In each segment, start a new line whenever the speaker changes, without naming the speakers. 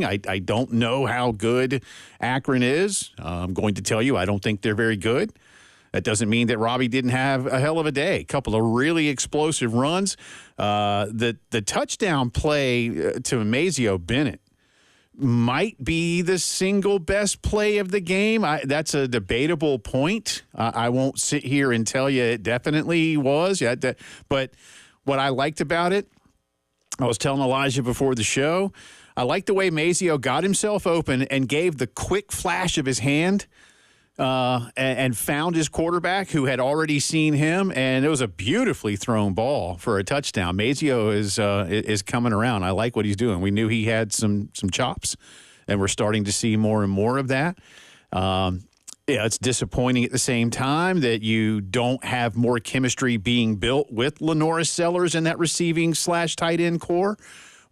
I don't know how good Akron is. I'm going to tell you, I don't think they're very good. That doesn't mean that Robbie didn't have a hell of a day. A couple of really explosive runs. The touchdown play to Mazio Bennett might be the single best play of the game. That's a debatable point. I won't sit here and tell you it definitely was. But what I liked about it, I was telling Elijah before the show, I liked the way Mazio got himself open and gave the quick flash of his hand and found his quarterback who had already seen him, and it was a beautifully thrown ball for a touchdown. Mazio is coming around. I like what he's doing. We knew he had some chops, and we're starting to see more and more of that. It's disappointing at the same time that you don't have more chemistry being built with Lenoris Sellers in that receiving / tight end core,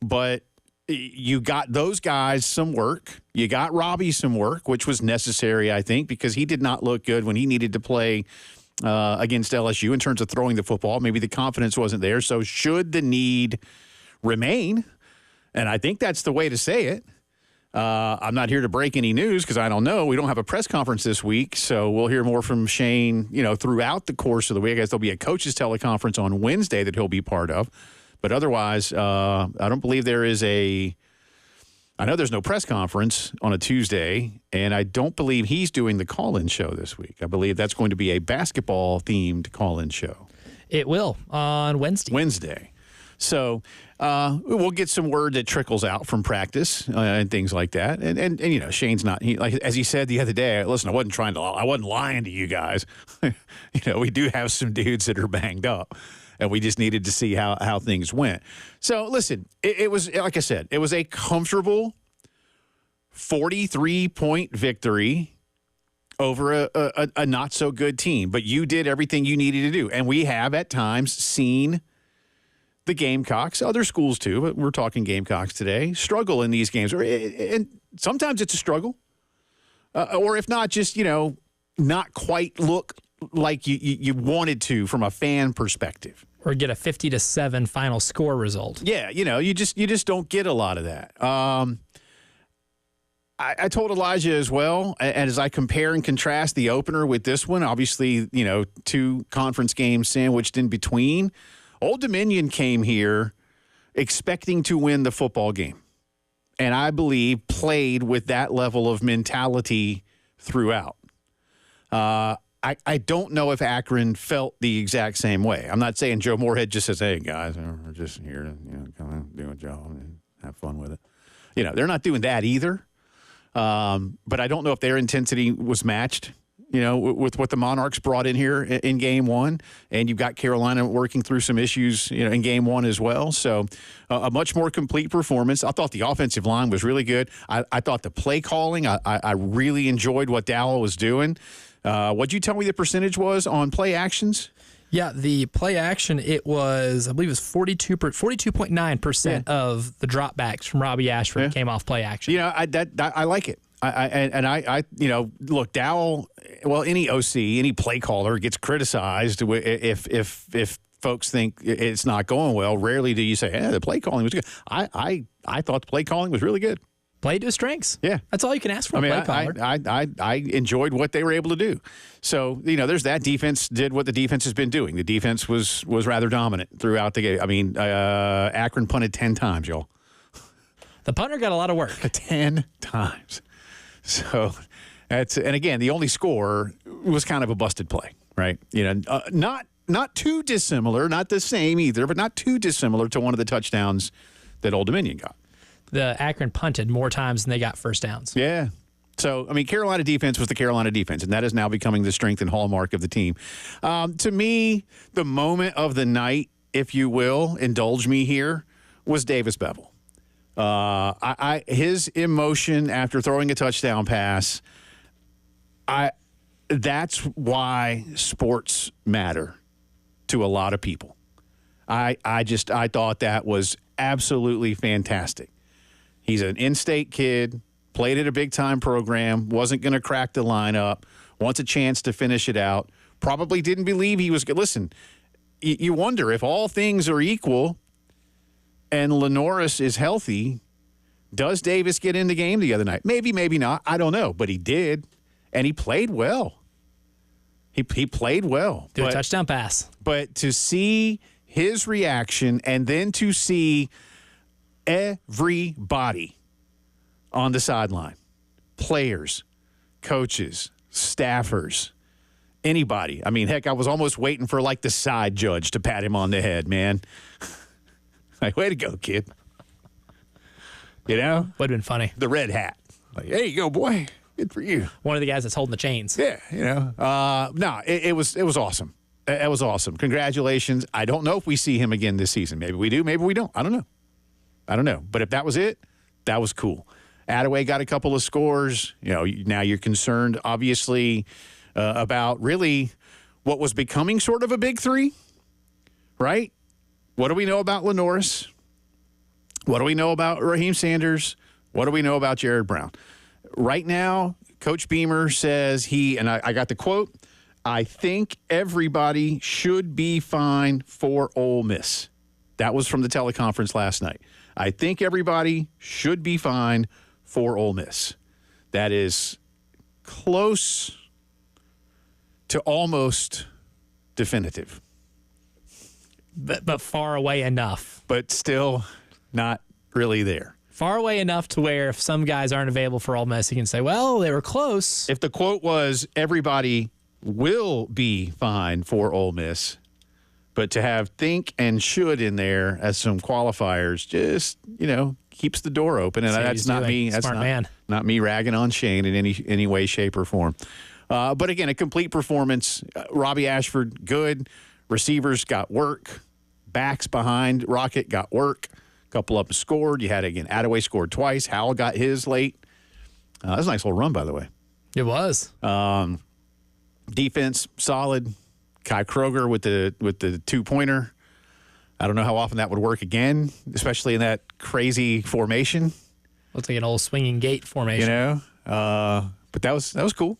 but you got those guys some work. You got Robbie some work, which was necessary, I think, because he did not look good when he needed to play against LSU in terms of throwing the football. Maybe the confidence wasn't there. So should the need remain, and I think that's the way to say it, I'm not here to break any news because I don't know. We don't have a press conference this week, so we'll hear more from Shane, throughout the course of the week. I guess there'll be a coaches teleconference on Wednesday that he'll be part of. But otherwise, I don't believe there is I know there's no press conference on a Tuesday, and I don't believe he's doing the call-in show this week. I believe that's going to be a basketball-themed call-in show.
It will on Wednesday.
So we'll get some word that trickles out from practice and things like that. And Shane's not, as he said the other day, listen, I wasn't lying to you guys. We do have some dudes that are banged up. And we just needed to see how things went. So, listen, it was, like I said, it was a comfortable 43-point victory over a not-so-good team. But you did everything you needed to do. And we have, at times, seen the Gamecocks, other schools too, but we're talking Gamecocks today, struggle in these games. And sometimes it's a struggle. Or if not, just, not quite look like you wanted to from a fan perspective.
Or get a 50-7 final score result. Yeah,
you just don't get a lot of that. I told Elijah as well, and as I compare and contrast the opener with this one, obviously, two conference games sandwiched in between. Old Dominion came here expecting to win the football game, and I believe played with that level of mentality throughout. I don't know if Akron felt the exact same way. I'm not saying Joe Moorhead just says, "Hey guys, we're just here to come and do a job and have fun with it." They're not doing that either. But I don't know if their intensity was matched, with what the Monarchs brought in here in game one. And you've got Carolina working through some issues, in game one as well. So a much more complete performance. I thought the offensive line was really good. I thought the play calling, I really enjoyed what Dowell was doing. What'd you tell me the percentage was on play actions?
Yeah, the play action, it was, I believe it was 42.9% of the dropbacks from Robbie Ashford came off play action.
I like it. I look, Dowell, well, any OC, any play caller gets criticized if folks think it's not going well. Rarely do you say, the play calling was good. I thought the play calling was really good.
Play to his strengths.
Yeah.
That's all you can ask from a play caller.
I enjoyed what they were able to do. So, there's that. Defense did what the defense has been doing. The defense was rather dominant throughout the game. Akron punted 10 times, y'all.
The punter got a lot of work.
10 times. So, and again, the only score was kind of a busted play, right? Not too dissimilar, not the same either, but not too dissimilar to one of the touchdowns that Old Dominion got.
The Akron punted more times than they got first downs.
Yeah. So, Carolina defense was the Carolina defense, and that is now becoming the strength and hallmark of the team. To me, the moment of the night, if you will, indulge me here, was Davis Bevell. His emotion after throwing a touchdown pass, that's why sports matter to a lot of people. I thought that was absolutely fantastic. He's an in-state kid, played at a big-time program, wasn't going to crack the lineup, wants a chance to finish it out, probably didn't believe he was good. Listen, you wonder if all things are equal and Lenoris is healthy, Does Davis get in the game the other night? Maybe, maybe not. I don't know. But he did, and he played well. He played well.
Do a touchdown pass.
But to see his reaction and then to see everybody on the sideline, players, coaches, staffers, anybody. I mean, heck, I was almost waiting for like the side judge to pat him on the head, man. Like, way to go, kid. You know?
Would have been funny.
The red hat. Like, there you go, boy. Good for you.
One of the guys that's holding the chains.
Yeah, you know. No, it was awesome. It was awesome. Congratulations. I don't know if we see him again this season. Maybe we do. Maybe we don't. I don't know. But if that was it, that was cool. Attaway got a couple of scores. You know, now you're concerned, obviously, about really what was becoming sort of a big three, right? What do we know about Lenoris? What do we know about Raheem Sanders? What do we know about Jared Brown? Right now, Coach Beamer says and I got the quote, I think everybody should be fine for Ole Miss. That was from the teleconference last night. I think everybody should be fine for Ole Miss. That is close to almost definitive.
But far away enough.
But still not really there.
Far away enough to where if some guys aren't available for Ole Miss, you can say, well, they were close.
If the quote was, everybody will be fine for Ole Miss, but to have think and should in there as some qualifiers just, keeps the door open. And that's not me. That's not me ragging on Shane in any way, shape, or form. But again, a complete performance. Robbie Ashford, good. Receivers got work. Backs behind Rocket got work. Couple up scored. You had, again, Attaway scored twice. Howell got his late. That was a nice little run, by the way.
It was.
Defense, solid. Kai Kroger with the two-pointer. I don't know how often that would work again, especially in that crazy formation.
Looks like an old swinging gate formation.
But that was cool.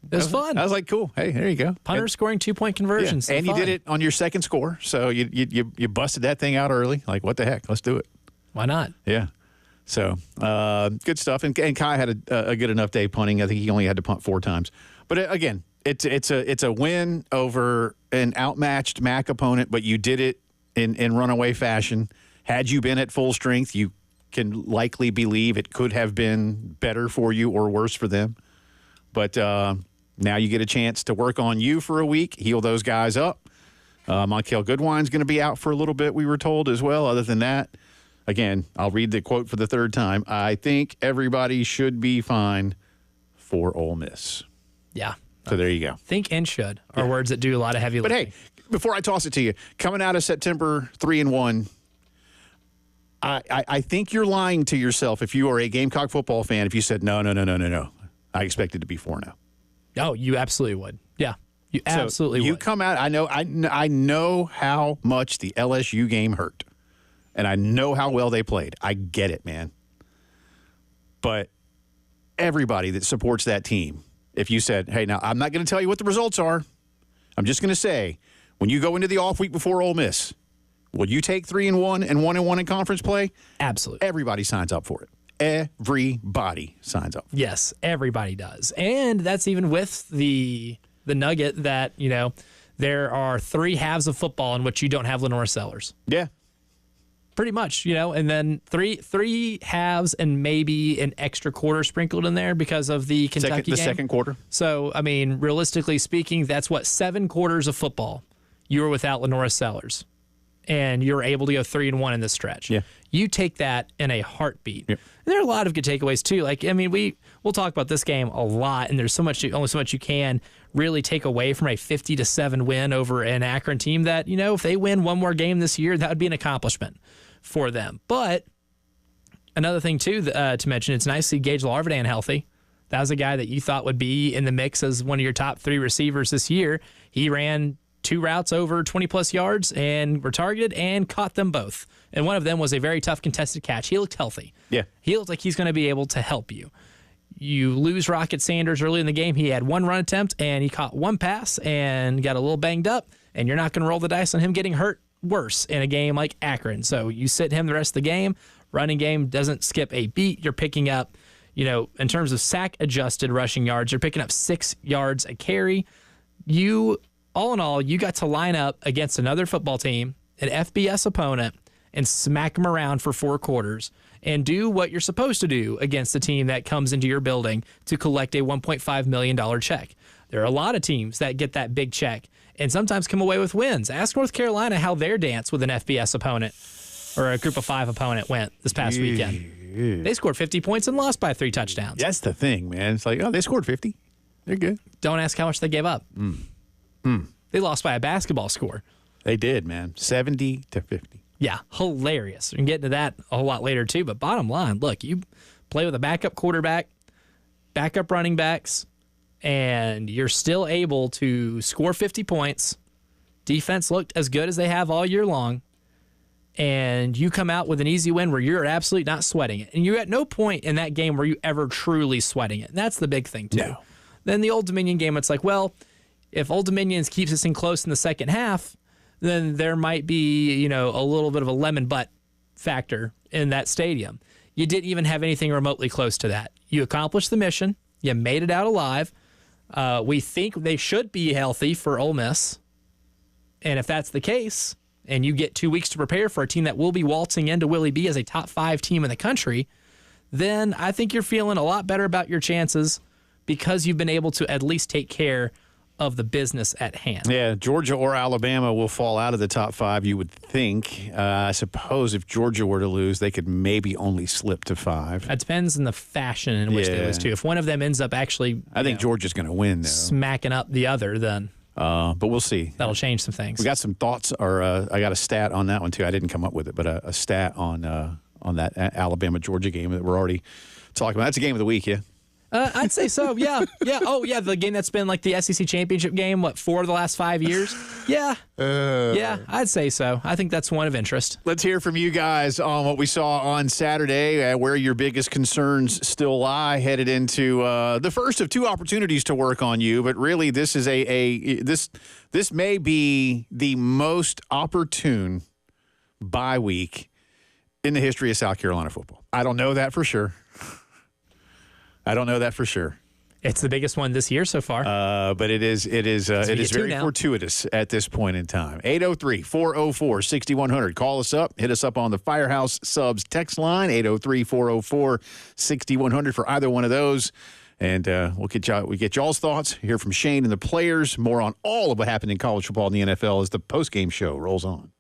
It was fun.
I was like, cool. Hey, there you go.
Punter scoring 2-point conversions.
Yeah. And you did it on your second score, so you busted that thing out early. Like, what the heck? Let's do it.
Why not?
Yeah. So, good stuff. And Kai had a good enough day punting. I think he only had to punt 4 times. But again, it's a win over an outmatched MAC opponent, but you did it in runaway fashion. Had you been at full strength, you can likely believe it could have been better for you or worse for them. But now you get a chance to work on you for a week, heal those guys up. Monkel Goodwine's going to be out for a little bit, we were told as well. Other than that, again, I'll read the quote for the third time. I think everybody should be fine for Ole Miss.
Yeah.
So there you go.
Think and should are words that do a lot of heavy lifting.
But hey, before I toss it to you, coming out of September 3-1, I think you're lying to yourself if you are a Gamecock football fan if you said, no. I expected to be 4-0.
Oh, you absolutely would. Yeah, you absolutely would.
You come out. I know how much the LSU game hurt, and I know how well they played. I get it, man. But everybody that supports that team, if you said, hey, now I'm not going to tell you what the results are. I'm just going to say, when you go into the off week before Ole Miss, will you take 3-1 and 1-1 in conference play?
Absolutely.
Everybody signs up for it. Everybody signs up.
Yes, everybody does. And that's even with the nugget that, there are 3 halves of football in which you don't have Lenore Sellers.
Yeah.
Pretty much, and then three halves and maybe an extra quarter sprinkled in there because of the Kentucky game.
Second quarter.
So, I mean, realistically speaking, that's 7 quarters of football you were without Lenore Sellers. And you're able to go 3-1 in this stretch.
Yeah.
You take that in a heartbeat.
Yep.
And there are a lot of good takeaways too. Like, I mean, we'll talk about this game a lot, and there's only so much you can really take away from a 50-7 win over an Akron team that, if they win one more game this year, that would be an accomplishment for them. But another thing too to mention, it's nice to see Gage Larvadan healthy. That was a guy that you thought would be in the mix as one of your top 3 receivers this year. He ran 2 routes over 20-plus yards and were targeted and caught them both. And one of them was a very tough contested catch. He looked healthy.
Yeah.
He looked like he's going to be able to help you. You lose Rocket Sanders early in the game. He had 1 run attempt, and he caught 1 pass and got a little banged up, and you're not going to roll the dice on him getting hurt worse in a game like Akron. So you sit him the rest of the game. Running game doesn't skip a beat. You're picking up, in terms of sack-adjusted rushing yards, you're picking up 6 yards a carry. All in all, you got to line up against another football team, an FBS opponent, and smack them around for 4 quarters and do what you're supposed to do against a team that comes into your building to collect a $1.5 million check. There are a lot of teams that get that big check and sometimes come away with wins. Ask North Carolina how their dance with an FBS opponent or a group of 5 opponent went this past weekend. They scored 50 points and lost by 3 touchdowns.
That's the thing, man. It's like, oh, they scored 50. They're good.
Don't ask how much they gave up. They lost by a basketball score.
They did, man. 70-50.
Yeah, hilarious. We can get into that a whole lot later, too. But bottom line, look, you play with a backup quarterback, backup running backs, and you're still able to score 50 points. Defense looked as good as they have all year long. And you come out with an easy win where you're absolutely not sweating it. And you're at no point in that game where you ever truly sweating it. And that's the big thing, too.
No.
Then the Old Dominion game, it's like, well, if Old Dominion keeps this thing close in the second half, then there might be, a little bit of a lemon butt factor in that stadium. You didn't even have anything remotely close to that. You accomplished the mission. You made it out alive. We think they should be healthy for Ole Miss. And if that's the case, and you get 2 weeks to prepare for a team that will be waltzing into Willie B as a top 5 team in the country, then I think you're feeling a lot better about your chances because you've been able to at least take care of the business at hand.
Yeah, Georgia or Alabama will fall out of the top 5, you would think. I suppose if Georgia were to lose, they could maybe only slip to 5.
That depends on the fashion in which they lose to. If one of them ends up actually,
I think Georgia's going to win, though.
Smacking up the other, then
but we'll see.
That'll change some things.
We got some thoughts, or I got a stat on that one, too. I didn't come up with it, but a stat on that Alabama-Georgia game that we're already talking about. That's a game of the week, yeah?
I'd say so, yeah. Oh, yeah, the game that's been like the SEC championship game, 4 of the last 5 years? Yeah. Yeah, I'd say so. I think that's one of interest.
Let's hear from you guys on what we saw on Saturday, where your biggest concerns still lie, headed into the first of 2 opportunities to work on you. But really, this is this may be the most opportune bye week in the history of South Carolina football. I don't know that for sure.
It's the biggest one this year so far.
But it is very fortuitous at this point in time. 803-404-6100. Call us up. Hit us up on the Firehouse Subs text line, 803-404-6100 for either one of those. And we get y'all's thoughts, hear from Shane and the players, more on all of what happened in college football and the NFL as the postgame show rolls on.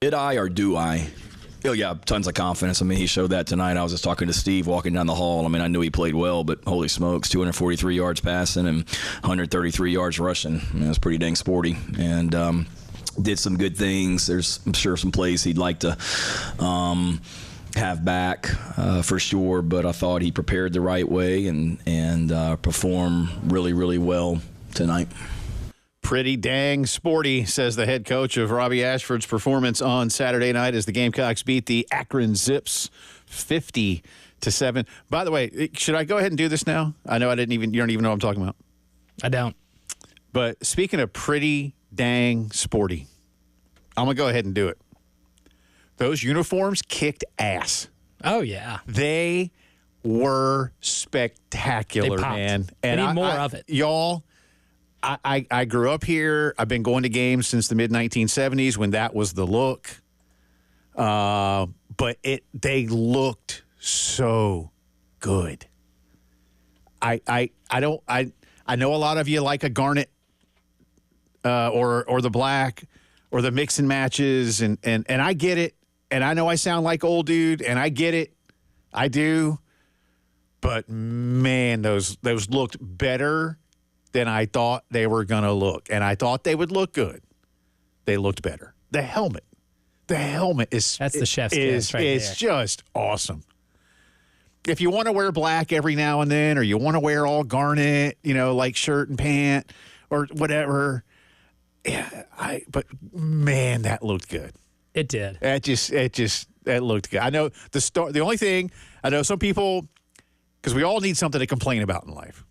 Did I or do I? Oh, yeah, tons of confidence. I mean, he showed that tonight. I was just talking to Steve walking down the hall. I mean, I knew he played well, but holy smokes, 243 yards passing and 133 yards rushing. I mean, it was pretty dang sporty. And did some good things. There's, I'm sure, some plays he'd like to have back for sure, but I thought he prepared the right way and performed really, really well tonight.
Pretty dang sporty, says the head coach of Robbie Ashford's performance on Saturday night as the Gamecocks beat the Akron Zips 50-7. By the way, should I go ahead and do this now? I know you don't even know what I'm talking about.
I don't.
But speaking of pretty dang sporty, I'm going to go ahead and do it. Those uniforms kicked ass.
Oh, yeah.
They were spectacular,
They popped.
man.
And I need more of it.
Y'all, I grew up here. I've been going to games since the mid-1970s when that was the look. But they looked so good. I know a lot of you like a garnet or the black or the mix and matches, and I get it. And I know I sound like old dude, and I get it. I do. But, man, those looked better than I thought they were going to look. And I thought they would look good. They looked better. The helmet is...
That's the chef's kiss right there.
It's just awesome. If you want to wear black every now and then, or you want to wear all garnet, like shirt and pant or whatever, but, man, that looked good.
It did.
It looked good. I know the only thing, I know some people, because we all need something to complain about in life,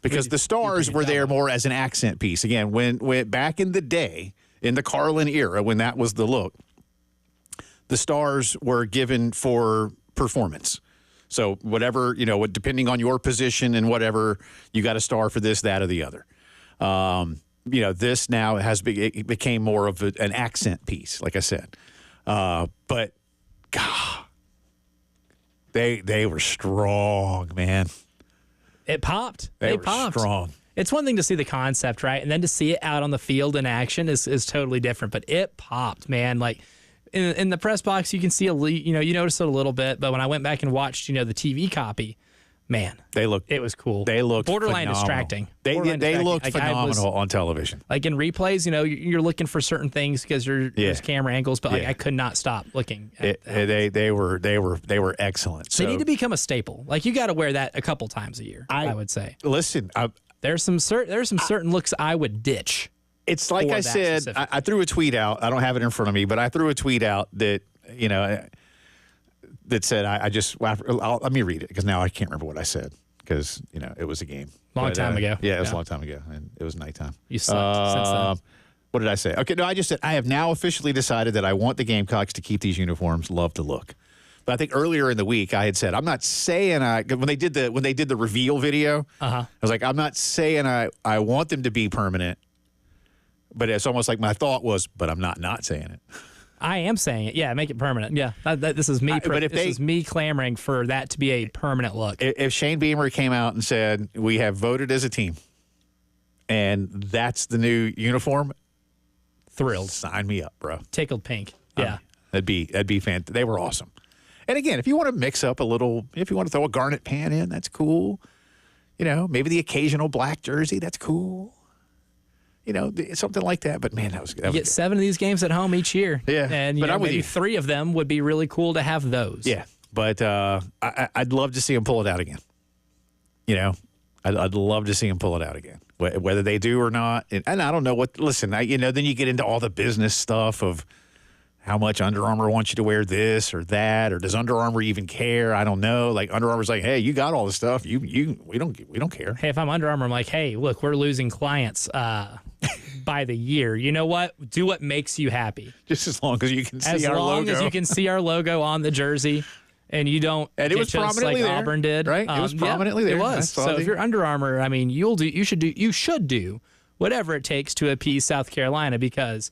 because the stars were there more as an accent piece. Again, when back in the day, in the Carlin era, when that was the look, the stars were given for performance. So whatever, depending on your position and whatever, you got a star for this, that, or the other. This now it became more of an accent piece, like I said. But, God, they were strong, man.
It popped.
They
They
were
popped.
strong.
It's one thing to see the concept, right? And then to see it out on the field in action is totally different. But it popped, man. Like, in the press box, you can see you notice it a little bit. But when I went back and watched, the TV copy, man, it was cool.
They looked
borderline
phenomenal.
distracting.
They looked
Like,
phenomenal on television.
Like in replays, you're looking for certain things because there's camera angles, but I could not stop looking.
They were excellent.
They need to become a staple. Like, you got to wear that a couple times a year. I would say.
Listen,
there's some certain looks I would ditch.
It's like I said. I threw a tweet out. I don't have it in front of me, but I threw a tweet out that that said let me read it, because now I can't remember what I said, because it was a game.
Long time ago.
Yeah, it was a long time ago, and it was nighttime.
You slept since then.
What did I say? Okay, no, I just said I have now officially decided that I want the Gamecocks to keep these uniforms. Love the look. But I think earlier in the week I had said I'm not saying when they did the reveal video, I was like, I'm not saying I want them to be permanent, but it's almost like my thought was, but I'm not saying it.
I am saying it. Yeah, make it permanent. Yeah, this is me. This is me clamoring for that to be a permanent look.
If Shane Beamer came out and said, we have voted as a team, and that's the new uniform,
thrilled.
Sign me up, bro.
Tickled pink. Yeah,
that'd be fantastic. They were awesome. And again, if you want to mix up a little, if you want to throw a garnet pant in, that's cool. Maybe the occasional black jersey, that's cool. Something like that. But, man, that was good.
You get 7 of these games at home each year.
Yeah.
And maybe 3 of them would be really cool to have those.
Yeah. But I'd love to see them pull it out again. I'd love to see them pull it out again, whether they do or not. And I don't know what – listen, then you get into all the business stuff of how much Under Armour wants you to wear this or that, or does Under Armour even care? I don't know. Like, Under Armour's like, hey, you got all this stuff. We don't care.
Hey, if I'm Under Armour, I'm like, hey, look, we're losing clients by the year. You know what? Do what makes you happy.
Just as long as you can see our logo.
As long as you can see our logo on the jersey. And you don't,
and it was prominently
like
there.
Auburn did,
right? It was prominently there.
It was. So if you're Under Armour, I mean, you should do whatever it takes to appease South Carolina, because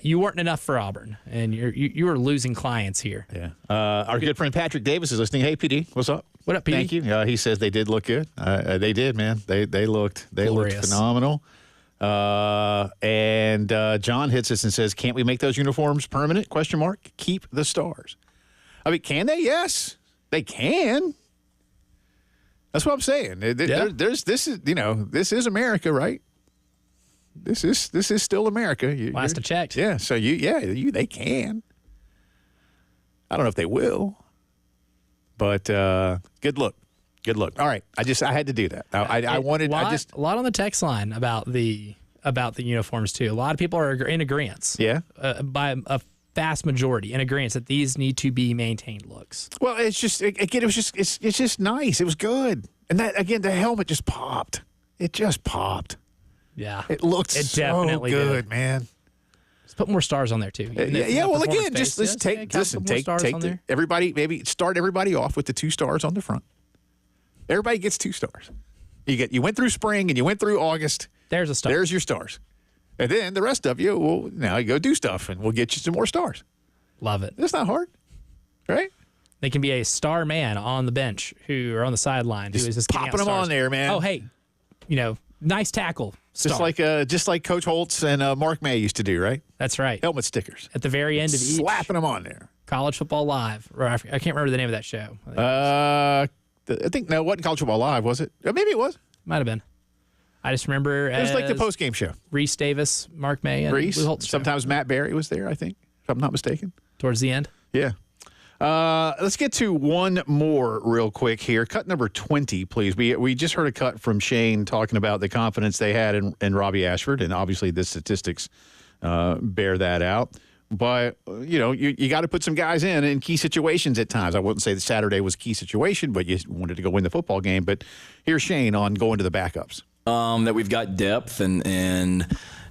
you weren't enough for Auburn, and you were losing clients here.
Yeah. Our good friend Patrick Davis is listening. Hey, PD, what's up?
What up, PD?
Thank you. He says they did look good. They did, man. They looked phenomenal. And John hits us and says, "Can't we make those uniforms permanent? Question mark. Keep the stars." I mean, can they? Yes, they can. That's what I'm saying. This is America, right? This is still America.
Last I checked.
Yeah. So they can. I don't know if they will, but good look. Good look. All right. I had to do that. I wanted.
A lot on the text line about the uniforms too. A lot of people are in agreement.
Yeah.
By a vast majority in agreement that these need to be maintained looks.
Well, it's just again, it's just nice. It was good, and that again, the helmet just popped. It just popped.
Yeah.
It looked so good, man.
Let's put more stars on there too.
Yeah. Well, again, just take everybody. Maybe start everybody off with the 2 stars on the front. Everybody gets 2 stars. You went through spring and you went through August.
There's a star.
There's your stars. And then the rest of you, well, now you go do stuff and we'll get you some more stars.
Love it.
It's not hard, right?
They can be a star man on the bench or on the sideline who is just
popping them on there, man.
Oh, hey, nice tackle. Star.
Just like Coach Holtz and Mark May used to do, right?
That's right.
Helmet stickers
at the very end of each.
Slapping them on there.
College Football Live. Or I can't remember the name of that show.
I think it wasn't College Football Live, was it? Or maybe it was.
Might have been. I just remember
it was like the post-game show.
Reese Davis, Mark May, and
Reese.
Lou Holtz.
Sometimes Matt Barry was there, I think, if I'm not mistaken.
Towards the end.
Yeah. Let's get to one more real quick here. Cut number 20, please. We just heard a cut from Shane talking about the confidence they had in Robbie Ashford, and obviously the statistics bear that out. But, you got to put some guys in key situations at times. I wouldn't say that Saturday was a key situation, but you wanted to go win the football game. But here's Shane on going to the backups.
That we've got depth and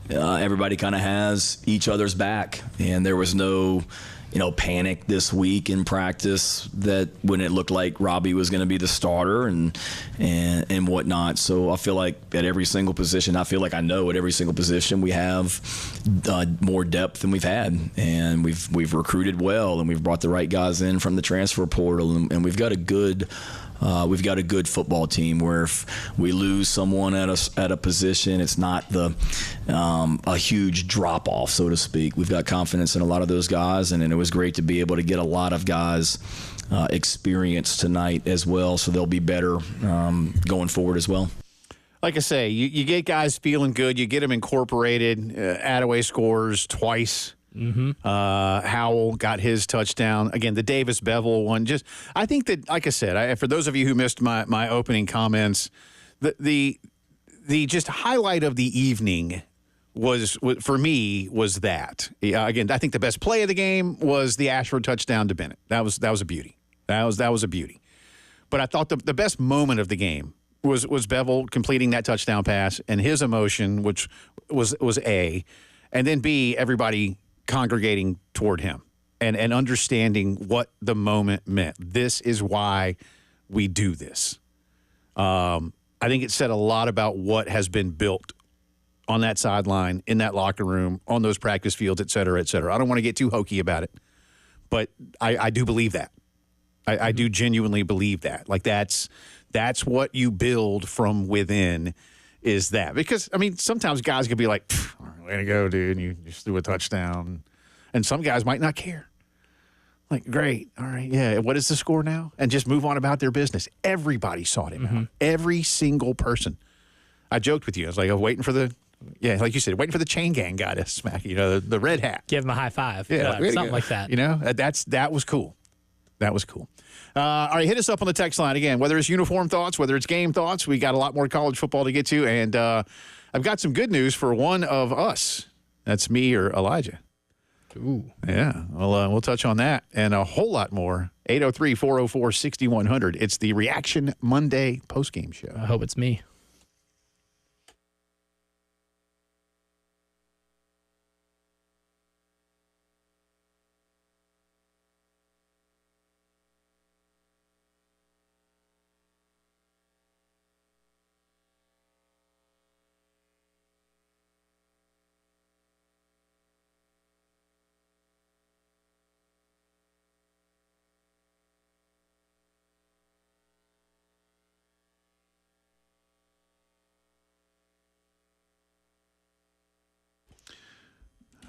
everybody kind of has each other's back. And there was no panic this week in practice that when it looked like Robbie was going to be the starter and whatnot. So I feel like at every single position, at every single position we have more depth than we've had, and we've recruited well, and we've brought the right guys in from the transfer portal, and we've got a good football team where if we lose someone at a position, it's not a huge drop off, so to speak. We've got confidence in a lot of those guys, and it was great to be able to get a lot of guys experience tonight as well, so they'll be better going forward as well.
Like I say, you get guys feeling good, you get them incorporated. Attaway scores twice. Mm-hmm. Howell got his touchdown. Again, the Davis Bevel one. I think that, like I said, for those of you who missed my opening comments, the just highlight of the evening was for me was that. Again, I think the best play of the game was the Ashford touchdown to Bennett. That was a beauty. That was a beauty. But I thought the best moment of the game was Bevel completing that touchdown pass and his emotion, which was A, and then B, everybody congregating toward him and understanding what the moment meant. This is why we do this. I think it said a lot about what has been built on that sideline, in that locker room, on those practice fields, et cetera, et cetera. I don't want to get too hokey about it, but I do believe that. I do genuinely believe that. Like that's what you build from within is that. Because, I mean, sometimes guys can be like, way to go, dude. You just threw a touchdown. And some guys might not care. Like, great. All right. Yeah. What is the score now? And just move on about their business. Everybody sought him out. Every single person. I joked with you. I was like, waiting for like you said, waiting for the chain gang guy to smack the red hat.
Give him a high five.
Yeah.
Something like that.
That was cool. That was cool. All right, hit us up on the text line again. Whether it's uniform thoughts, whether it's game thoughts, we got a lot more college football to get to. And I've got some good news for one of us. That's me or Elijah.
Ooh.
Yeah. Well, we'll touch on that and a whole lot more. 803-404-6100. It's the Reaction Monday postgame show.
I hope it's me.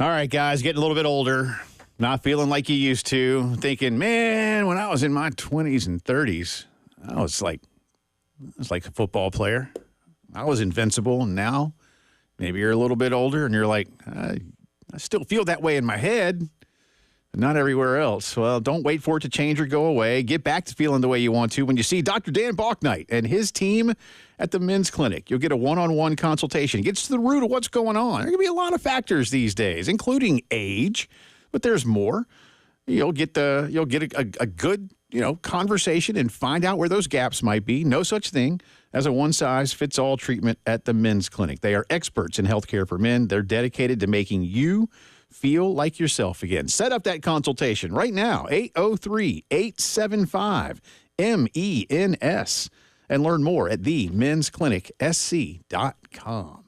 All right, guys, getting a little bit older, not feeling like you used to, thinking, man, when I was in my 20s and 30s, I was like a football player. I was invincible, and now maybe you're a little bit older, and you're like, I still feel that way in my head, but not everywhere else. Well, don't wait for it to change or go away. Get back to feeling the way you want to when you see Dr. Dan Balknight and his team at the men's clinic. You'll get a one-on-one consultation. It gets to the root of what's going on. There can be a lot of factors these days, including age, but there's more. You'll get a good, conversation and find out where those gaps might be. No such thing as a one-size-fits-all treatment at the men's clinic. They are experts in healthcare for men. They're dedicated to making you feel like yourself again. Set up that consultation right now, 803-875-MENS, and learn more at themensclinicsc.com.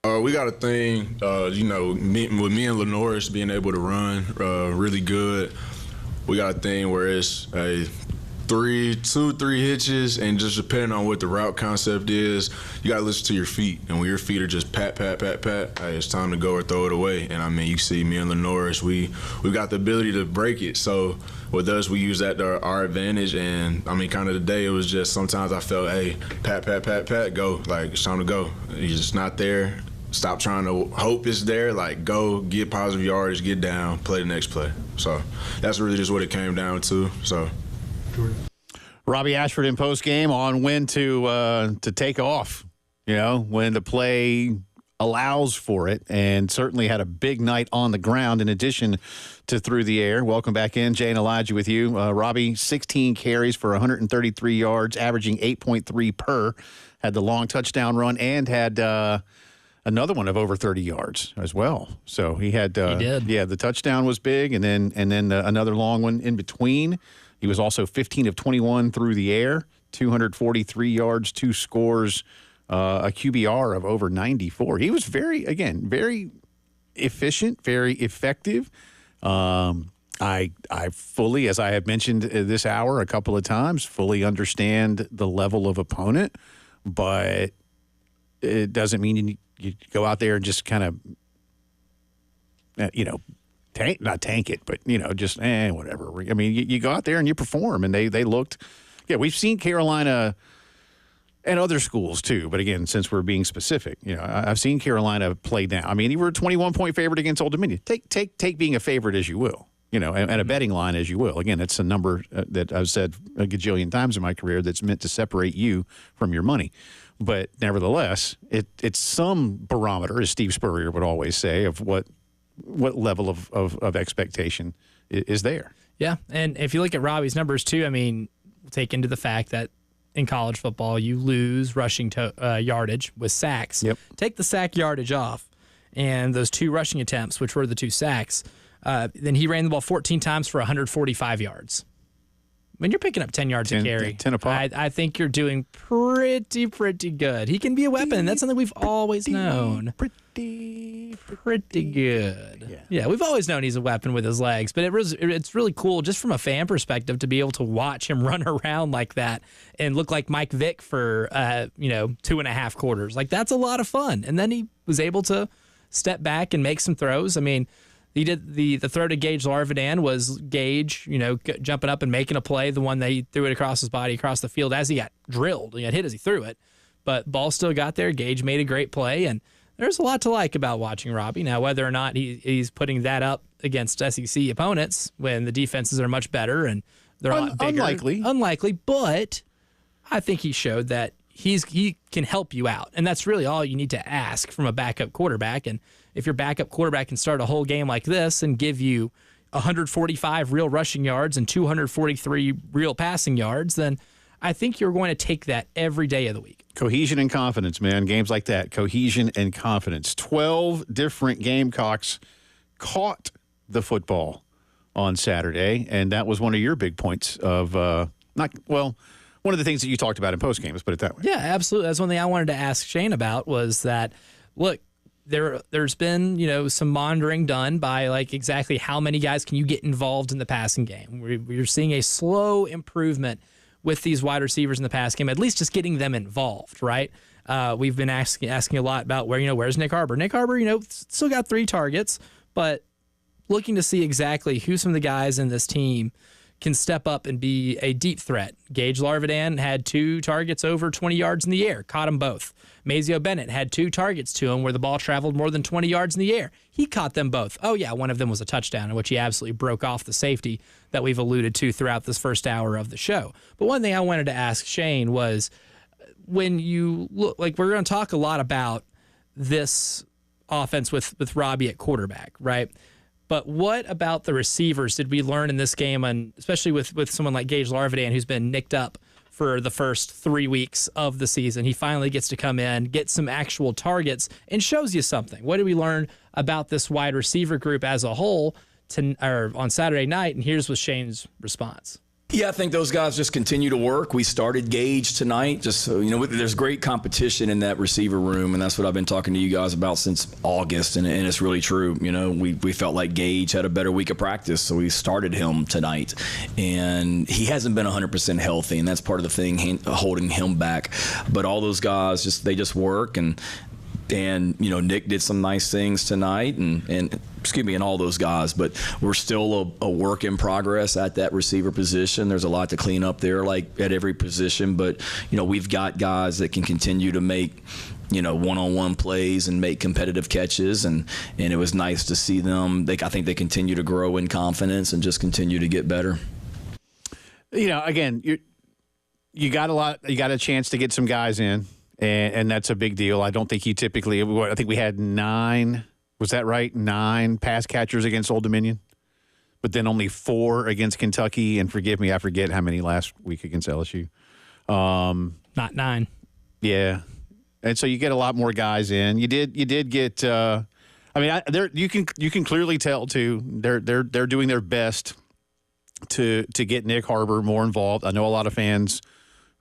We got a thing, with me and Lenoris being able to run really good. We got a thing where it's 3 2, 3 hitches, and just depending on what the route concept is, you got to listen to your feet. And when your feet are just pat, pat, pat, pat, hey, it's time to go or throw it away. And, I mean, you see me and Lenoris, we got the ability to break it. So with us, we use that to our advantage. And, I mean, kind of today, it was just sometimes I felt, hey, pat, pat, pat, pat, go. Like, it's time to go. You're just not there. Stop trying to hope it's there. Like, go, get positive yardage, get down, play the next play. So that's really just what it came down to. So
Robbie Ashford in postgame on when to take off, you know, when the play allows for it, and certainly had a big night on the ground in addition to through the air. Welcome back in. Jay and Elijah with you. Robbie, 16 carries for 133 yards, averaging 8.3 per. Had the long touchdown run and had another one of over 30 yards as well. So he had
he did.
Yeah, the touchdown was big, and then another long one in between. He was also 15 of 21 through the air, 243 yards, 2 scores, a QBR of over 94. He was very efficient, very effective. I fully, as I have mentioned this hour a couple of times, fully understand the level of opponent, but it doesn't mean you go out there and just kind of, not tank it, but, just whatever. I mean, you go out there and you perform, and they looked – yeah, we've seen Carolina and other schools too, but again, since we're being specific, I've seen Carolina play down. I mean, you were a 21-point favorite against Old Dominion. Take being a favorite as you will, and a betting line as you will. Again, it's a number that I've said a gajillion times in my career that's meant to separate you from your money. But nevertheless, it's some barometer, as Steve Spurrier would always say, of what level of expectation is there.
Yeah, and if you look at Robbie's numbers too, I mean, take into the fact that in college football you lose rushing yardage with sacks.
Yep.
Take the sack yardage off, and those 2 rushing attempts, which were the 2 sacks, then he ran the ball 14 times for 145 yards. When you're picking up 10 yards a carry,
10 a pop.
I think you're doing pretty good. He can be a weapon, and that's something we've always known. Pretty good. Yeah, we've always known he's a weapon with his legs, but it's really cool just from a fan perspective to be able to watch him run around like that and look like Mike Vick for 2.5 quarters. Like, that's a lot of fun. And then he was able to step back and make some throws. I mean, he did the throw to Gage Larvidan was Gage, jumping up and making a play, the one that he threw it across his body, across the field as he got drilled. He got hit as he threw it, but ball still got there. Gage made a great play, and there's a lot to like about watching Robbie. Now, whether or not he's putting that up against SEC opponents when the defenses are much better and they're a lot bigger. Unlikely, but I think he showed that he can help you out, and that's really all you need to ask from a backup quarterback. And if your backup quarterback can start a whole game like this and give you 145 real rushing yards and 243 real passing yards, then I think you're going to take that every day of the week.
Cohesion and confidence, man. Games like that, cohesion and confidence. 12 different Gamecocks caught the football on Saturday, and that was one of your big points of one of the things that you talked about in postgame, let's put it that way.
Yeah, absolutely. That's one thing I wanted to ask Shane about was that, look, there's been, some monitoring done by like exactly how many guys can you get involved in the passing game. We're seeing a slow improvement with these wide receivers in the pass game, at least just getting them involved, right? We've been asking a lot about where's Nick Harbor. Nick Harbor, still got 3 targets, but looking to see exactly who some of the guys in this team can step up and be a deep threat. Gage Larvidan had 2 targets over 20 yards in the air, caught them both. Mazio Bennett had 2 targets to him where the ball traveled more than 20 yards in the air. He caught them both. Oh, yeah, one of them was a touchdown in which he absolutely broke off the safety that we've alluded to throughout this first hour of the show. But one thing I wanted to ask Shane was, when you look, like, we're going to talk a lot about this offense with Robbie at quarterback, right? But what about the receivers did we learn in this game, and especially with someone like Gage Larvidan, who's been nicked up for the first 3 weeks of the season? He finally gets to come in, get some actual targets, and shows you something. What did we learn about this wide receiver group as a whole on Saturday night? And here's was Shane's response.
Yeah, I think those guys just continue to work. We started Gage tonight. Just so, there's great competition in that receiver room, and that's what I've been talking to you guys about since August, and it's really true. We felt like Gage had a better week of practice, so we started him tonight, and he hasn't been 100% healthy, and that's part of the thing holding him back. But all those guys they just work, and Nick did some nice things tonight, and all those guys, but we're still a work in progress at that receiver position. There's a lot to clean up there, like at every position, but we've got guys that can continue to make one-on-one plays and make competitive catches, and it was nice to see them. I think they continue to grow in confidence and just continue to get better.
Again, you got a chance to get some guys in. And that's a big deal. I don't think I think we had 9, was that right? 9 pass catchers against Old Dominion, but then only 4 against Kentucky. And forgive me, I forget how many last week against LSU.
Not 9.
Yeah. And so you get a lot more guys in. You did get, you can clearly tell too, they're doing their best to get Nick Harbor more involved. I know a lot of fans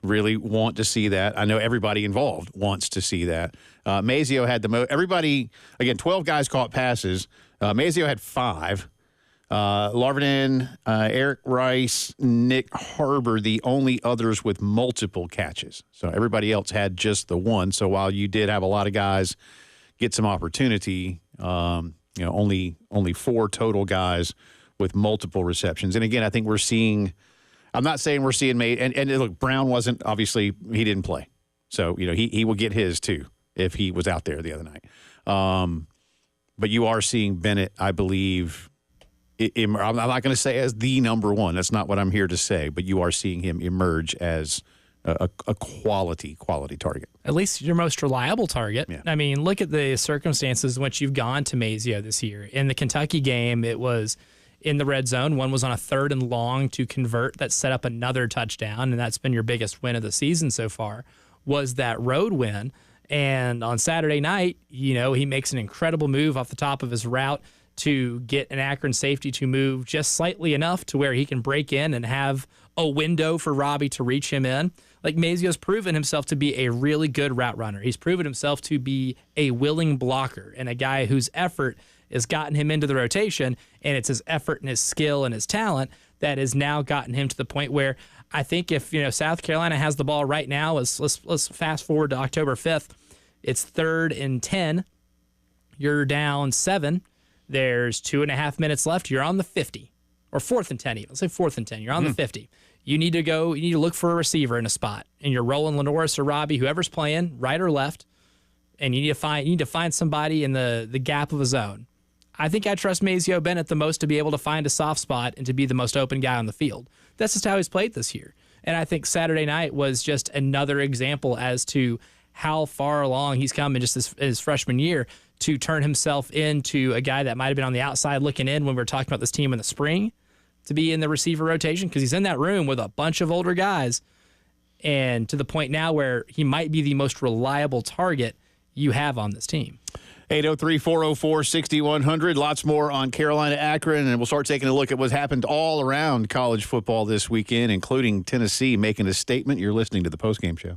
really want to see that. I know everybody involved wants to see that. Mazio had the most. Everybody, again, 12 guys caught passes. Mazio had 5. Larvin, Eric Rice, Nick Harbor, the only others with multiple catches. So everybody else had just the one. So while you did have a lot of guys get some opportunity, only 4 total guys with multiple receptions. And again, I think we're seeing. I'm not saying we're seeing and look, Brown wasn't, obviously, he didn't play. So, he will get his too if he was out there the other night. But you are seeing Bennett, I believe, I'm not going to say as the number one. That's not what I'm here to say. But you are seeing him emerge as a quality target. At
least your most reliable target.
Yeah.
I mean, look at the circumstances in which you've gone to Mazio this year. In the Kentucky game, it was in the red zone. One was on a 3rd and long to convert that set up another touchdown, and that's been your biggest win of the season so far, was that road win. And on Saturday night, he makes an incredible move off the top of his route to get an Akron safety to move just slightly enough to where he can break in and have a window for Robbie to reach him in. Like, Mazio's proven himself to be a really good route runner. He's proven himself to be a willing blocker and a guy whose effort has gotten him into the rotation, and it's his effort and his skill and his talent that has now gotten him to the point where I think if South Carolina has the ball right now, let's fast forward to October 5th. It's 3rd and 10. You're down 7. There's 2.5 minutes left. You're on the 50, or 4th and 10 even. Let's say 4th and 10. You're on the 50. You need to look for a receiver in a spot, and you're rolling Lenoris or Robbie, whoever's playing, right or left, and you need to find somebody in the gap of a zone. I think I trust Mazio Bennett the most to be able to find a soft spot and to be the most open guy on the field. That's just how he's played this year. And I think Saturday night was just another example as to how far along he's come in just his freshman year to turn himself into a guy that might have been on the outside looking in when we were talking about this team in the spring to be in the receiver rotation, because he's in that room with a bunch of older guys, and to the point now where he might be the most reliable target you have on this team.
803-404-6100. Lots more on Carolina Akron, and we'll start taking a look at what happened all around college football this weekend, including Tennessee making a statement. You're listening to the Postgame Show.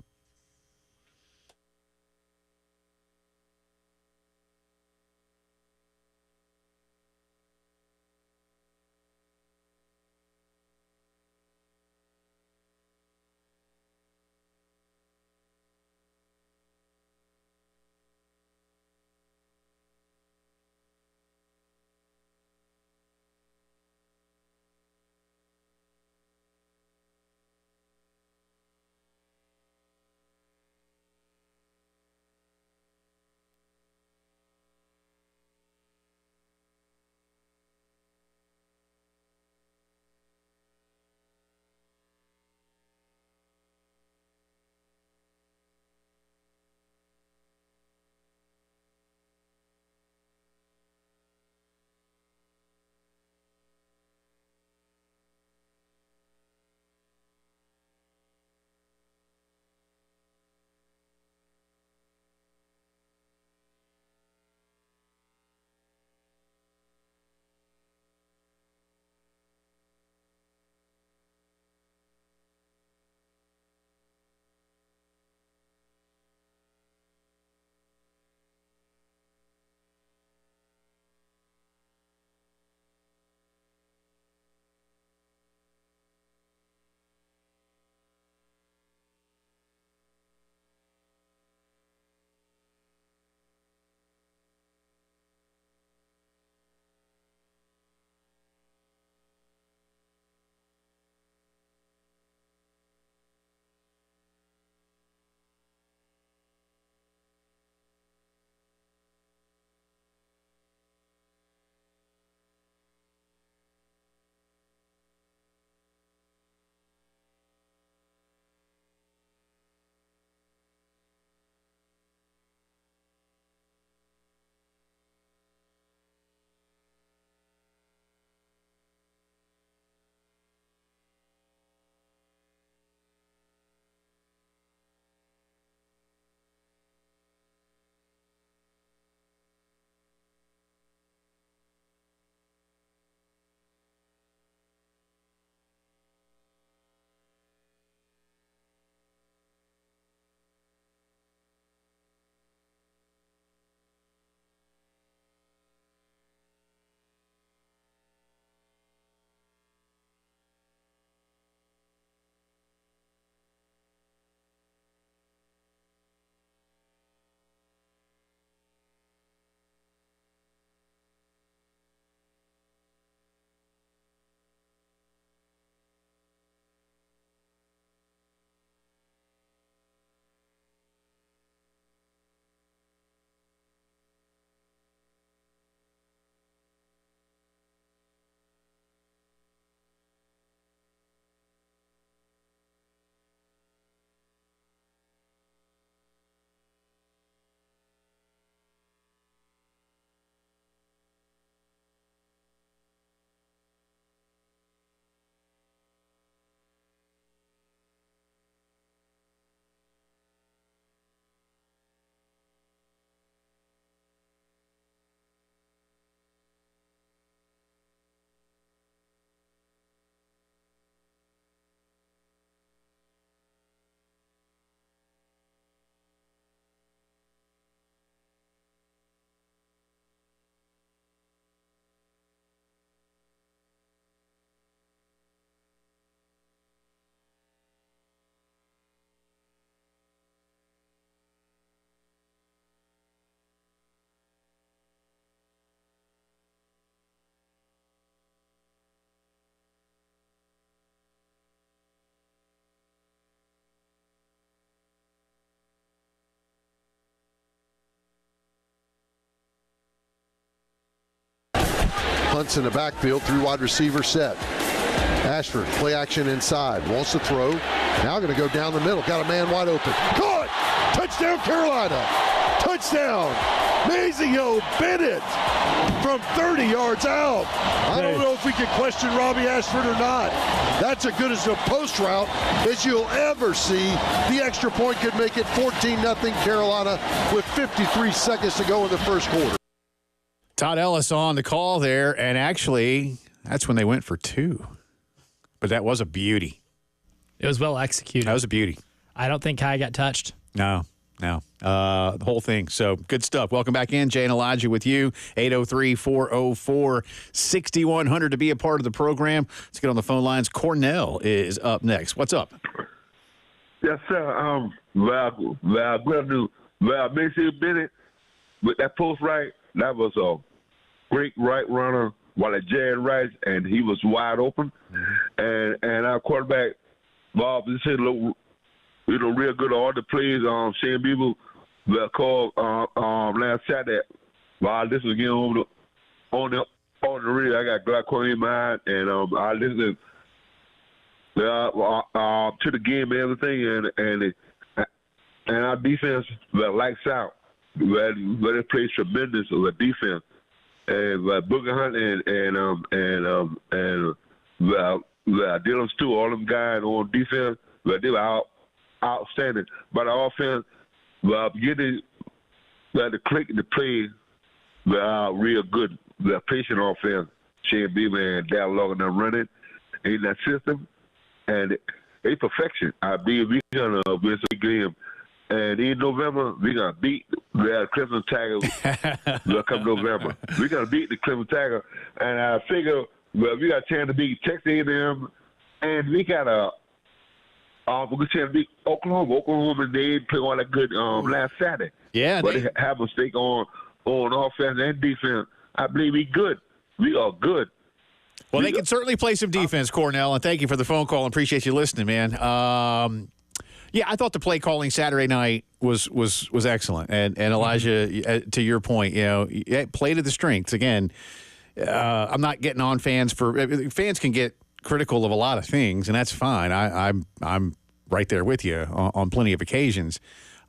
Bunts in the backfield, 3 wide receiver set. Ashford, play action inside, wants to throw. Now going to go down the middle. Got a man wide open. Caught! Touchdown, Carolina! Touchdown! Mazio Bennett from 30 yards out. I don't know if we can question Robbie Ashford or not. That's as good as a post route as you'll ever see. The extra point could make it 14-0 Carolina with 53 seconds to go in the first quarter.
Todd Ellis on the call there, and actually, that's when they went for 2. But that was a beauty.
It was well executed.
That was a beauty.
I don't think Kai got touched.
No. The whole thing. So good stuff. Welcome back in. Jay and Elijah with you. 803-404-6100 to be a part of the program. Let's get on the phone lines. Cornell is up next. What's up?
Yes, sir. Well, Macy Bennett with that post right, that was a great right runner while at Jared Rice, and he was wide open. And our quarterback, Bob, this is real good on all the plays. Shane Beaver called last Saturday. While this was getting on the radio, I got glaucoma in mind, and I listened to the game and everything, and our defense lights out. They play tremendous of a defense, and Booger Hunt and Dylan Stewart, all them guys on defense, they were outstanding. But our offense, getting the click and the play, real good. The patient offense, Shane Beaver and Dal Logan are running in that system, and it's perfection. I believe we're gonna win some game. And in November, we're going to beat the Clemson Tigers. Come November. We're going to beat the Clemson Tigers. And I figure, we got a chance to beat Texas A&M, and we got a good chance to beat Oklahoma. Oklahoma, they play on that good last Saturday.
Yeah.
But they have a mistake on offense and defense. I believe we good. We are good.
Well, they can certainly play some defense, Cornell, and thank you for the phone call. I appreciate you listening, man. Yeah, I thought the play calling Saturday night was excellent, and Elijah, to your point, play to the strengths. Again, I'm not getting on fans can get critical of a lot of things, and that's fine. I'm right there with you on plenty of occasions.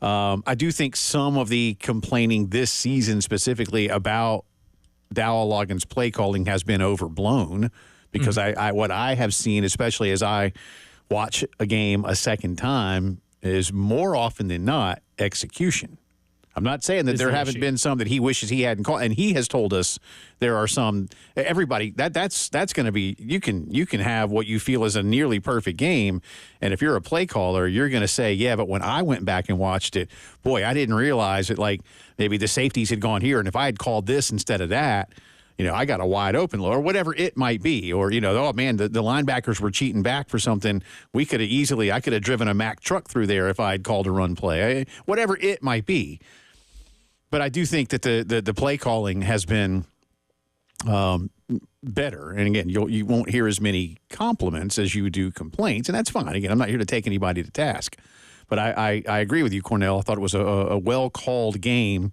I do think some of the complaining this season specifically about Dowell Loggins' play calling has been overblown because what I have seen, especially as I watch a game a second time, is more often than not execution. I'm not saying that there haven't been some that he wishes he hadn't called, and he has told us there are some. Everybody that's going to be you can have what you feel is a nearly perfect game, and if you're a play caller, you're going to say, yeah, but when I went back and watched it, boy, I didn't realize that like maybe the safeties had gone here, and if I had called this instead of that, I got a wide open look, or whatever it might be. Or, oh, man, the linebackers were cheating back for something. I could have driven a Mack truck through there if I had called a run play. Whatever it might be. But I do think that the play calling has been better. And, again, you won't hear as many compliments as you do complaints, and that's fine. Again, I'm not here to take anybody to task. But I agree with you, Cornell. I thought it was a well-called game.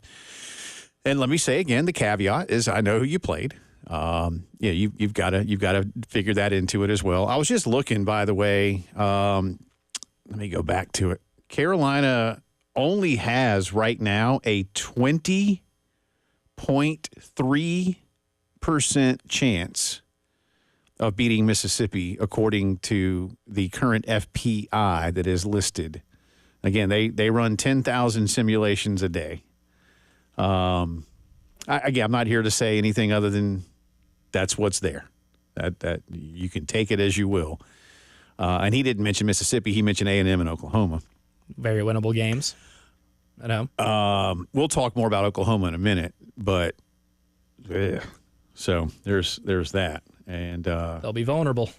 And let me say again, the caveat is I know who you played. You've got to figure that into it as well. I was just looking, by the way. Let me go back to it. Carolina only has right now a 20.3% chance of beating Mississippi, according to the current FPI that is listed. Again, they run 10,000 simulations a day. I'm not here to say anything other than that's what's there. That you can take it as you will. And he didn't mention Mississippi. He mentioned A&M and Oklahoma.
Very winnable games. I know.
We'll talk more about Oklahoma in a minute, but so there's that. And
they'll be vulnerable.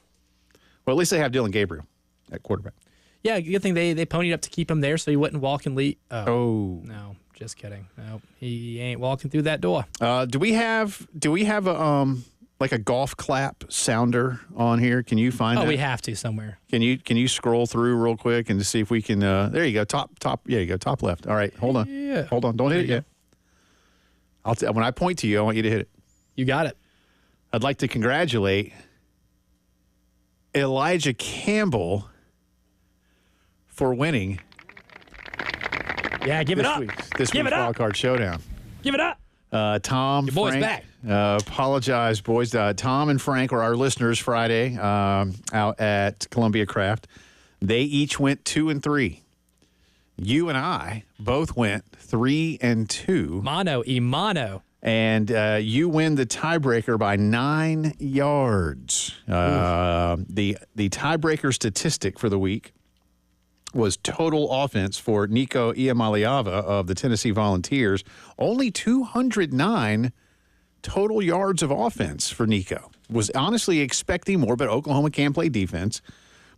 Well, at least they have Dylan Gabriel at quarterback.
Yeah, good thing they ponied up to keep him there so he wouldn't walk and lead.
Oh.
No. Just kidding. No, he ain't walking through that door.
Do we have a like a golf clap sounder on here? Can you find that?
We have to somewhere.
Can you scroll through real quick and see if we can there you go. Top. Yeah, you go. Top left. All right. Hold on.
Yeah.
Hold on. Don't hit it yet. When I point to you, I want you to hit it.
You got it.
I'd like to congratulate Elijah Campbell for winning.
Yeah, give it up.
This week's Wild Card Showdown.
Give it up.
Tom,
Your boy's
Frank,
back.
Apologize, boys. Tom and Frank were our listeners Friday out at Columbia Craft. They each went 2 and 3. You and I both went 3 and 2.
Mano y mano.
And you win the tiebreaker by 9 yards. The tiebreaker statistic for the week was total offense for Nico Iamaleava of the Tennessee Volunteers. Only 209 total yards of offense for Nico. Was honestly expecting more, but Oklahoma can play defense.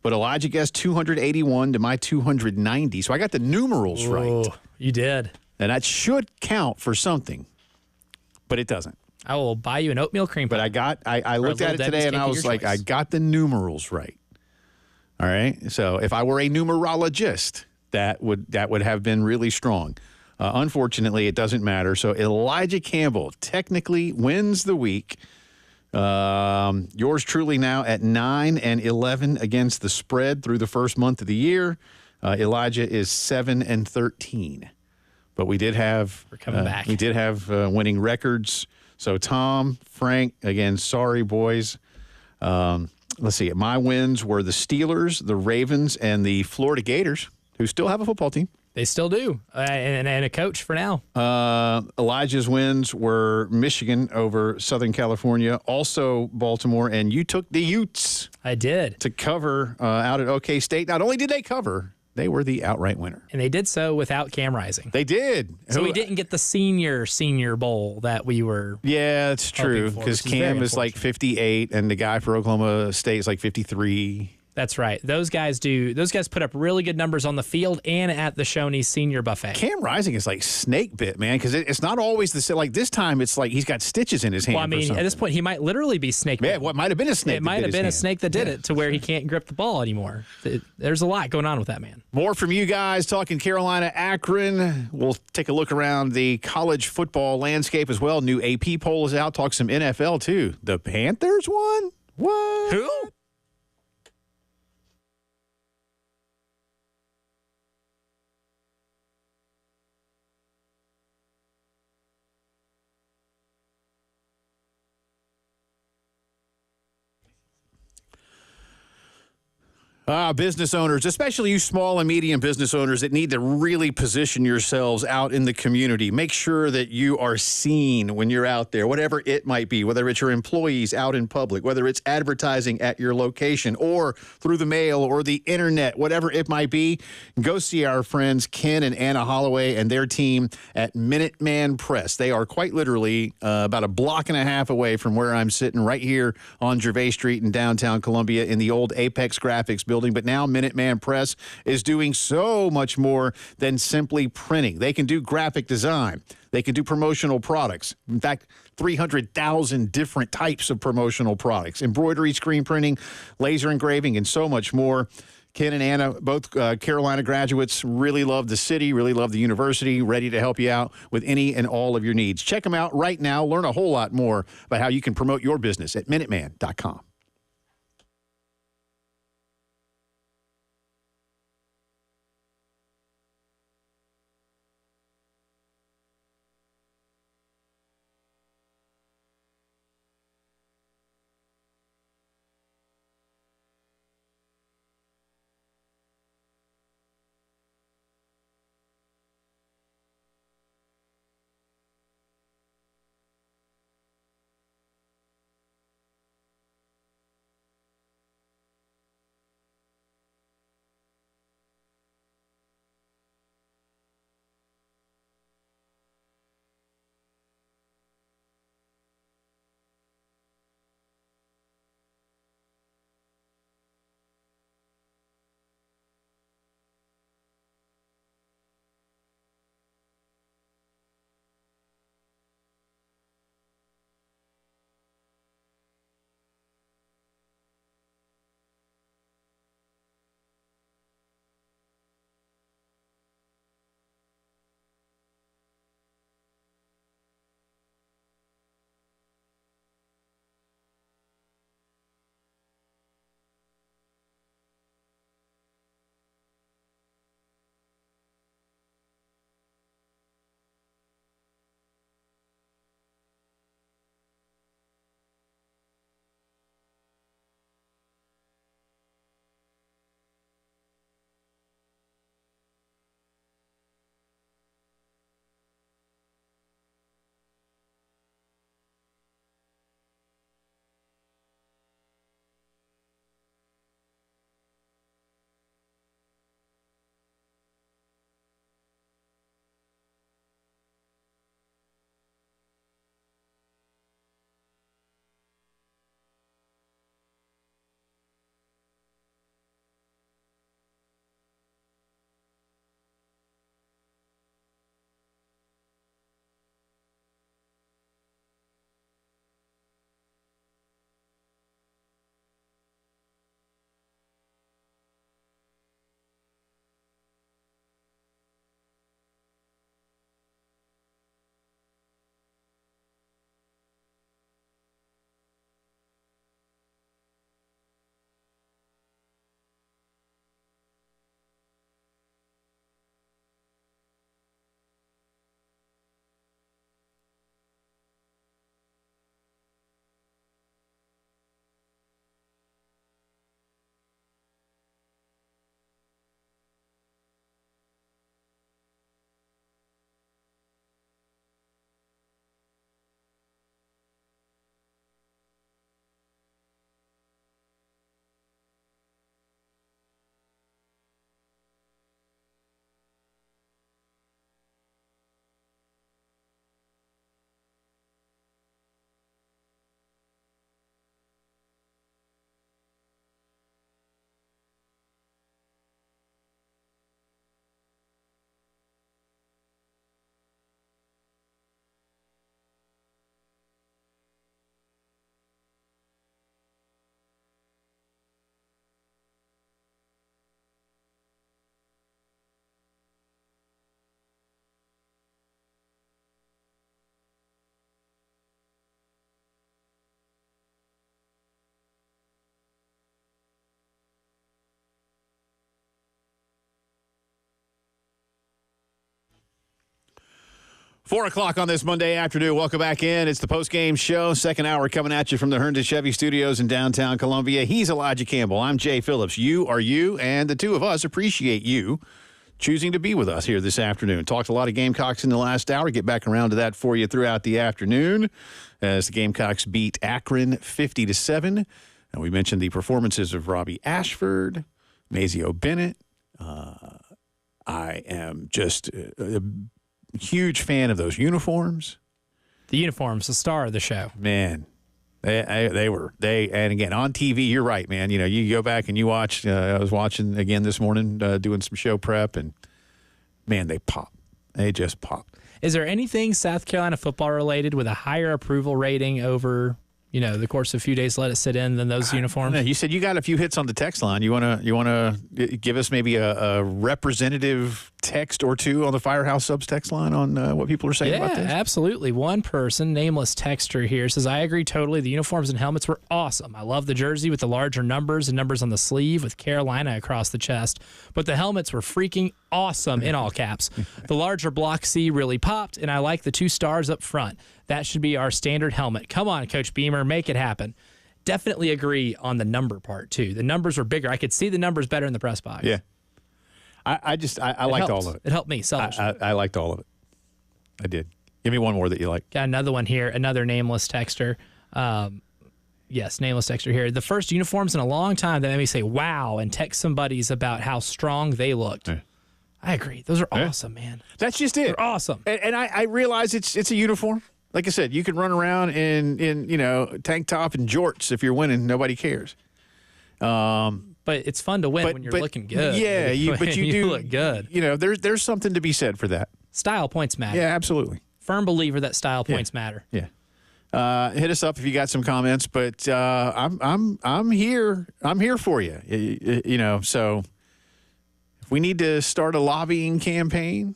But Elijah guessed 281 to my 290. So I got the numerals right.
You did.
And that should count for something, but it doesn't.
I will buy you an oatmeal cream pie.
But I looked at it today and I was like, I got the numerals right. All right. So if I were a numerologist, that would have been really strong. Unfortunately, it doesn't matter. So Elijah Campbell technically wins the week. Yours truly now at 9 and 11 against the spread through the first month of the year. Elijah is 7 and 13. But we did have
We're coming back.
We did have winning records. So Tom, Frank, again, sorry boys. Let's see. My wins were the Steelers, the Ravens, and the Florida Gators, who still have a football team.
They still do, and a coach for now.
Elijah's wins were Michigan over Southern California, also Baltimore, and you took the Utes.
I did.
To cover out at OK State. Not only did they cover, they were the outright winner.
And they did so without Cam Rising.
They did.
So we didn't get the senior bowl that we were.
Yeah, it's true, because Cam is like 58, and the guy for Oklahoma State is like 53.
That's right. Those guys put up really good numbers on the field and at the Shoney's Senior Buffet.
Cam Rising is like snake bit, man, because it's not always the same. Like this time, it's like he's got stitches in his hand.
Well, I mean, at this point, he might literally be snake bit.
Yeah, what might have been a snake?
It might have been a snake that did it to where he can't grip the ball anymore. There's a lot going on with that man.
More from you guys talking Carolina, Akron. We'll take a look around the college football landscape as well. New AP poll is out. Talk some NFL too. The Panthers won? What?
Who?
Business owners, especially you small and medium business owners that need to really position yourselves out in the community. Make sure that you are seen when you're out there, whatever it might be, whether it's your employees out in public, whether it's advertising at your location or through the mail or the internet, whatever it might be. Go see our friends Ken and Anna Holloway and their team at Minuteman Press. They are quite literally about a block and a half away from where I'm sitting right here on Gervais Street in downtown Columbia in the old Apex Graphics building. But now Minuteman Press is doing so much more than simply printing. They can do graphic design. They can do promotional products. In fact, 300,000 different types of promotional products, embroidery, screen printing, laser engraving, and so much more. Ken and Anna, both Carolina graduates, really love the city, really love the university, ready to help you out with any and all of your needs. Check them out right now. Learn a whole lot more about how you can promote your business at Minuteman.com. 4 o'clock on this Monday afternoon. Welcome back in. It's the Postgame Show. Second hour coming at you from the Herndon Chevy Studios in downtown Columbia. He's Elijah Campbell. I'm Jay Phillips. You are you, and the two of us appreciate you choosing to be with us here this afternoon. Talked a lot of Gamecocks in the last hour. Get back around to that for you throughout the afternoon as the Gamecocks beat Akron 50-7. And we mentioned the performances of Robbie Ashford, Mazio Bennett. I am just a huge fan of those uniforms.
The uniforms, the star of the show.
Man, they were and again on TV. You're right, man. You know, you go back and you watch. I was watching again this morning, doing some show prep, and man, they pop. They just pop.
Is there anything South Carolina football related with a higher approval rating over, the course of a few days, let it sit in than those uniforms?
You said you got a few hits on the text line. You wanna give us maybe a representative text or two on the Firehouse Subs text line on what people are saying about this?
Yeah, absolutely. One person, nameless texter here, says, I agree totally. The uniforms and helmets were awesome. I love the jersey with the larger numbers and numbers on the sleeve with Carolina across the chest. But the helmets were freaking awesome in all caps. The larger block C really popped, and I like the 2 stars up front. That should be our standard helmet. Come on, Coach Beamer, make it happen. Definitely agree on the number part, too. The numbers were bigger. I could see the numbers better in the press box.
Yeah. I liked all of it.
It helped me selfishly.
I liked all of it. I did. Give me one more that you like.
Got another one here, another nameless texter. Yes, nameless texter here. The first uniforms in a long time that made me say, wow, and text some buddies about how strong they looked. Yeah. I agree. Those are awesome, man.
That's just it.
They're awesome.
And I realize it's a uniform. Like I said, you can run around in tank top and jorts if you're winning. Nobody cares.
But it's fun to win when you're looking good.
Yeah, you do
look good.
There's something to be said for that.
Style points matter.
Yeah, absolutely.
Firm believer that style points matter.
Yeah. Hit us up if you got some comments, but I'm here. I'm here for you. So if we need to start a lobbying campaign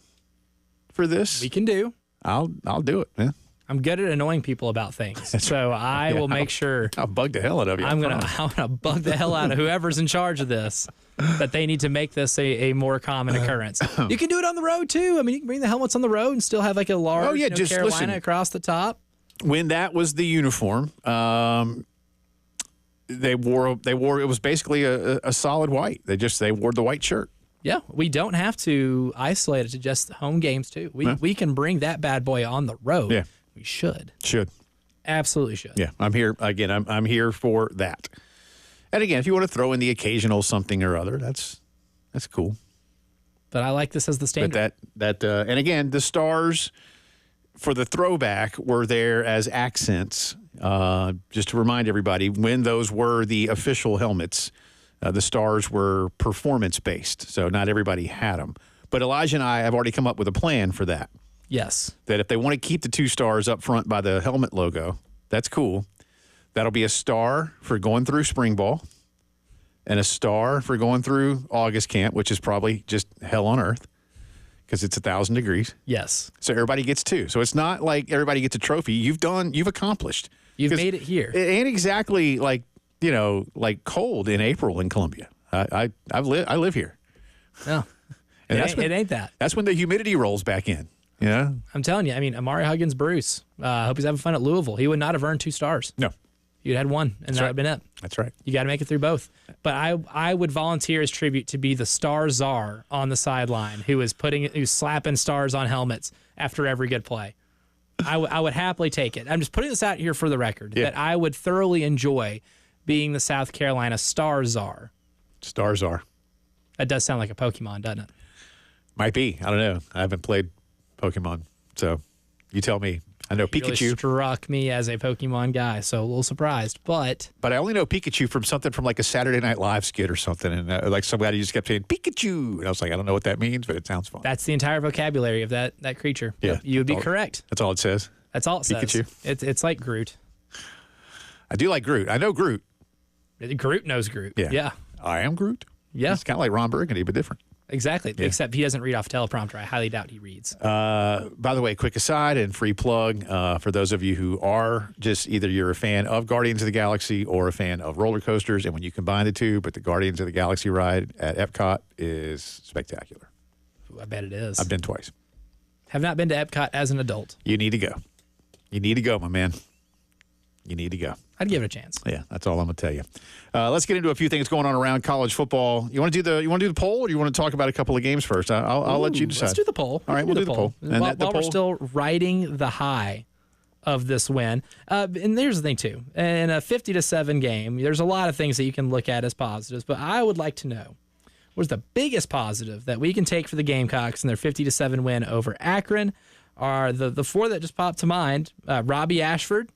for this,
we can do.
I'll do it, man.
I'm good at annoying people about things, so I will make sure.
I'll bug the hell out of you.
I'm gonna bug the hell out of whoever's in charge of this, that they need to make this a more common occurrence. You can do it on the road too. I mean, you can bring the helmets on the road and still have like a large
just
Carolina
listen,
across the top.
When that was the uniform, they wore. It was basically a solid white. They wore the white shirt.
Yeah, we don't have to isolate it to just home games too. We can bring that bad boy on the road.
Yeah.
We should. Absolutely should.
Yeah, I'm here. Again, I'm here for that. And again, if you want to throw in the occasional something or other, that's cool.
But I like this as the standard.
But and again, the stars for the throwback were there as accents. Just to remind everybody, when those were the official helmets, the stars were performance-based, so not everybody had them. But Elijah and I have already come up with a plan for that.
Yes.
That if they want to keep the 2 stars up front by the helmet logo, that's cool. That'll be a star for going through spring ball and a star for going through August camp, which is probably just hell on earth because it's 1,000 degrees.
Yes.
So everybody gets 2. So it's not like everybody gets a trophy. You've accomplished.
You've made it here.
It ain't exactly like cold in April in Columbia. I live here.
No.
And
it ain't that.
That's when the humidity rolls back in. Yeah.
I'm telling you, I mean, Amari Huggins Bruce, hope he's having fun at Louisville. He would not have earned 2 stars.
No.
You'd had 1, and that would have been it.
That's right.
You got to make it through both. But I would volunteer as tribute to be the star czar on the sideline who's slapping stars on helmets after every good play. I would happily take it. I'm just putting this out here for the record that I would thoroughly enjoy being the South Carolina star czar.
Star czar.
That does sound like a Pokemon, doesn't it?
Might be. I don't know. I haven't played Pokemon, so you tell me. I know Pikachu.
Really struck me as a Pokemon guy, so a little surprised. But
I only know Pikachu from something from like a Saturday Night Live skit or something, and like somebody just kept saying Pikachu, and I was like, I don't know what that means, but it sounds fun.
That's the entire vocabulary of that creature.
Yeah,
you would be correct.
That's all it says.
That's all it says.
Pikachu.
It's like Groot.
I do like Groot. I know Groot.
Groot knows Groot.
Yeah. I am Groot.
Yeah.
It's kind of like Ron Burgundy, but different.
Exactly, except he doesn't read off teleprompter. I highly doubt he reads.
By the way, quick aside and free plug for those of you who are just either you're a fan of Guardians of the Galaxy or a fan of roller coasters, and when you combine the two, but the Guardians of the Galaxy ride at Epcot is spectacular.
Ooh, I bet it is.
I've been twice.
Have not been to Epcot as an adult.
You need to go. You need to go, my man. You need to go.
I'd give it a chance.
Yeah, that's all I'm going to tell you. Let's get into a few things going on around college football. You want to do the poll, or do you want to talk about a couple of games first? I'll let you decide.
Let's do the poll.
All right, we'll do the poll.
And while we're still riding the high of this win, and here's the thing too: in a 50-7 game, there's a lot of things that you can look at as positives. But I would like to know what's the biggest positive that we can take for the Gamecocks in their 50-7 win over Akron. Are the four that just popped to mind: Robbie Ashford.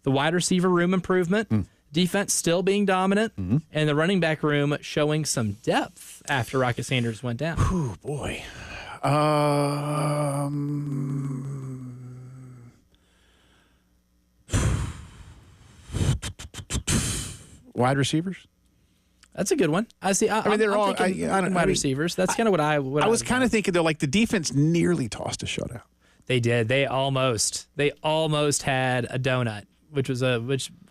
The wide receiver room improvement, defense still being dominant, and the running back room showing some depth after Rocket Sanders went down.
Oh, boy. Wide receivers?
That's a good one. I see. I mean,
they're all
wide receivers. That's kind of what I
was kind of thinking, though, like the defense nearly tossed a shutout.
They did. They almost had a donut. Which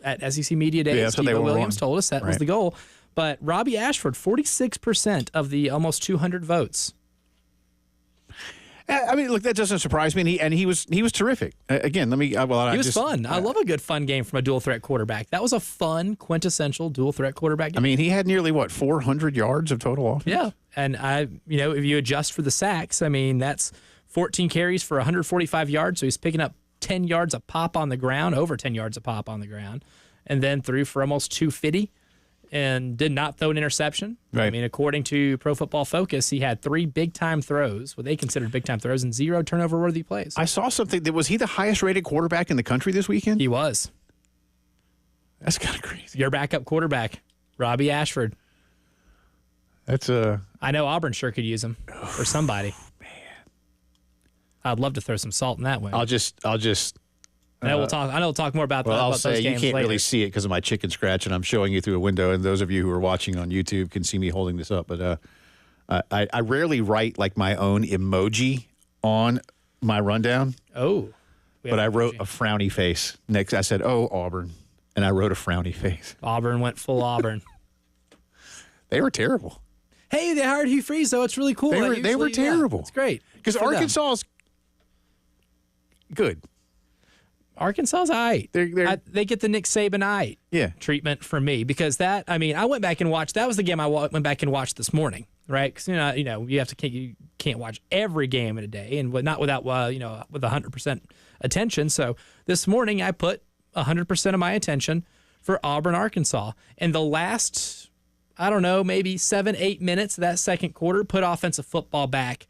at SEC Media Day, Steve Williams told us that was the goal. But Robbie Ashford, 46% of the almost 200 votes.
I mean, look, that doesn't surprise me. And he was terrific. Again, he was
fun. I love a good fun game from a dual threat quarterback. That was a fun, quintessential dual threat quarterback game.
I mean, he had nearly 400 yards of total offense.
Yeah, and if you adjust for the sacks, I mean that's 14 carries for 145 yards. So he's picking up 10 yards a pop on the ground, over 10 yards a pop on the ground, and then threw for almost 250 and did not throw an interception.
Right.
I mean, according to Pro Football Focus, he had 3 big-time throws, what they considered big-time throws, and 0 turnover-worthy plays.
I saw something that was he the highest-rated quarterback in the country this weekend?
He was.
That's kind of crazy.
Your backup quarterback, Robbie Ashford.
That's
I know Auburn sure could use him or somebody. I'd love to throw some salt in that one.
I'll just.
I know we'll talk more about that.
Well, I'll
about
say
those
you
games
can't
later.
really see it because of my chicken scratch, and I'm showing you through a window. And those of you who are watching on YouTube can see me holding this up. But I rarely write like my own emoji on my rundown.
Oh,
but I wrote a frowny face next. I said, "Oh, Auburn," and I wrote a frowny face.
Auburn went full Auburn.
They were terrible.
Hey, they hired Hugh Freeze, though. It's really cool.
They were terrible.
It's great
because Arkansas is good.
Arkansas's all right. They get the Nick Saban treatment from me because I went back and watched. That was the game I went back and watched this morning, right? Because you can't watch every game in a day, and not without with 100% attention. So this morning I put 100% of my attention for Auburn, Arkansas, and the last maybe 7-8 minutes of that second quarter put offensive football back,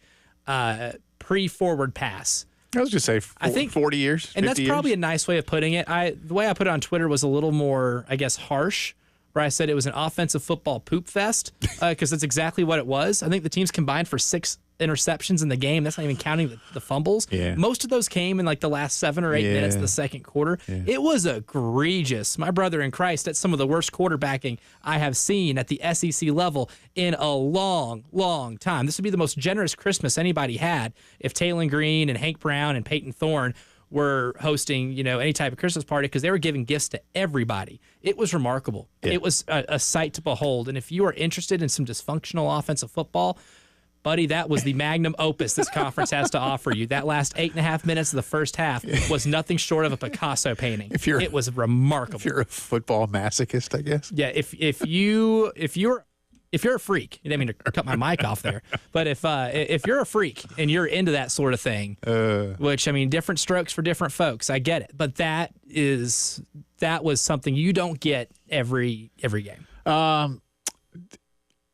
pre-forward pass.
I was just say, I think 40 years,
and that's probably
years.
a nice way of putting it. The way I put it on Twitter was a little more, I guess, harsh, where I said it was an offensive football poop fest, because that's exactly what it was. I think the teams combined for 6 interceptions in the game. That's not even counting the fumbles.
Yeah.
Most of those came in like the last 7 or 8 minutes of the second quarter. Yeah. It was egregious. My brother in Christ, that's some of the worst quarterbacking I have seen at the SEC level in a long, long time. This would be the most generous Christmas anybody had if Taylor Green and Hank Brown and Peyton Thorne were hosting, any type of Christmas party, because they were giving gifts to everybody. It was remarkable. Yeah. It was a sight to behold. And if you are interested in some dysfunctional offensive football, buddy, that was the magnum opus this conference has to offer you. That last 8.5 minutes of the first half was nothing short of a Picasso painting. It was remarkable.
If you're a football masochist, I guess.
Yeah, if you're a freak, I didn't mean to cut my mic off there, but if you're a freak and you're into that sort of thing, which different strokes for different folks, I get it, but that was something you don't get every game.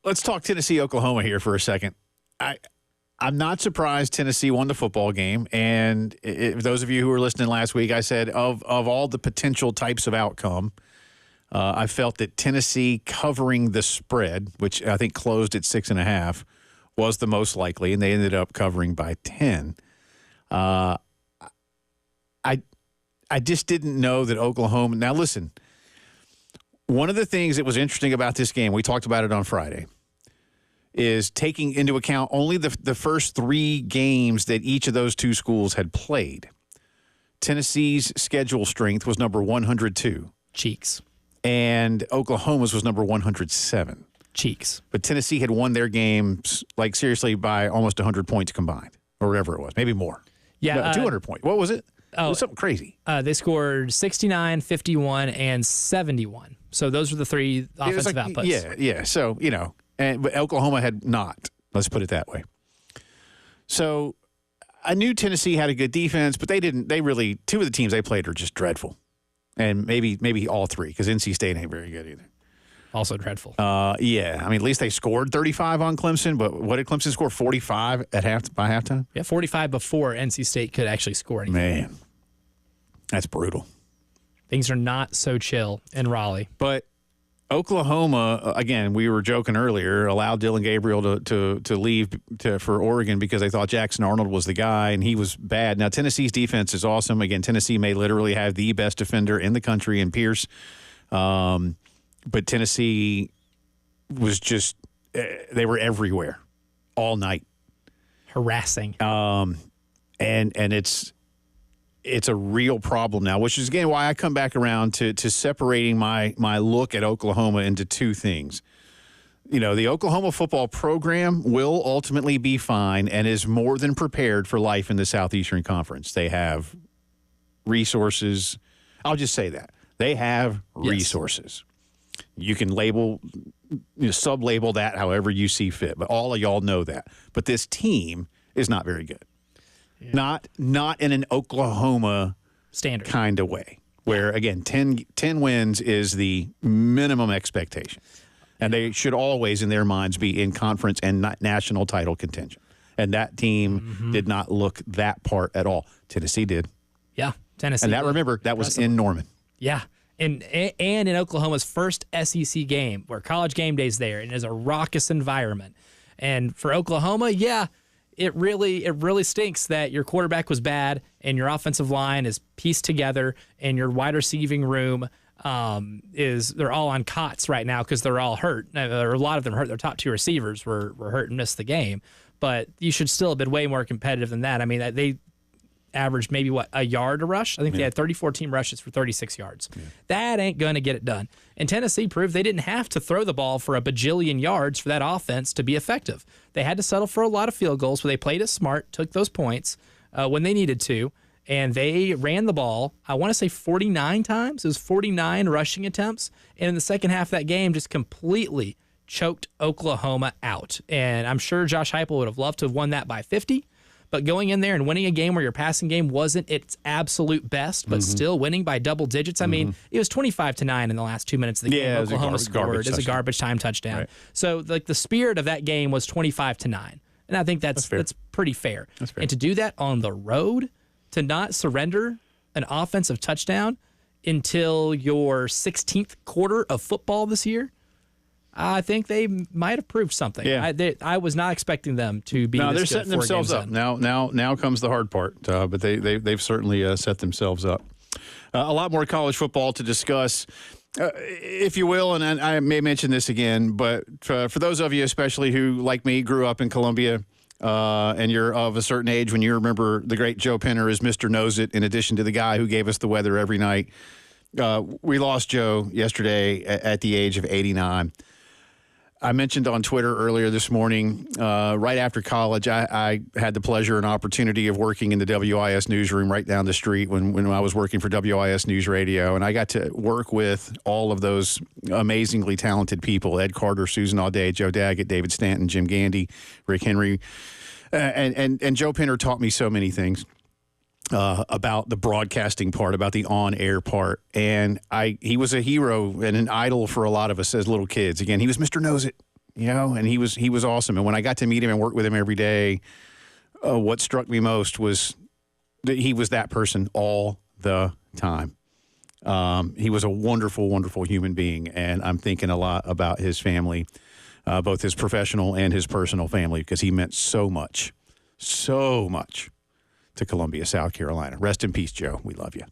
Let's talk Tennessee, Oklahoma here for a second. I'm not surprised Tennessee won the football game, and if those of you who were listening last week, I said of all the potential types of outcome, I felt that Tennessee covering the spread, which I think closed at 6.5, was the most likely, and they ended up covering by 10. I just didn't know that Oklahoma. Now listen, one of the things that was interesting about this game, we talked about it on Friday, is taking into account only the first 3 games that each of those 2 schools had played. Tennessee's schedule strength was number 102.
Cheeks.
And Oklahoma's was number 107.
Cheeks.
But Tennessee had won their games, seriously, by almost 100 points combined, or whatever it was, maybe more.
Yeah,
No, 200 points. What was it? It was something crazy.
They scored 69, 51, and 71. So those were the three offensive outputs.
Yeah. So, but Oklahoma had not. Let's put it that way. So I knew Tennessee had a good defense, but two of the teams they played are just dreadful. And maybe all three, because NC State ain't very good either.
Also dreadful.
Yeah. I mean, at least they scored 35 on Clemson, but what did Clemson score? 45 by halftime?
Yeah, 45 before NC State could actually score anything.
Man, that's brutal.
Things are not so chill in Raleigh.
But Oklahoma, again, we were joking earlier, allowed Dylan Gabriel to leave for Oregon because they thought Jackson Arnold was the guy, and he was bad. Now, Tennessee's defense is awesome. Again, Tennessee may literally have the best defender in the country in Pierce. But Tennessee was just they were everywhere all night.
Harassing.
And it's a real problem now, which is, again, why I come back around to separating my look at Oklahoma into two things. The Oklahoma football program will ultimately be fine and is more than prepared for life in the Southeastern Conference. They have resources. I'll just say that. They have resources. You can sub-label that however you see fit, but all of y'all know that. But this team is not very good. Yeah. Not in an Oklahoma
standard
kind of way, where, again, 10 wins is the minimum expectation. And they should always, in their minds, be in conference and not national title contention. And that team did not look that part at all. Tennessee did.
Yeah, Tennessee.
And that was in Norman.
Yeah. And in Oklahoma's first SEC game, where College Game Day's there, and it is a raucous environment. And for Oklahoma, it really stinks that your quarterback was bad and your offensive line is pieced together and your wide receiving room they're all on cots right now because they're all hurt. Or a lot of them hurt. Their top two receivers were hurt and missed the game. But you should still have been way more competitive than that. I mean, they averaged maybe a yard a rush. I think they had 34 team rushes for 36 yards. Yeah. That ain't going to get it done. And Tennessee proved they didn't have to throw the ball for a bajillion yards for that offense to be effective. They had to settle for a lot of field goals, but they played it smart, took those points when they needed to, and they ran the ball, I want to say 49 times. It was 49 rushing attempts. And in the second half of that game, just completely choked Oklahoma out. And I'm sure Josh Heupel would have loved to have won that by 50. But going in there and winning a game where your passing game wasn't its absolute best, but still winning by double digits. I mean, it was 25-9 in the last 2 minutes of the game. Oklahoma scored as a garbage time touchdown. Right. So, the spirit of that game was 25-9, and I think that's pretty fair. That's fair. And to do that on the road, to not surrender an offensive touchdown until your 16th quarter of football this year, I think they might have proved something. Yeah. I was not expecting them to be. No,
they're setting themselves up. Now comes the hard part. But they've certainly set themselves up. A lot more college football to discuss, if you will. And I may mention this again, but for those of you, especially who, like me, grew up in Columbia, and you're of a certain age when you remember the great Joe Penner as Mr. Knows It, in addition to the guy who gave us the weather every night. We lost Joe yesterday at the age of 89. I mentioned on Twitter earlier this morning, right after college, I had the pleasure and opportunity of working in the WIS newsroom right down the street when I was working for WIS News Radio. And I got to work with all of those amazingly talented people: Ed Carter, Susan Audet, Joe Daggett, David Stanton, Jim Gandy, Rick Henry. And Joe Penner taught me so many things. About the broadcasting part, about the on-air part. And he was a hero and an idol for a lot of us as little kids. Again, he was Mr. Knows It, and he was awesome. And when I got to meet him and work with him every day, what struck me most was that he was that person all the time. He was a wonderful, wonderful human being, and I'm thinking a lot about his family, both his professional and his personal family, because he meant so much to Columbia, South Carolina. Rest in peace, Joe. We love you.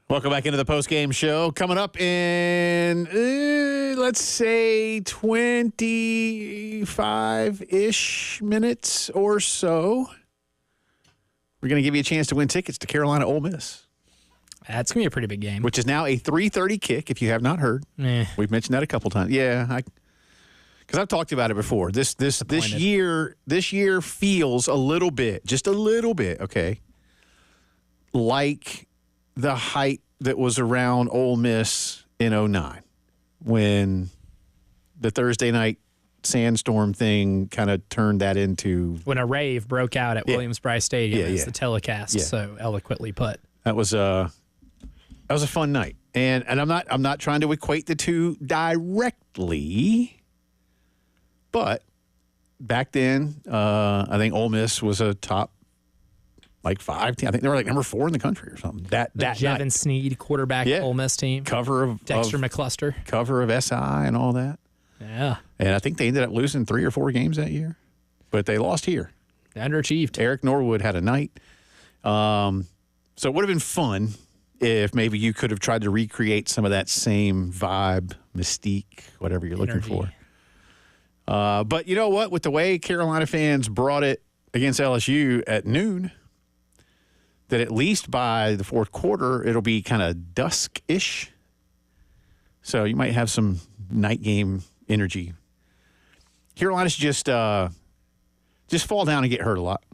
Welcome back into the postgame show. Coming up in, let's say, 25-ish minutes or so, we're going to give you a chance to win tickets to Carolina Ole Miss.
That's going to be a pretty big game.
Which is now a 3:30 kick, if you have not heard. We've mentioned that a couple times. Yeah, because I've talked about it before. This year feels a little bit, just a little bit, okay, like the hype that was around Ole Miss in 2009 when the Thursday night sandstorm thing kind of turned that into...
When a rave broke out at Williams-Brice Stadium, as the telecast so eloquently put.
That was a fun night. And I'm not trying to equate the two directly, but back then, I think Ole Miss was a top 5 team. I think they were number 4 in the country or something. That
Jevin
night.
Sneed quarterback Ole Miss team.
Cover of
Dexter McCluster.
Cover of SI and all that.
Yeah.
And I think they ended up losing 3 or 4 games that year. But they lost here.
They underachieved.
Eric Norwood had a night. So it would have been fun if maybe you could have tried to recreate some of that same vibe, mystique, whatever you're looking for. But you know what? With the way Carolina fans brought it against LSU at noon, that at least by the fourth quarter, it'll be kind of dusk-ish. So you might have some night game energy. Carolina's just fall down and get hurt a lot.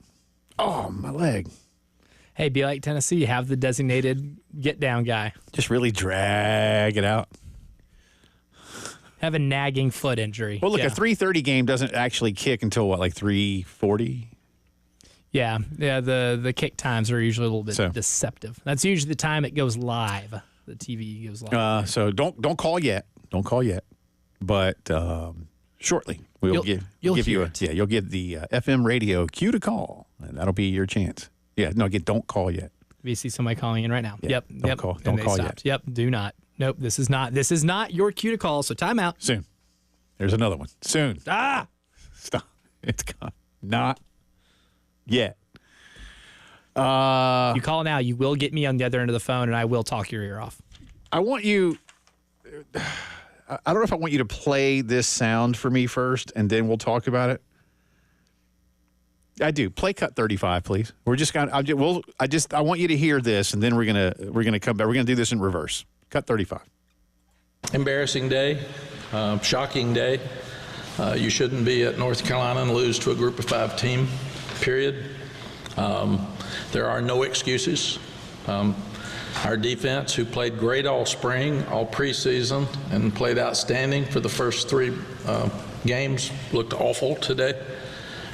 Oh, my leg.
Hey, be like Tennessee. Have the designated get-down guy.
Just really drag it out.
Have a nagging foot injury.
Well, look, a 3:30 game doesn't actually kick until, 3:40?
Yeah, the kick times are usually a little bit deceptive. That's usually the time it goes live. The TV goes live.
So don't call yet. Don't call yet. But shortly you'll give you the FM radio cue to call, and that'll be your chance. Yeah, no, don't call yet.
We see somebody calling in right now.
Yeah,
Don't call
yet.
Yep, do not. Nope, this is not your cue to call. So time out.
Soon. There's another one. Soon. Stop. It's gone. Not yet.
You call now, you will get me on the other end of the phone, and I will talk your ear off.
I want you. I don't know if I want you to play this sound for me first, and then we'll talk about it. I do. Play cut 35, please. We're just going. I want you to hear this, and then we're gonna come back. We're gonna do this in reverse. Cut 35.
Embarrassing day, shocking day. You shouldn't be at North Carolina and lose to a Group of 5 team. Period. There are no excuses. Our defense, who played great all spring, all preseason, and played outstanding for the first 3 games, looked awful today.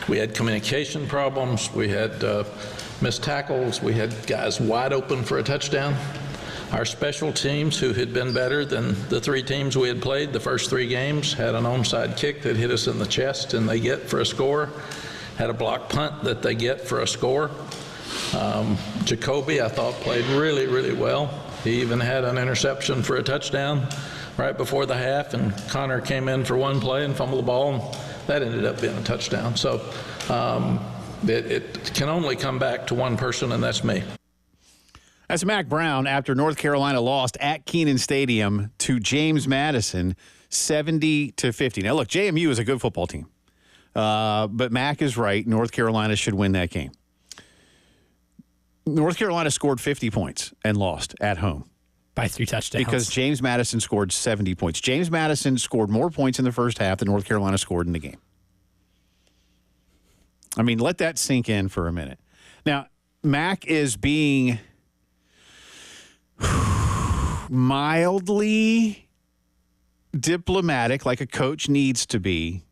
We had communication problems. We had missed tackles. We had guys wide open for a touchdown. Our special teams, who had been better than the 3 teams we had played the first 3 games, had an onside kick that hit us in the chest and they get for a score. Had a block punt that they get for a score. Jacoby, I thought, played really, really well. He even had an interception for a touchdown right before the half, and Connor came in for one play and fumbled the ball, and that ended up being a touchdown. So it can only come back to one person, and that's me.
That's Mack Brown after North Carolina lost at Kenan Stadium to James Madison 70-50. Now, look, JMU is a good football team. But Mack is right. North Carolina should win that game. North Carolina scored 50 points and lost at home.
By 3 touchdowns.
Because James Madison scored 70 points. James Madison scored more points in the first half than North Carolina scored in the game. I mean, let that sink in for a minute. Now, Mack is being mildly diplomatic, like a coach needs to be,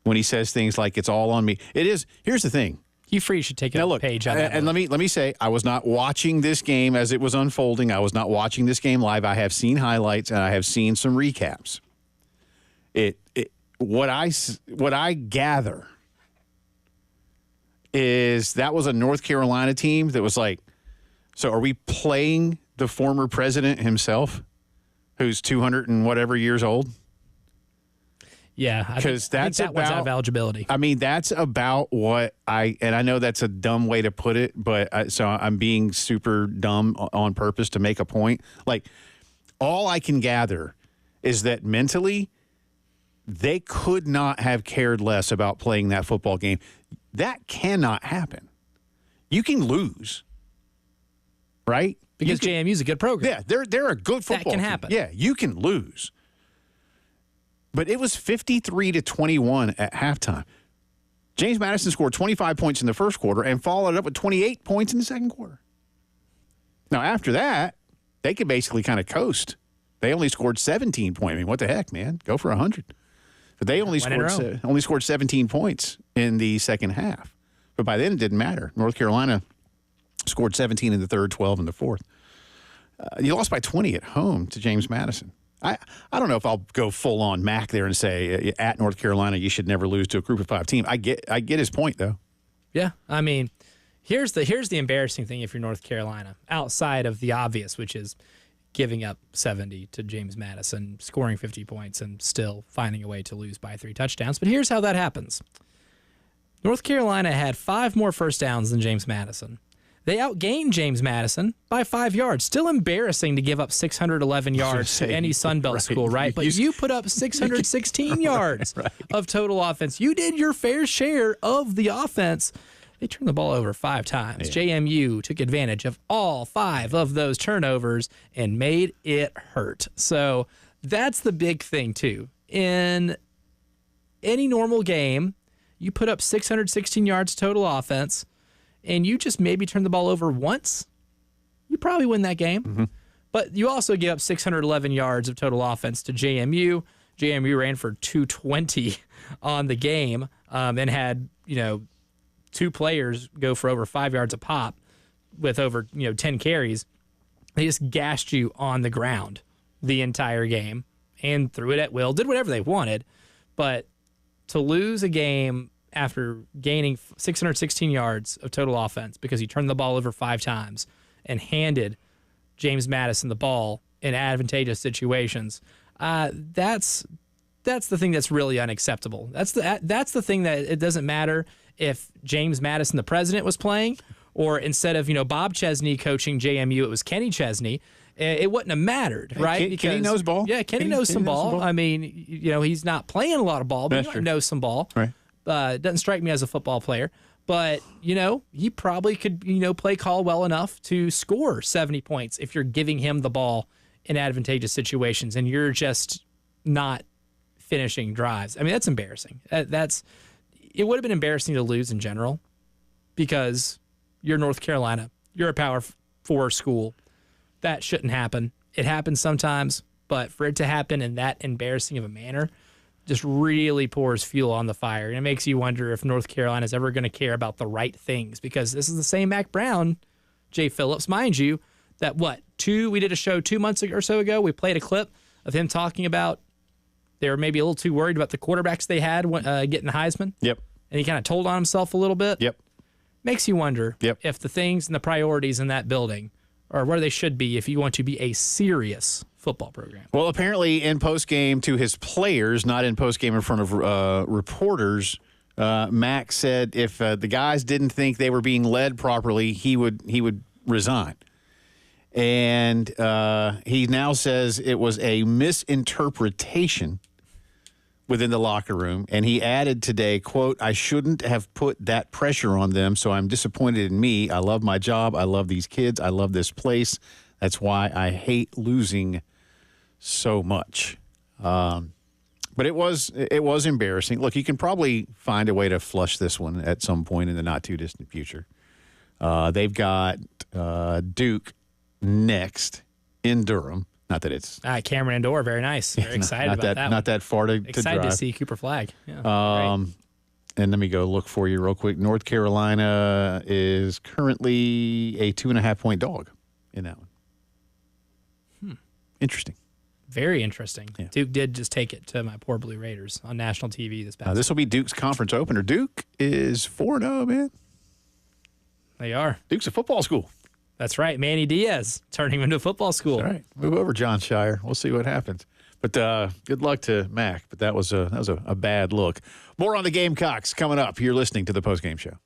when he says things like, it's all on me. It is. Here's the thing.
Hugh Freeze should take a page on that.
And let me say, I was not watching this game as it was unfolding. I was not watching this game live. I have seen highlights and I have seen some recaps. What I gather is that was a North Carolina team that was like, so are we playing the former president himself, who's 200 and whatever years old?
Yeah, I think that one's out of eligibility.
I mean, that's about what I know that's a dumb way to put it, but so I'm being super dumb on purpose to make a point. Like, all I can gather is that mentally, they could not have cared less about playing that football game. That cannot happen. You can lose, right?
Because JMU's a good program.
Yeah, they're a good football
That can
team.
happen.
Yeah, you can lose. But it was 53-21 at halftime. James Madison scored 25 points in the first quarter and followed up with 28 points in the second quarter. Now, after that, they could basically kind of coast. They only scored 17 points. I mean, what the heck, man? Go for 100. But they only scored 17 points in the second half. But by then, it didn't matter. North Carolina scored 17 in the third, 12 in the fourth. You lost by 20 at home to James Madison. I don't know if I'll go full on Mac there and say at North Carolina you should never lose to a group of 5 team. I get his point though.
Yeah, I mean, here's the embarrassing thing if you're North Carolina, outside of the obvious, which is giving up 70 to James Madison, scoring 50 points, and still finding a way to lose by 3 touchdowns. But here's how that happens. North Carolina had 5 more first downs than James Madison. They outgained James Madison by 5 yards. Still embarrassing to give up 611 yards to any Sun Belt school, right? But you put up 616 yards of total offense. You did your fair share of the offense. They turned the ball over 5 times. Yeah. JMU took advantage of all 5 of those turnovers and made it hurt. So that's the big thing, too. In any normal game, you put up 616 yards total offense, and you just maybe turn the ball over once, you probably win that game. Mm-hmm. But you also give up 611 yards of total offense to JMU. JMU ran for 220 on the game and had, 2 players go for over 5 yards a pop with over, 10 carries. They just gashed you on the ground the entire game and threw it at will, did whatever they wanted. But to lose a game after gaining 616 yards of total offense because he turned the ball over 5 times and handed James Madison the ball in advantageous situations, that's the thing that's really unacceptable. That's the thing that it doesn't matter if James Madison, the president, was playing, or instead of Bob Chesney coaching JMU, it was Kenny Chesney. It wouldn't have mattered, right?
Kenny knows ball.
Yeah, Kenny knows some ball. I mean, he's not playing a lot of ball, but he knows some ball.
Right.
Doesn't strike me as a football player, but he probably could play call well enough to score 70 points if you're giving him the ball in advantageous situations and you're just not finishing drives. I mean, that's embarrassing. It would have been embarrassing to lose in general because you're North Carolina. You're a Power 4 school. That shouldn't happen. It happens sometimes, but for it to happen in that embarrassing of a manner just really pours fuel on the fire. And it makes you wonder if North Carolina is ever going to care about the right things, because this is the same Mac Brown, Jay Phillips, mind you, that we did a show 2 months or so ago. We played a clip of him talking about they were maybe a little too worried about the quarterbacks they had getting the Heisman.
Yep.
And he kind of told on himself a little bit.
Yep.
Makes you wonder if the things and the priorities in that building are where they should be if you want to be a serious football program.
Well, apparently in postgame to his players, not in postgame in front of reporters, Mac said if the guys didn't think they were being led properly, he would resign. And he now says it was a misinterpretation within the locker room. And he added today, quote, "I shouldn't have put that pressure on them, so I'm disappointed in me. I love my job. I love these kids. I love this place. That's why I hate losing so much." But it was embarrassing. Look, you can probably find a way to flush this one at some point in the not-too-distant future. They've got Duke next in Durham. Not that it's
Cameron Indoor, very nice. Very excited about that.
Not that far to
excited
drive.
to see Cooper Flagg. Yeah,
and let me go look for you real quick. North Carolina is currently a 2.5-point dog in that one. Interesting.
Very interesting.
Yeah.
Duke did just take it to my poor Blue Raiders on national TV this past.
This will be Duke's conference opener. Duke is 4-0, man.
They are.
Duke's a football school.
That's right. Manny Diaz turning him into a football school.
All right. Move over, John Shire. We'll see what happens. But good luck to Mac. But that was a bad look. More on the Gamecocks coming up. You're listening to the Postgame Show.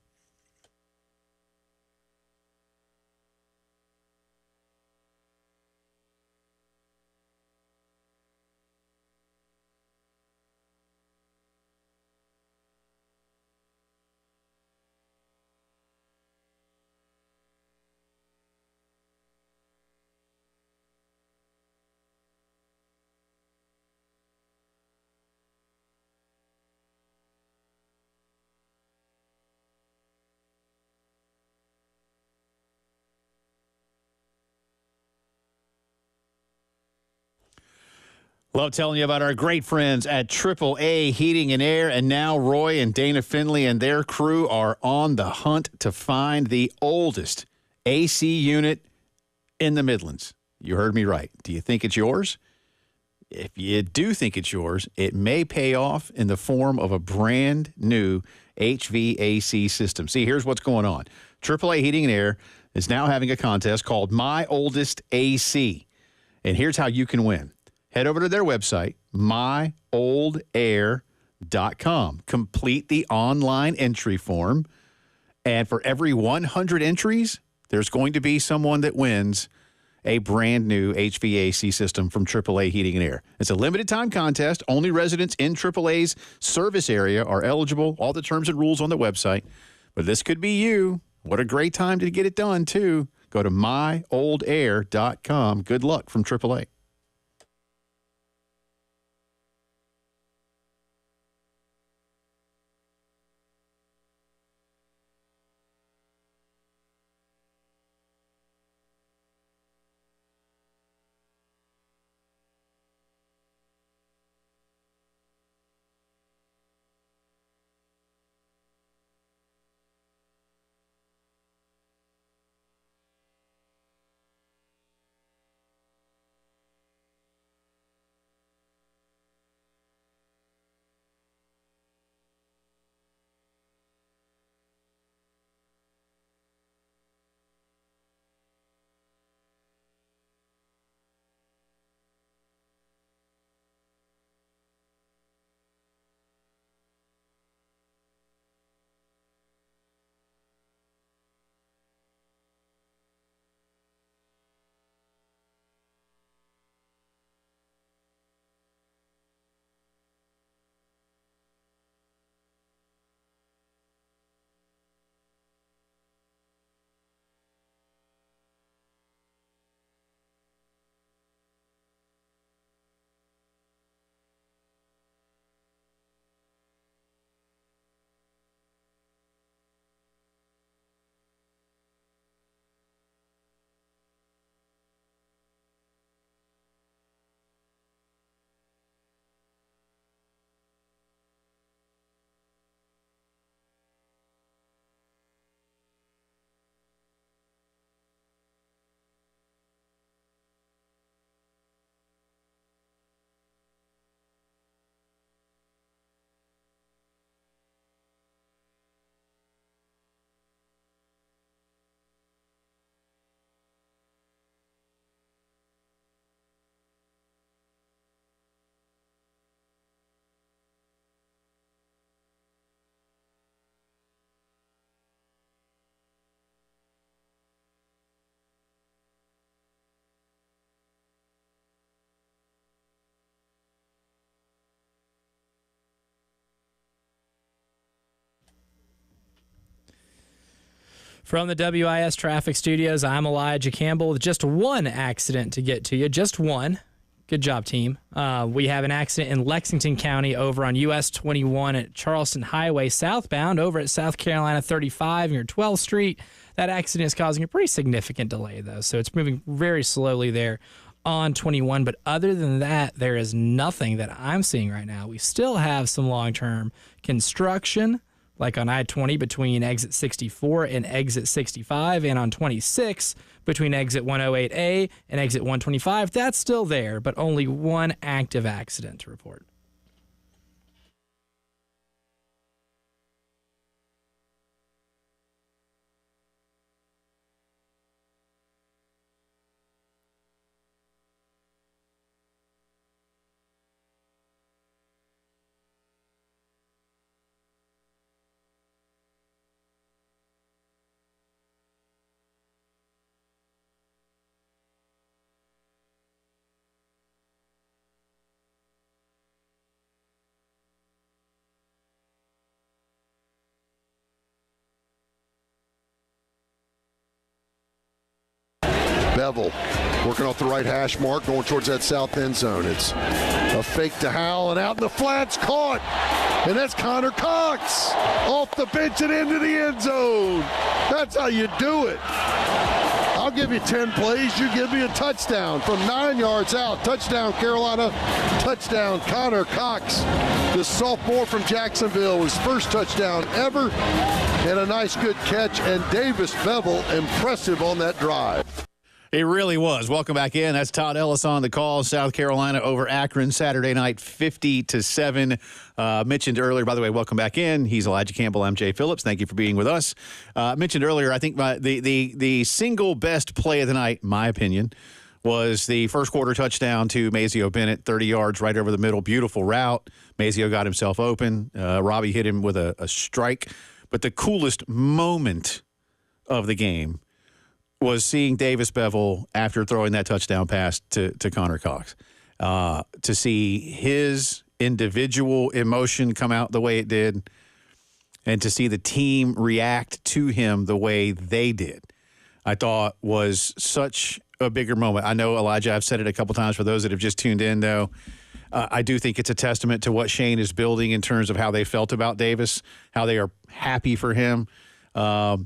Love telling you about our great friends at AAA Heating and Air. And now Roy and Dana Finley and their crew are on the hunt to find the oldest AC unit in the Midlands. You heard me right. Do you think it's yours? If you do think it's yours, it may pay off in the form of a brand new HVAC system. See, here's what's going on. AAA Heating and Air is now having a contest called My Oldest AC. And here's how you can win. Head over to their website, myoldair.com. Complete the online entry form. And for every 100 entries, there's going to be someone that wins a brand new HVAC system from AAA Heating and Air. It's a limited time contest. Only residents in AAA's service area are eligible. All the terms and rules on the website. But this could be you. What a great time to get it done, too. Go to myoldair.com. Good luck from AAA.
From the WIS Traffic Studios, I'm Elijah Campbell with just one accident to get to you. Just one. Good job, team. We have an accident in Lexington County over on US 21 at Charleston Highway southbound over at South Carolina 35 near 12th Street. That accident is causing a pretty significant delay, though, so it's moving very slowly there on 21. But other than that, there is nothing that I'm seeing right now. We still have some long-term construction, like on I-20 between exit 64 and exit 65, and on 26 between exit 108A and exit 125. That's still there, but only one active accident to report.
Bevel working off the right hash mark, going towards that south end zone. It's a fake to Howell, and out in the flats, caught. And that's Connor Cox off the bench and into the end zone. That's how you do it. I'll give you 10 plays. You give me a touchdown from 9 yards out. Touchdown, Carolina. Touchdown, Connor Cox. The sophomore from Jacksonville, his first touchdown ever. And a nice, good catch. And Davis Bevel, impressive on that drive.
It really was. Welcome back in. That's Todd Ellis on the call. South Carolina over Akron Saturday night, 50-7. Mentioned earlier, by the way, welcome back in. He's Elijah Campbell. I'm Jay Phillips. Thank you for being with us. Mentioned earlier, I think the single best play of the night, in my opinion, was the first quarter touchdown to Mazio Bennett, 30 yards right over the middle. Beautiful route. Mazio got himself open. Robbie hit him with a strike. But the coolest moment of the game was seeing Davis Bevel after throwing that touchdown pass to Connor Cox. To see his individual emotion come out the way it did and to see the team react to him the way they did, I thought was such a bigger moment. I know, Elijah, I've said it a couple times for those that have just tuned in, though. I do think it's a testament to what Shane is building in terms of how they felt about Davis, how they are happy for him. A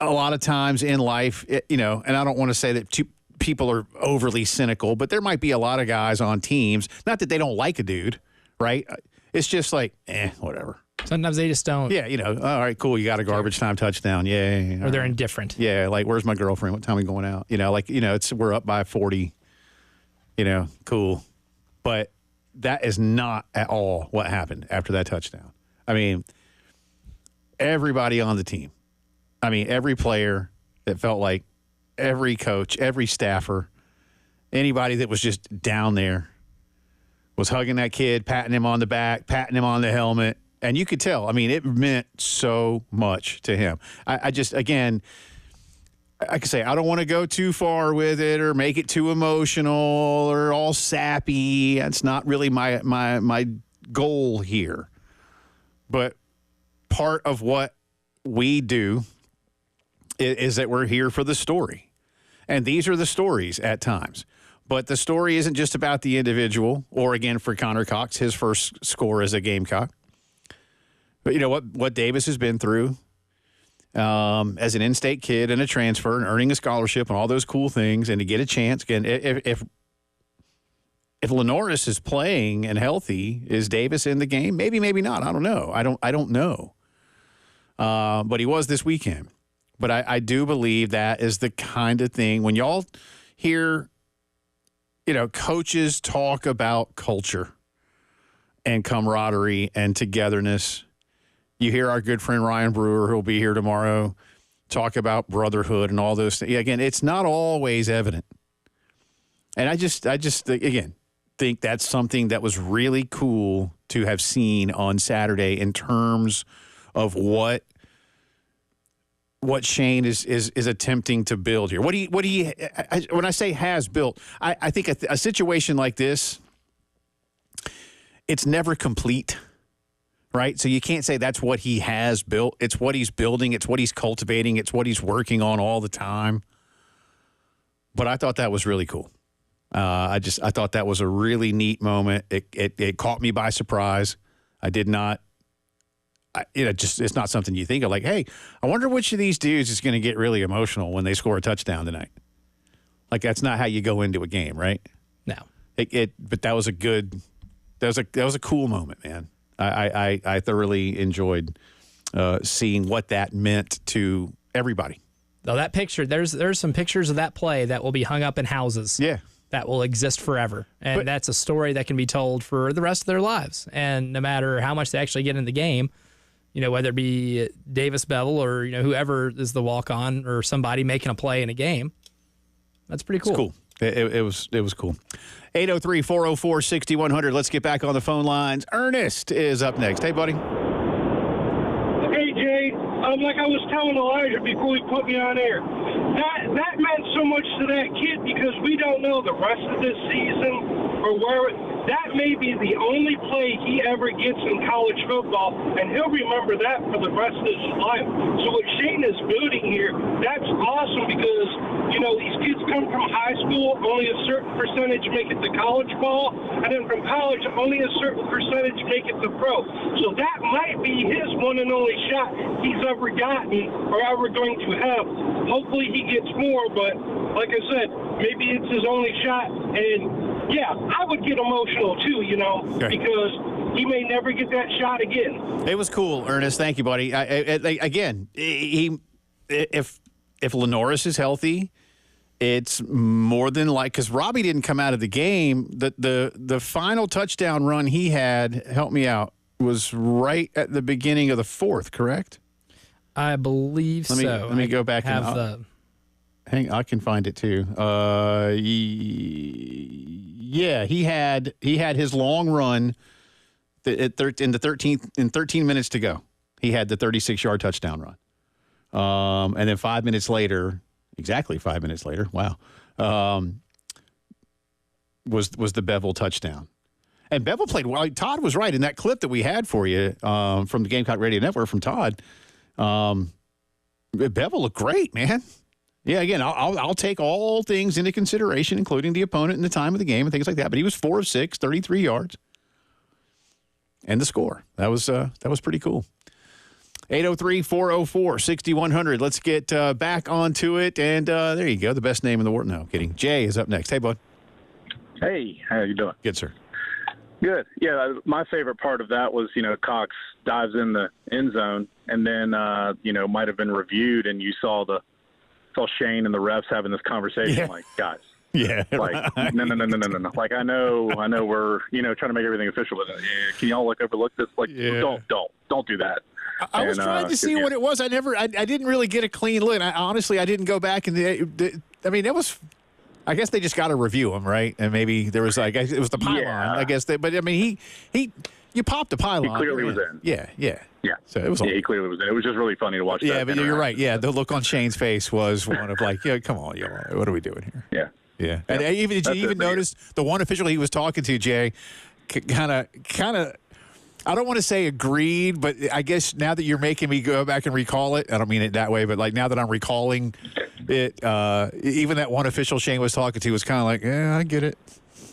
lot of times in life, and I don't want to say that people are overly cynical, but there might be a lot of guys on teams, not that they don't like a dude, right? It's just like, whatever.
Sometimes they just don't.
Yeah, all right, cool, you got a garbage time touchdown, yay.
Or they're indifferent.
Yeah, like, where's my girlfriend? What time are we going out? We're up by 40, cool. But that is not at all what happened after that touchdown. I mean, everybody on the team, every player, that felt like every coach, every staffer, anybody that was just down there was hugging that kid, patting him on the back, patting him on the helmet. And you could tell, it meant so much to him. I just, again, I could say I don't want to go too far with it or make it too emotional or all sappy. That's not really my goal here. But part of what we do is that we're here for the story. And these are the stories at times. But the story isn't just about the individual or, again, for Connor Cox, his first score as a Gamecock. But what Davis has been through as an in-state kid and a transfer and earning a scholarship and all those cool things, and to get a chance. Again, if Lenoris is playing and healthy, is Davis in the game? Maybe, maybe not. I don't know. I don't know. But he was this weekend. But I do believe that is the kind of thing when y'all hear, coaches talk about culture and camaraderie and togetherness. You hear our good friend Ryan Brewer, who'll be here tomorrow, talk about brotherhood and all those things. Again, it's not always evident. And I just again, think that's something that was really cool to have seen on Saturday in terms of what Shane is attempting to build here. When I say has built, I think a situation like this, it's never complete. Right? So you can't say that's what he has built. It's what he's building. It's what he's cultivating. It's what he's working on all the time. But I thought that was really cool. I thought that was a really neat moment. It caught me by surprise. I did not, it's not something you think of like, hey, I wonder which of these dudes is going to get really emotional when they score a touchdown tonight. Like, that's not how you go into a game, right?
No.
But that was that was a cool moment, man. I thoroughly enjoyed seeing what that meant to everybody.
Though that picture, there's some pictures of that play that will be hung up in houses.
Yeah.
That will exist forever. And that's a story that can be told for the rest of their lives. And no matter how much they actually get in the game, whether it be Davis Bevel or, whoever is the walk-on or somebody making a play in a game, that's pretty cool.
It's cool. It was cool. 803-404-6100. Let's get back on the phone lines. Ernest is up next. Hey, buddy.
Hey, Jay. Like I was telling Elijah before he put me on air, that meant so much to that kid because we don't know the rest of this season or where that may be the only play he ever gets in college football, and he'll remember that for the rest of his life. So what Shane is building here, that's awesome because, you know, these kids come from high school, only a certain percentage make it to college ball, and then from college, only a certain percentage make it to pro. So that might be his one and only shot he's ever gotten or ever going to have. Hopefully he gets more, but like I said, maybe it's his only shot. And yeah, I would get emotional too, you know, because he may never get that shot again.
It was cool, Ernest. Thank you, buddy. Again, if Lenoris is healthy, it's more than like, because Robbie didn't come out of the game. The final touchdown run he had, help me out, was right at the beginning of the fourth, correct?
I believe so.
Let me go back
and
I can find it too. Yeah, he had his long run in 13 minutes to go. He had the 36-yard touchdown run. And then 5 minutes later, exactly 5 minutes later, wow, was the Bevel touchdown. And Bevel played well. Todd was right in that clip that we had for you from the Gamecock Radio Network from Todd. Bevel looked great, man. Yeah, again, I'll take all things into consideration, including the opponent and the time of the game and things like that. But he was 4 of 6, 33 yards, and the score. That was pretty cool. 803-404-6100. Let's get back onto it. And there you go. The best name in the world. No, kidding. Jay is up next. Hey, bud.
Hey, how you doing?
Good, sir.
Good. Yeah, my favorite part of that was, Cox dives in the end zone and then, might have been reviewed, and you saw Shane and the refs having this conversation.
Yeah.
Like, guys.
Yeah.
Like, no. Like, I know we're, trying to make everything official, but can y'all overlook this? Like, don't do that.
I was trying to see what it was. I didn't really get a clean look. Honestly, I didn't go back and it was. I guess they just got to review him, right? And maybe there was it was the pylon.
Yeah.
I guess you popped the pylon.
He clearly was in.
Yeah. So it was.
He clearly was in. It was just really funny to watch.
Yeah,
that
but you're right. Yeah, the look on Shane's face was one of like, yeah, come on, y'all, what are we doing here?
Yeah.
Yeah. And did you even notice the one official he was talking to, Jay, kind of. I don't want to say agreed, but I guess now that you're making me go back and recall it, I don't mean it that way, but like now that I'm recalling it, even that one official Shane was talking to was kind of like, yeah, I get it.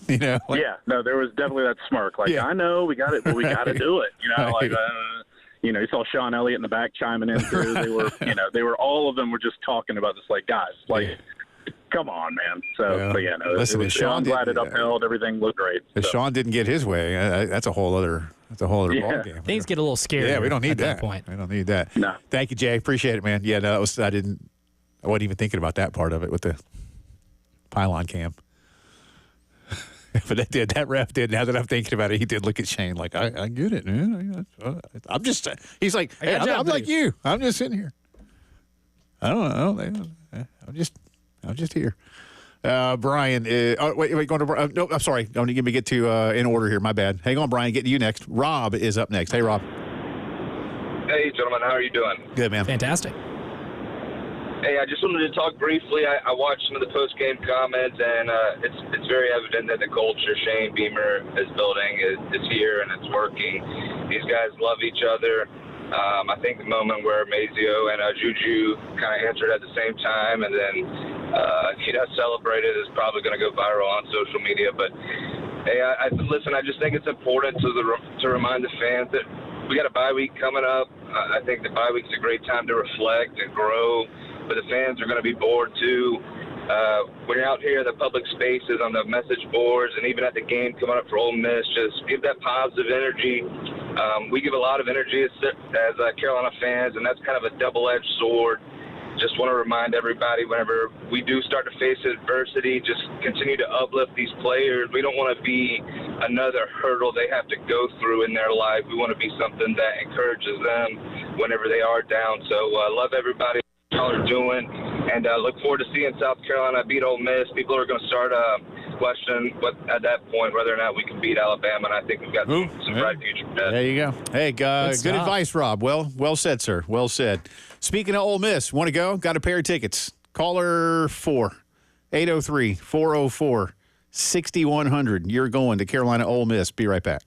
There was definitely that smirk. Like, I know we got it, but we got to do it. You saw Sean Elliott in the back chiming in too. They were all of them were just talking about this, like, guys, like, come on, man. So, listen,
I'm glad it upheld. Everything looked great.
If Sean didn't get his way, that's a whole other ball game.
Things get a little scary.
Yeah, we don't need
that point.
We don't need that.
No.
Thank you, Jay. Appreciate it, man. Yeah, no, I wasn't even thinking about that part of it with the pylon cam. But that ref did. Now that I'm thinking about it, he did look at Shane like, I get it, man. He's like, hey, I'm like you. I'm just sitting here. I don't know. I'm just here. Brian, wait, going to no, I'm sorry. Don't give me get to in order here. My bad. Hang on, Brian. Get to you next. Rob is up next. Hey, Rob.
Hey, gentlemen. How are you doing?
Good, man.
Fantastic.
Hey, I just wanted to talk briefly. I watched some of the post-game comments, and it's very evident that the culture Shane Beamer is building is here, and it's working. These guys love each other. I think the moment where Mazio and Juju kind of answered at the same time and then, celebrated is probably going to go viral on social media. But, hey, listen, I just think it's important to remind the fans that we got a bye week coming up. I think the bye week's a great time to reflect and grow, but the fans are going to be bored too. When you're out here in the public spaces, on the message boards, and even at the game coming up for Ole Miss, just give that positive energy. We give a lot of energy as Carolina fans, and that's kind of a double-edged sword. Just want to remind everybody, whenever we do start to face adversity, just continue to uplift these players. We don't want to be another hurdle they have to go through in their life. We want to be something that encourages them whenever they are down. So love everybody y'all are doing, and look forward to seeing South Carolina beat Ole Miss. People are going to start questioning at that point whether or not we can beat Alabama, and I think we've got some bright future.
There you go. Hey, good advice, Rob. Well said, sir. Well said. Speaking of Ole Miss, want to go? Got a pair of tickets. Caller 4, 803-404-6100. 6,100. You're going to Carolina Ole Miss. Be right back.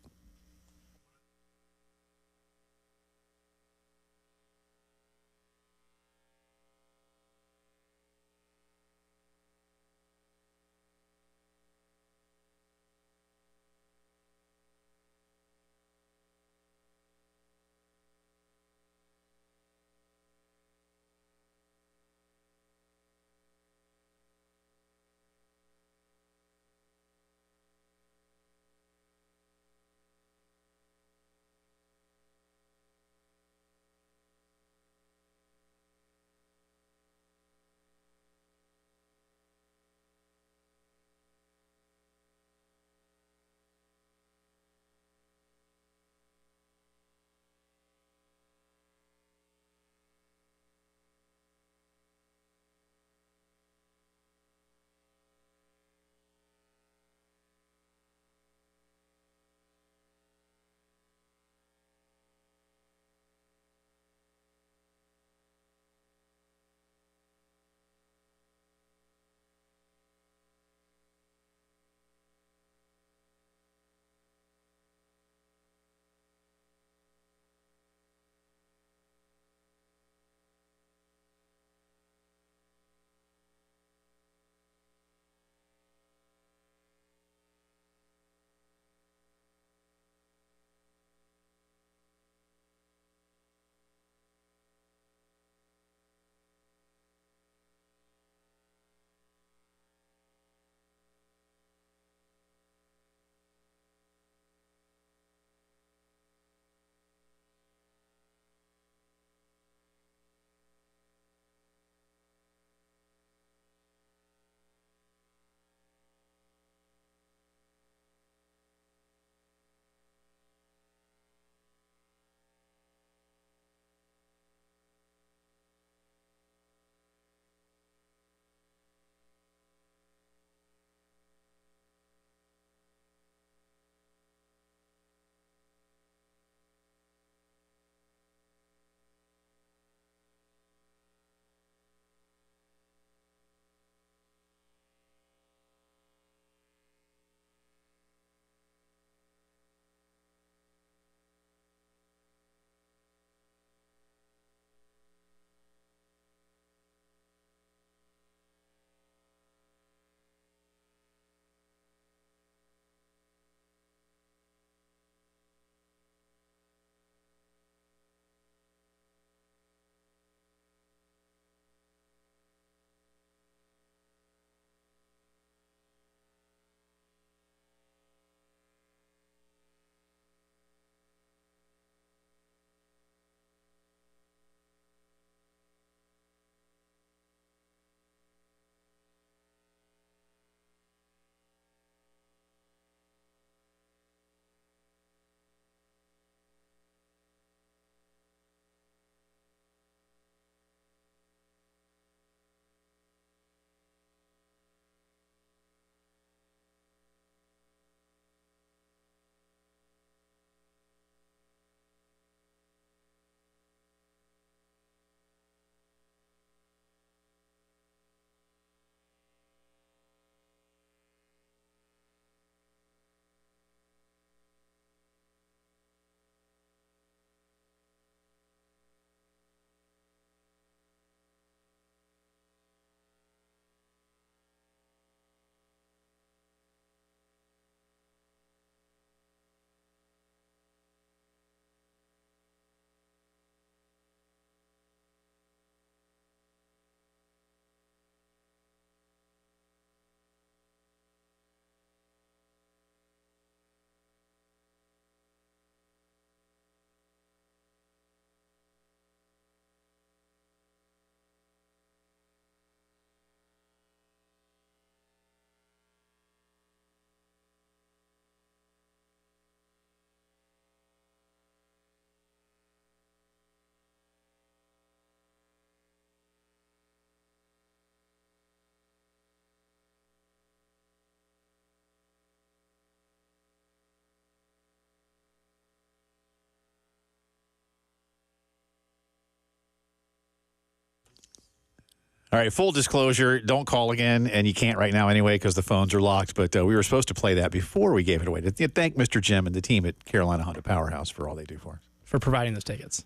All right, full disclosure, don't call again, and you can't right now anyway because the phones are locked, but we were supposed to play that before we gave it away. To thank Mr. Jim and the team at Carolina Honda Powerhouse for all they do for us.
For providing those tickets.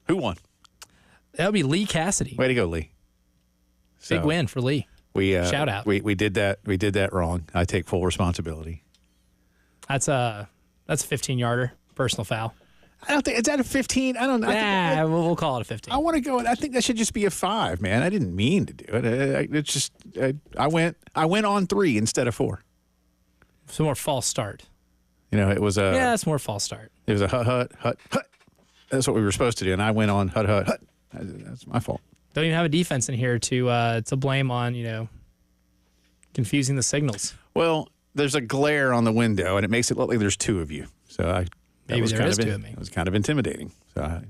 Who won?
That would be Lee Cassidy.
Way to go, Lee.
Big win for Lee. Shout out.
We did that wrong. I take full responsibility.
That's a 15-yarder, personal foul.
I don't think, is that a 15? I don't know.
We'll call it a 15.
I want to go. I think that should just be a 5, man. I didn't mean to do it. It's just I went on 3 instead of 4.
It's a more false start.
It was a
it's more false start.
It was a hut. That's what we were supposed to do, and I went on hut. That's my fault.
Don't even have a defense in here to blame on confusing the signals.
Well, there's a glare on the window, and it makes it look like there's 2 of you. So
maybe there is 2 of me.
It was kind of intimidating. So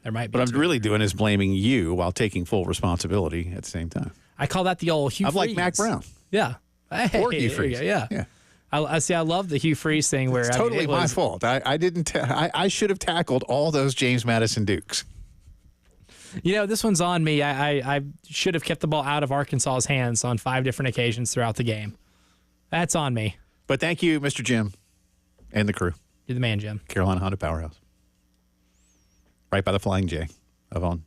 there might be.
What I'm really doing is blaming you while taking full responsibility at the same time.
I call that the old Hugh Freeze.
I'm like Mac Brown.
Yeah.
Or Hugh Freeze.
Yeah. I see. I love the Hugh Freeze thing where
it's totally my fault. I didn't. I should have tackled all those James Madison Dukes.
This one's on me. I should have kept the ball out of Arkansas's hands on 5 different occasions throughout the game. That's on me.
But thank you, Mr. Jim, and the crew.
You're the man, Jim.
Carolina Honda Powerhouse, right by the Flying J of on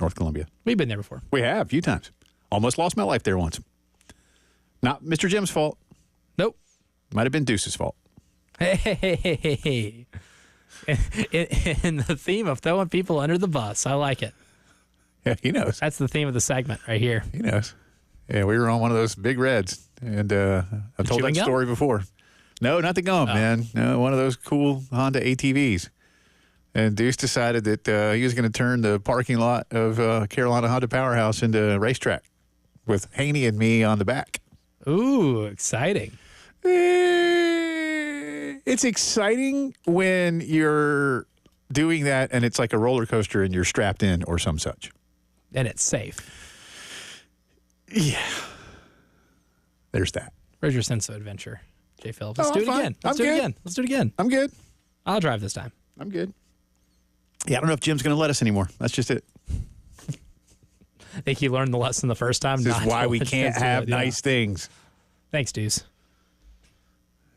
North Columbia.
We've been there before.
We have a few times. Almost lost my life there once. Not Mr. Jim's fault.
Nope.
Might have been Deuce's fault.
Hey. In the theme of throwing people under the bus. I like it.
Yeah, he knows.
That's the theme of the segment right here.
He knows. Yeah, we were on one of those big reds, and I've told that story before. No, not the gum, man. No, one of those cool Honda ATVs. And Deuce decided that he was going to turn the parking lot of Carolina Honda Powerhouse into a racetrack with Haney and me on the back.
Ooh, exciting.
It's exciting when you're doing that and it's like a roller coaster and you're strapped in or some such.
And it's safe.
Yeah. There's that.
Where's your sense of adventure, Jay Phillips? Let's do it again. Let's do it again.
I'm good.
I'll drive this time.
I'm good. Yeah, I don't know if Jim's going to let us anymore. That's just it.
I think you learned the lesson the first time.
This is why we can't have nice things.
Thanks, Deuce.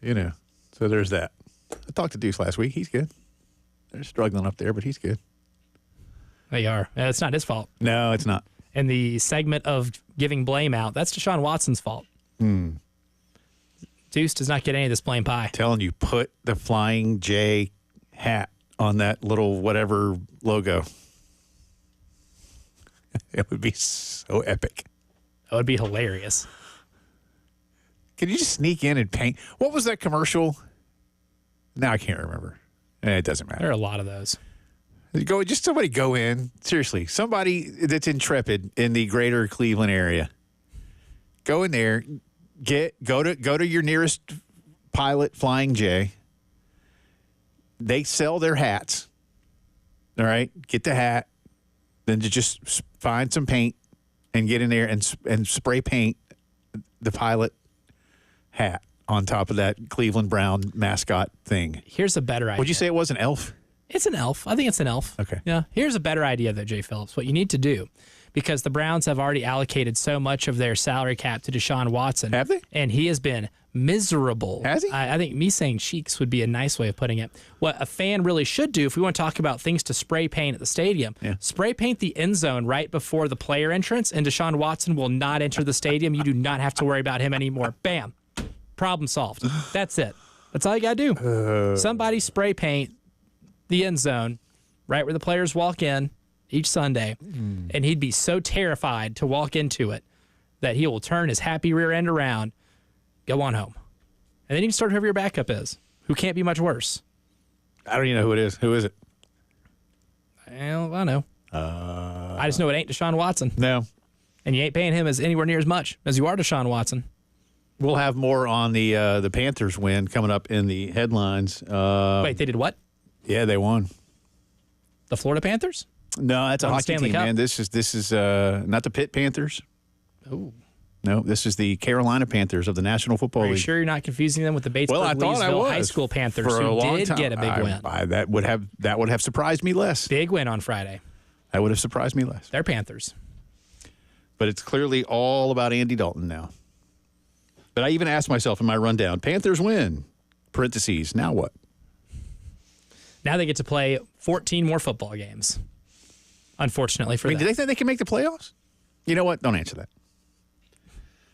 So there's that. I talked to Deuce last week. He's good. They're struggling up there, but he's good.
They are. It's not his fault.
No, it's not.
And the segment of giving blame out, that's Deshaun Watson's fault. Deuce does not get any of this blame pie.
Telling you, put the Flying J hat on that little whatever logo. It would be so epic.
That would be hilarious.
Could you just sneak in and paint? What was that commercial? Now I can't remember. It doesn't matter.
There are a lot of those.
Somebody go in. Seriously, somebody that's intrepid in the greater Cleveland area. Go in there. Go to your nearest Pilot Flying J. They sell their hats. All right, get the hat. Then just find some paint and get in there and spray paint the Pilot hat on top of that Cleveland Brown mascot thing.
Here's a better idea.
Would you say it was an elf?
It's an elf. I think it's an elf.
Okay.
Yeah. Here's a better idea, though, Jay Phillips. What you need to do, because the Browns have already allocated so much of their salary cap to Deshaun Watson.
Have they?
And he has been miserable.
Has he?
I think me saying cheeks would be a nice way of putting it. What a fan really should do, if we want to talk about things to spray paint at the stadium, spray paint the end zone right before the player entrance, and Deshaun Watson will not enter the stadium. You do not have to worry about him anymore. Bam. Problem solved. That's it. That's all you got to do. Somebody spray paint the end zone right where the players walk in each Sunday, and he'd be so terrified to walk into it that he will turn his happy rear end around, go on home. And then you can start whoever your backup is, who can't be much worse.
I don't even know who it is. Who is it?
Well, I know. I just know it ain't Deshaun Watson.
No.
And you ain't paying him anywhere near as much as you are Deshaun Watson.
We'll have more on the Panthers win coming up in the headlines.
Wait, they did what?
Yeah, they won.
The Florida Panthers?
No, that's a hockey
Stanley
team,
Cup?
man. This is not the Pitt Panthers.
Oh.
No, this is the Carolina Panthers of the National Football League.
Are you sure you're not confusing them with the Batesburg-Leesville High School Panthers, who did get a big win?
That would have surprised me less.
Big win on Friday.
That would have surprised me less.
They're Panthers.
But it's clearly all about Andy Dalton now. But I even asked myself in my rundown, Panthers win, parentheses, now what?
Now they get to play 14 more football games, unfortunately for them.
Do they think they can make the playoffs? You know what? Don't answer that.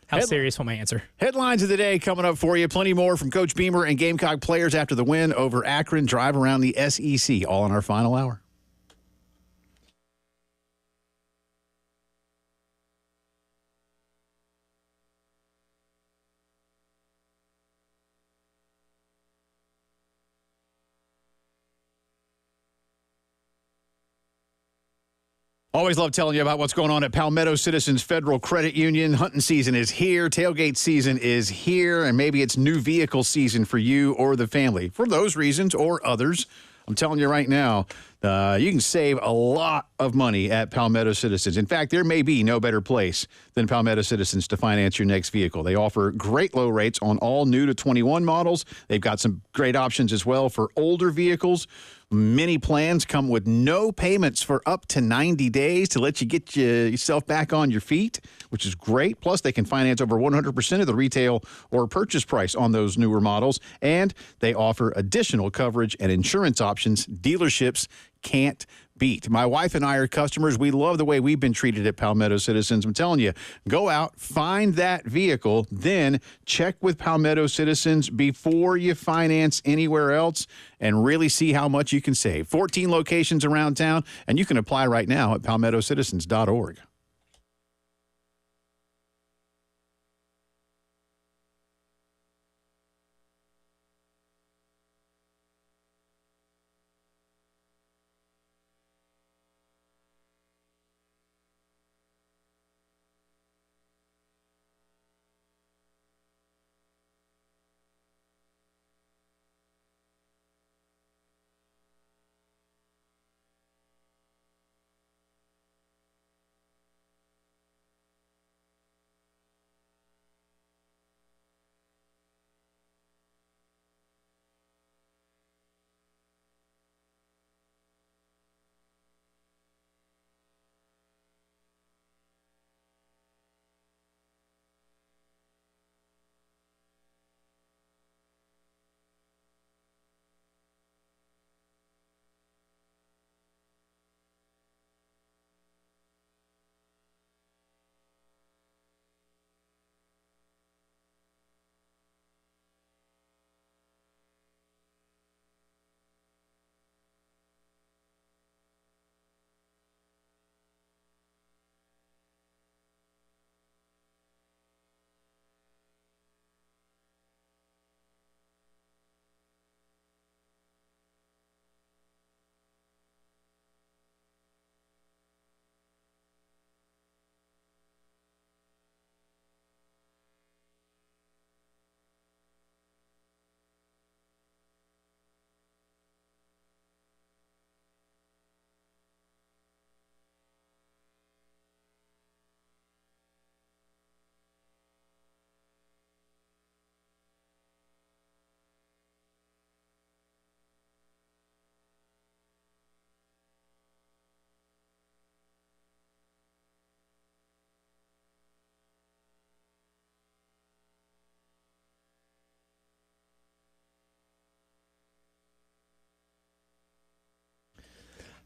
How serious was my answer?
Headlines of the day coming up for you. Plenty more from Coach Beamer and Gamecock players after the win over Akron. Drive around the SEC, all in our final hour. Always love telling you about what's going on at Palmetto Citizens Federal Credit Union. Hunting season is here. Tailgate season is here. And maybe it's new vehicle season for you or the family. For those reasons or others, I'm telling you right now, you can save a lot of money at Palmetto Citizens. In fact, there may be no better place than Palmetto Citizens to finance your next vehicle. They offer great low rates on all new to 21 models. They've got some great options as well for older vehicles. Many plans come with no payments for up to 90 days to let you get yourself back on your feet, which is great. Plus, they can finance over 100% of the retail or purchase price on those newer models. And they offer additional coverage and insurance options dealerships can't beat. My wife and I are customers. We love the way we've been treated at Palmetto Citizens. I'm telling you, go out, find that vehicle, then check with Palmetto Citizens before you finance anywhere else and really see how much you can save. 14 locations around town, and you can apply right now at palmettocitizens.org.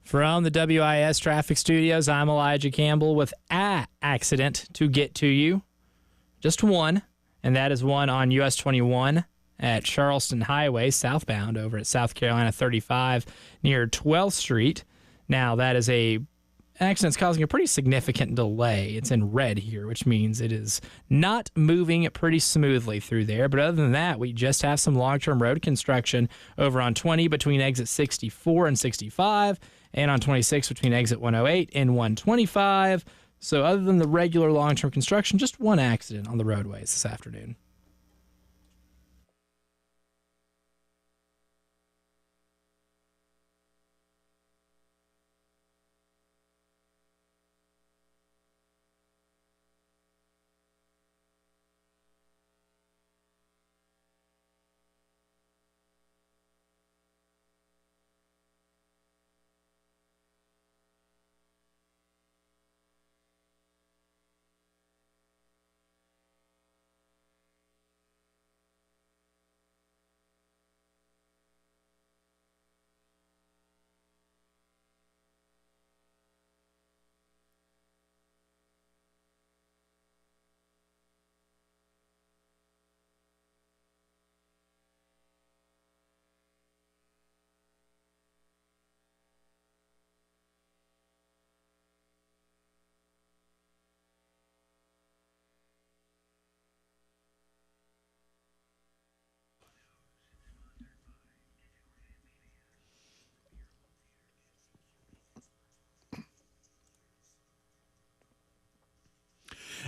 From the WIS Traffic Studios, I'm Elijah Campbell with an accident to get to you. Just one, and that is one on US 21 at Charleston Highway, southbound, over at South Carolina 35 near 12th Street. Now, that is an accident's causing a pretty significant delay. It's in red here, which means it is not moving pretty smoothly through there. But other than that, we just have some long-term road construction over on 20 between exit 64 and 65, and on 26 between exit 108 and 125. So other than the regular long-term construction, just one accident on the roadways this afternoon.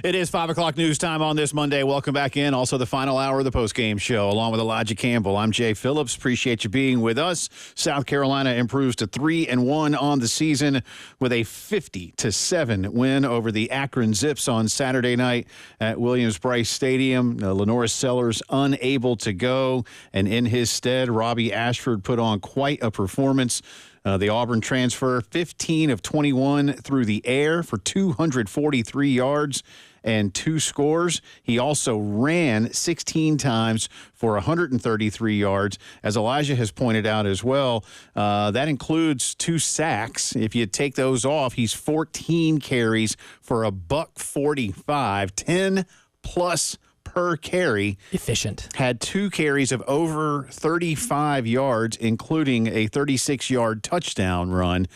It is 5 o'clock news time on this Monday. Welcome back in. Also, the final hour of the postgame show, along with Elijah Campbell. I'm Jay Phillips. Appreciate you being with us. South Carolina improves to 3-1 on the season with a 50-7 win over the Akron Zips on Saturday night at Williams-Brice Stadium. Lenoris Sellers unable to go, and in his stead, Robbie Ashford put on quite a performance. The Auburn transfer, 15 of 21 through the air for 243 yards and 2 scores. He also ran 16 times for 133 yards. As Elijah has pointed out as well, that includes 2 sacks. If you take those off, he's 14 carries for $145, 10+ per carry.
Efficient.
Had 2 carries of over 35 yards, including a 36-yard touchdown run.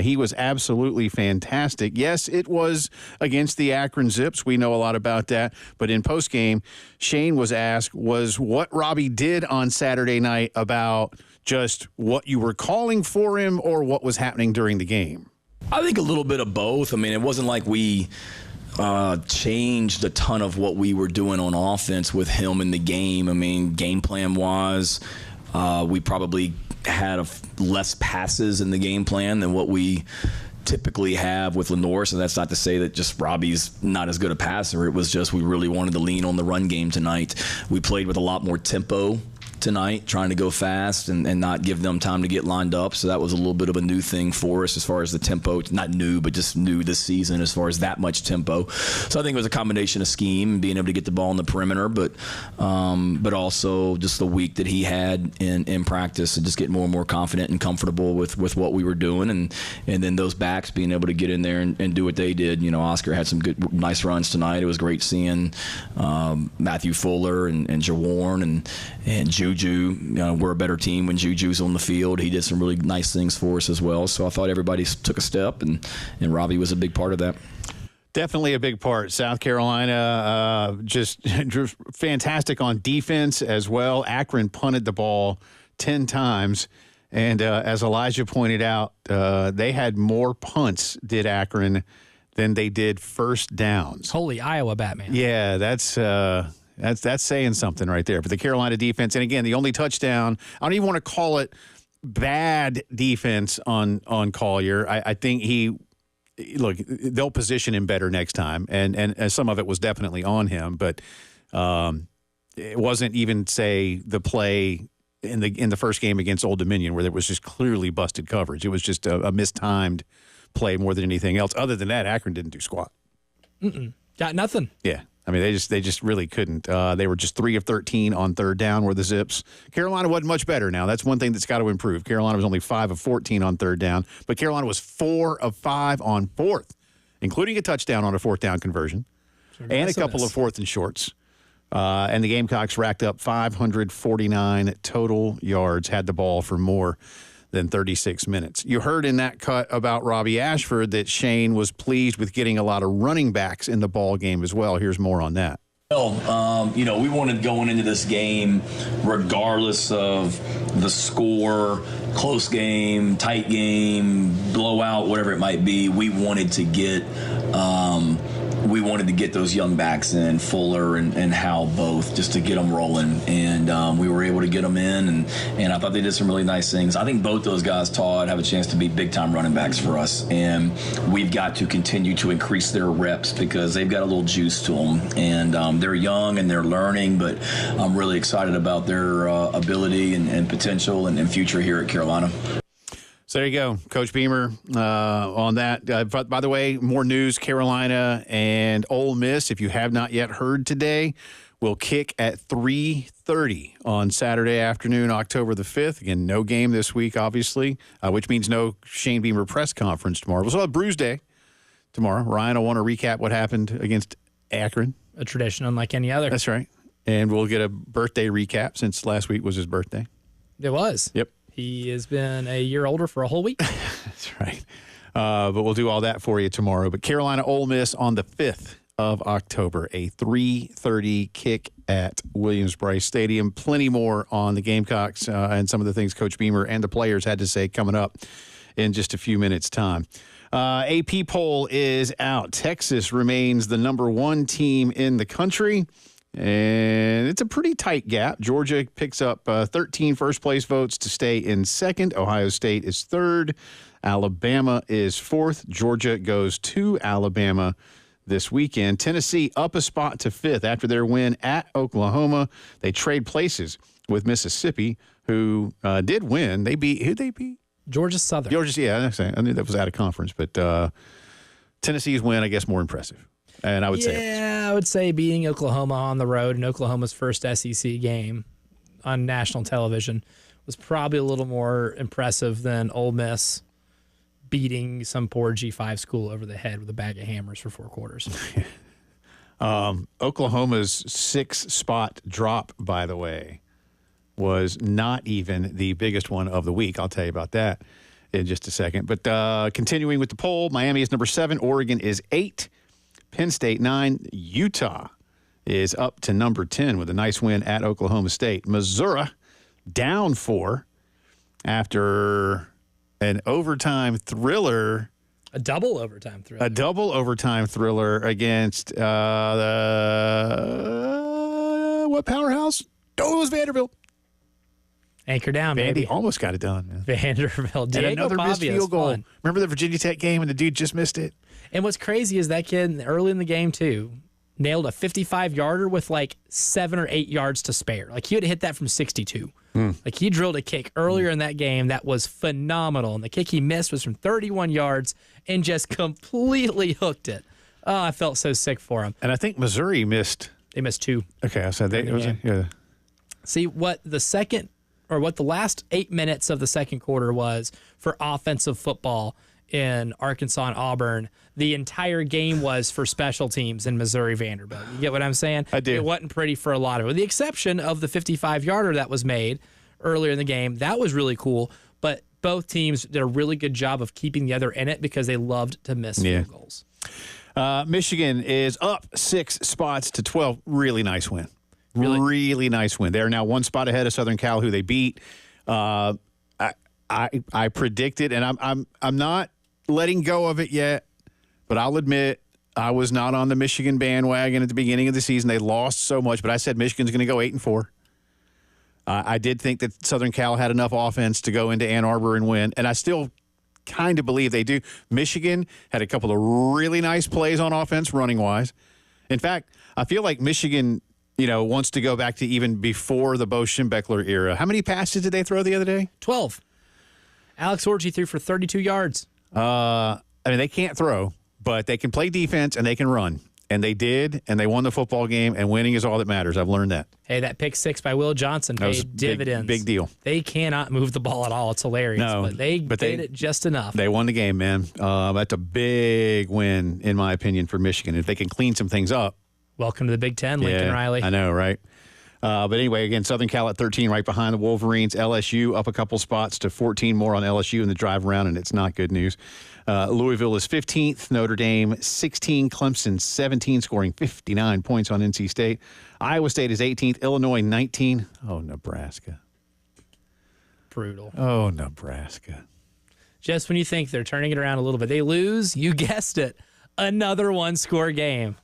He was absolutely fantastic. Yes, it was against the Akron Zips. We know a lot about that. But in postgame, Shane was asked, was what Robbie did on Saturday night about just what you were calling for him or what was happening during the game?
I think a little bit of both. I mean, it wasn't like we changed a ton of what we were doing on offense with him in the game. I mean, game plan wise, we probably had less passes in the game plan than what we typically have with Lenoris, and that's not to say that just Robbie's not as good a passer. It was just we really wanted to lean on the run game tonight. We played with a lot more tempo tonight, trying to go fast and not give them time to get lined up. So that was a little bit of a new thing for us as far as the tempo. Not new, but just new this season as far as that much tempo. So I think it was a combination of scheme and being able to get the ball in the perimeter, but also just the week that he had in practice and just getting more and more confident and comfortable with what we were doing. And then those backs being able to get in there and do what they did. You know, Oscar had some good, nice runs tonight. It was great seeing Matthew Fuller and Jaworn and Juju. You know, we're a better team when Juju's on the field. He did some really nice things for us as well. So I thought everybody took a step, and Robbie was a big part of that.
Definitely a big part. South Carolina just fantastic on defense as well. Akron punted the ball 10 times. And as Elijah pointed out, they had more punts, did Akron, than they did first downs.
Holy Iowa Batman.
Yeah, that's saying something right there. But the Carolina defense, and again, the only touchdown, I don't even want to call it bad defense on Collier. I think they'll position him better next time, and some of it was definitely on him, but it wasn't even, say, the play in the first game against Old Dominion where there was just clearly busted coverage. It was just a mistimed play more than anything else. Other than that, Akron didn't do squat.
Got nothing.
Yeah. I mean, they just really couldn't. They were just 3 of 13 on third down were the Zips. Carolina wasn't much better now. That's one thing that's got to improve. Carolina was only 5 of 14 on third down, but Carolina was 4 of 5 on fourth, including a touchdown on a fourth down conversion and a couple of fourth and shorts. And the Gamecocks racked up 549 total yards, had the ball for more than 36 minutes. You heard in that cut about Robbie Ashford that Shane was pleased with getting a lot of running backs in the ball game as well. Here's more on that.
Well, we wanted going into this game, regardless of the score, close game, tight game, blowout, whatever it might be, we wanted to get those young backs in, Fuller and Howell both, just to get them rolling. And we were able to get them in, and I thought they did some really nice things. I think both those guys, Todd, have a chance to be big-time running backs for us. And we've got to continue to increase their reps because they've got a little juice to them. And they're young and they're learning, but I'm really excited about their ability and potential and future here at Carolina.
So there you go, Coach Beamer on that. By the way, more news, Carolina and Ole Miss, if you have not yet heard today, will kick at 3:30 on Saturday afternoon, October the 5th. Again, no game this week, obviously, which means no Shane Beamer press conference tomorrow. We'll still have Bruise Day tomorrow. Ryan will want to recap what happened against Akron.
A tradition unlike any other.
That's right. And we'll get a birthday recap since last week was his birthday.
It was.
Yep.
He has been a year older for a whole week.
That's right. But we'll do all that for you tomorrow. But Carolina Ole Miss on the 5th of October, a 3:30 kick at Williams-Brice Stadium. Plenty more on the Gamecocks and some of the things Coach Beamer and the players had to say coming up in just a few minutes' time. AP poll is out. Texas remains the number 1 team in the country, and it's a pretty tight gap. Georgia picks up 13 first-place votes to stay in second. Ohio State is third. Alabama is fourth. Georgia goes to Alabama this weekend. Tennessee up a spot to fifth after their win at Oklahoma. They trade places with Mississippi, who did win. Who'd they beat?
Georgia Southern.
I knew that was out of conference, but Tennessee's win, I guess, more impressive. And I would say,
I would say beating Oklahoma on the road in Oklahoma's first SEC game on national television was probably a little more impressive than Ole Miss beating some poor G5 school over the head with a bag of hammers for 4 quarters.
Oklahoma's 6-spot drop, by the way, was not even the biggest one of the week. I'll tell you about that in just a second. But continuing with the poll, Miami is number 7. Oregon is 8. Penn State 9. Utah is up to number 10 with a nice win at Oklahoma State. Missouri down 4 after an overtime thriller.
A double overtime thriller.
A double overtime thriller against what powerhouse? Oh, it was Vanderbilt.
Anchor down,
Vandy
baby.
almost got it done, man.
Vanderbilt.
And another missed field goal.
Fun.
Remember the Virginia Tech game and the dude just missed it?
And what's crazy is that kid early in the game, too, nailed a 55-yarder with like 7 or 8 yards to spare. Like he would have hit that from 62. Like he drilled a kick earlier in that game that was phenomenal. And the kick he missed was from 31 yards and just completely hooked it. Oh, I felt so sick for him.
And I think Missouri missed.
They missed 2.
Okay, I said they. Yeah.
See, what the last 8 minutes of the second quarter was for offensive football in Arkansas and Auburn, the entire game was for special teams in Missouri Vanderbilt. You get what I'm saying?
I do.
It wasn't pretty for a lot of it. With the exception of the 55-yarder that was made earlier in the game. That was really cool, but both teams did a really good job of keeping the other in it because they loved to miss field goals.
Michigan is up 6 spots to 12. Really nice win. Really nice win. They're now 1 spot ahead of Southern Cal, who they beat. I predicted, and I'm not letting go of it yet, but I'll admit I was not on the Michigan bandwagon at the beginning of the season. They lost so much, but I said Michigan's going to go 8-4. I did think that Southern Cal had enough offense to go into Ann Arbor and win, and I still kind of believe they do. Michigan had a couple of really nice plays on offense, running-wise. In fact, I feel like Michigan, wants to go back to even before the Bo Schembechler era. How many passes did they throw the other day?
12. Alex Orji threw for 32 yards.
They can't throw, but they can play defense and they can run. And they did, and they won the football game, and winning is all that matters. I've learned that.
Hey, that pick 6 by Will Johnson paid dividends.
Big deal.
They cannot move the ball at all. It's hilarious.
No,
but they did it just enough.
They won the game, man. That's a big win, in my opinion, for Michigan. If they can clean some things up.
Welcome to the Big Ten, Lincoln Riley.
I know, right? But anyway, again, Southern Cal at 13, right behind the Wolverines. LSU up a couple spots to 14 more on LSU in the drive around, and it's not good news. Louisville is 15th. Notre Dame 16. Clemson 17, scoring 59 points on NC State. Iowa State is 18th. Illinois 19. Oh, Nebraska.
Brutal.
Oh, Nebraska.
Just when you think they're turning it around a little bit, they lose. You guessed it. Another 1-score game.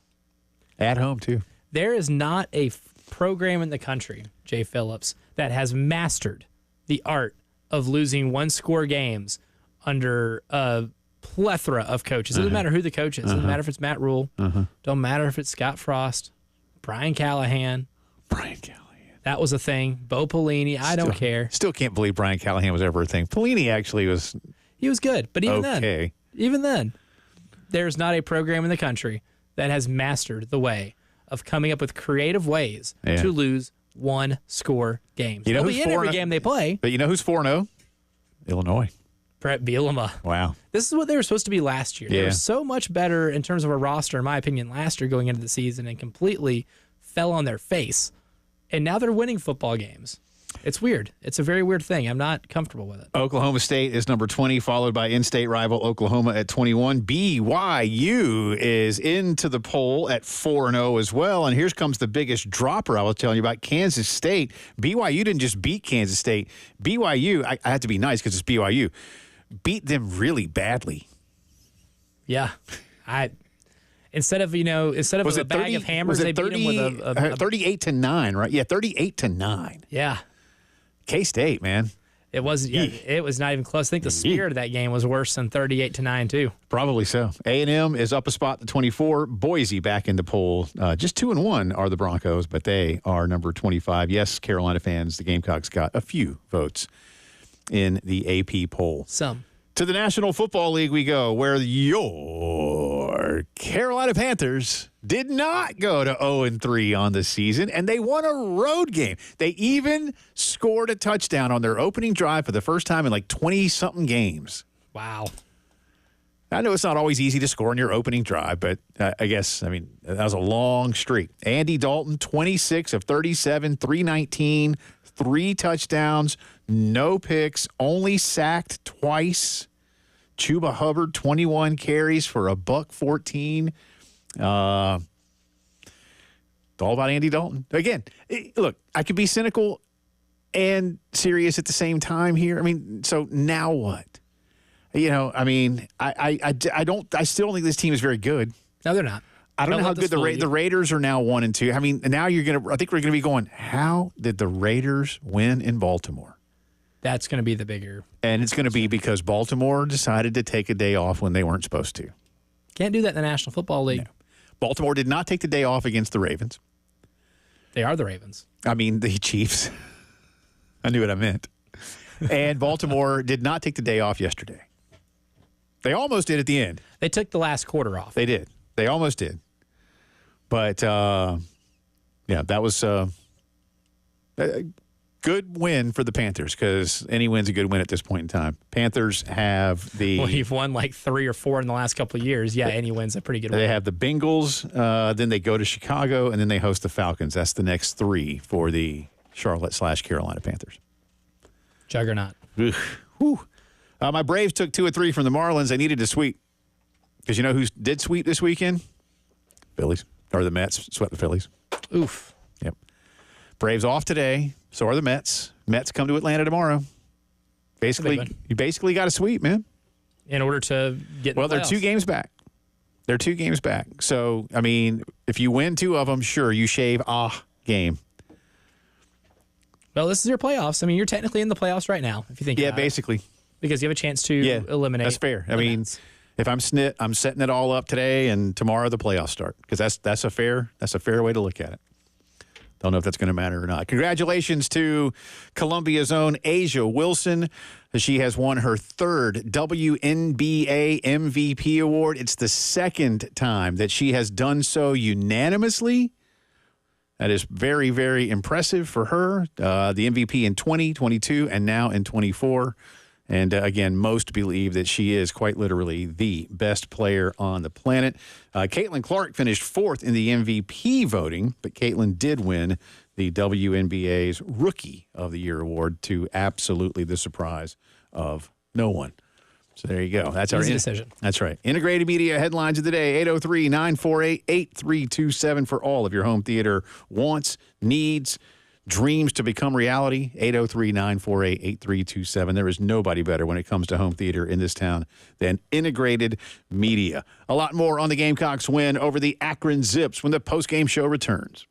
At home, too.
There is not a program in the country, Jay Phillips, that has mastered the art of losing 1-score games under a plethora of coaches. It doesn't matter who the coach is. It doesn't matter if it's Matt Rule. Don't matter if it's Scott Frost, Brian Callahan. That was a thing. Bo Pelini. I don't care.
Still can't believe Brian Callahan was ever a thing. Pelini actually was.
He was good, but even then, there's not a program in the country that has mastered the way of coming up with creative ways to lose 1-score games. They'll be in every game they play.
But you know who's 4-0? Illinois.
Brett Bielema.
Wow.
This is what they were supposed to be last year. They were so much better in terms of a roster, in my opinion, last year going into the season and completely fell on their face. And now they're winning football games. It's weird. It's a very weird thing. I'm not comfortable with it.
Oklahoma State is number 20, followed by in-state rival Oklahoma at 21. BYU is into the poll at 4-0 as well. And here comes the biggest dropper I was telling you about, Kansas State. BYU didn't just beat Kansas State. BYU, I have to be nice because it's BYU, beat them really badly.
Yeah. Instead of a bag of hammers, they beat them with a
38-9, right? Yeah, 38-9.
Yeah.
K-State, man.
It was not even close. I think the spirit of that game was worse than 38-9 too.
Probably so. A&M is up a spot to 24. Boise back in the poll. Just 2-1 are the Broncos, but they are number 25. Yes, Carolina fans, the Gamecocks got a few votes in the AP poll.
Some.
To the National Football League we go, where your Carolina Panthers did not go to 0-3 on the season, and they won a road game. They even scored a touchdown on their opening drive for the first time in like 20-something games.
Wow.
I know it's not always easy to score on your opening drive, but that was a long streak. Andy Dalton, 26 of 37, 319, 3 touchdowns, no picks, only sacked twice. Chuba Hubbard, 21 carries for $114. It's all about Andy Dalton. Again, look, I could be cynical and serious at the same time here. I mean, so now what? I still don't think this team is very good.
No, they're not.
I don't know how good the Raiders are now 1-2. I mean, now I think we're going to be going, how did the Raiders win in Baltimore?
That's going to be the bigger.
And it's going to be because Baltimore decided to take a day off when they weren't supposed to.
Can't do that in the National Football League.
No. Baltimore did not take the day off against the Ravens.
They are the Ravens.
I mean, the Chiefs. I knew what I meant. And Baltimore did not take the day off yesterday. They almost did at the end.
They took the last quarter off.
They did. They almost did. But, that was a good win for the Panthers because any win's a good win at this point in time. Panthers have
Well, you've won like 3 or 4 in the last couple of years. Yeah, any win's a pretty good win.
They have the Bengals, then they go to Chicago, and then they host the Falcons. That's the next 3 for the Charlotte/Carolina Panthers.
Juggernaut.
My Braves took 2 or 3 from the Marlins. They needed to sweep. Because you know who did sweep this weekend? Phillies. Or the Mets swept the Phillies.
Oof.
Yep. Braves off today. So are the Mets. Mets come to Atlanta tomorrow. You basically got to sweep, man.
In order to get
Well, they're 2 games back. They're 2 games back. So, I mean, if you win 2 of them, sure, you shave a game.
Well, this is your playoffs. I mean, you're technically in the playoffs right now, if you think about it.
Yeah, basically.
Because you have a chance to eliminate.
That's fair. I mean, if I'm SNIT, I'm setting it all up today, and tomorrow the playoffs start. Because that's a fair way to look at it. Don't know if that's going to matter or not. Congratulations to Columbia's own Asia Wilson. She has won her 3rd WNBA MVP award. It's the 2nd time that she has done so unanimously. That is very, very impressive for her. The MVP in 2022 and now in 24. And again, most believe that she is quite literally the best player on the planet. Caitlin Clark finished 4th in the MVP voting, but Caitlin did win the WNBA's Rookie of the Year award to absolutely the surprise of no one. So there you go. That's our
decision.
That's right. Integrated Media headlines of the day, 803-948-8327 for all of your home theater wants, needs, dreams to become reality, 803-948-8327. There is nobody better when it comes to home theater in this town than Integrated Media. A lot more on the Gamecocks win over the Akron Zips when the postgame show returns.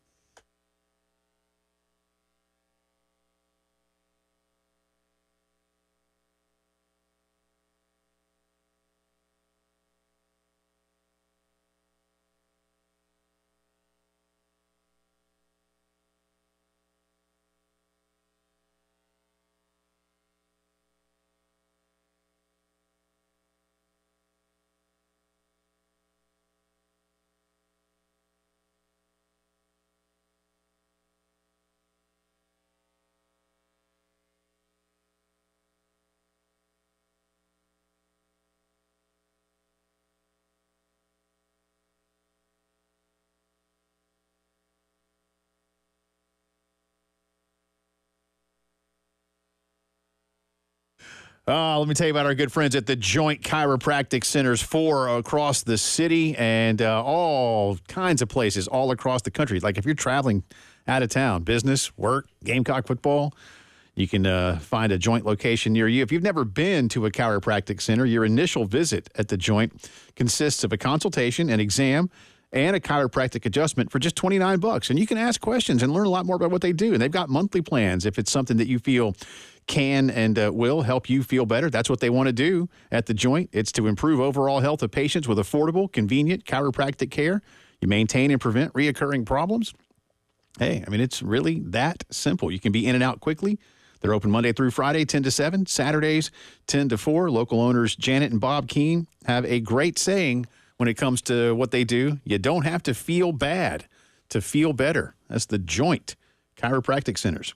Let me tell you about our good friends at the Joint Chiropractic Centers 4 across the city and all kinds of places all across the country. Like if you're traveling out of town, business, work, Gamecock football, You can find a Joint location near you. If you've never been to a chiropractic center, your initial visit at the Joint consists of a consultation, an exam, and a chiropractic adjustment for just $29. And you can ask questions and learn a lot more about what they do. And they've got monthly plans if it's something that you feel can and will help you feel better. That's what they want to do at the Joint. It's to improve overall health of patients with affordable, convenient chiropractic care. You maintain and prevent reoccurring problems. Hey, I mean, it's really that simple. You can be in and out quickly. They're open Monday through Friday, 10 to 7, Saturdays, 10 to 4. Local owners Janet and Bob Keene have a great saying when it comes to what they do. You don't have to feel bad to feel better. That's the Joint Chiropractic Centers.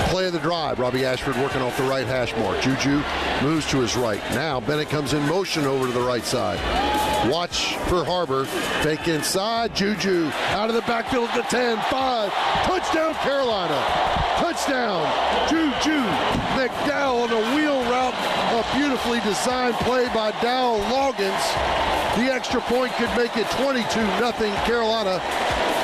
Play of the drive. Robbie Ashford working off the right hash mark. Juju moves to his right. Now Bennett comes in motion over to the right side. Watch for Harbor. Fake inside. Juju out of the backfield at the 10, 5. Touchdown Carolina. Touchdown. Juju McDowell on a wheel route. A beautifully designed play by Dowell Loggins. The extra point could make it 22-0 Carolina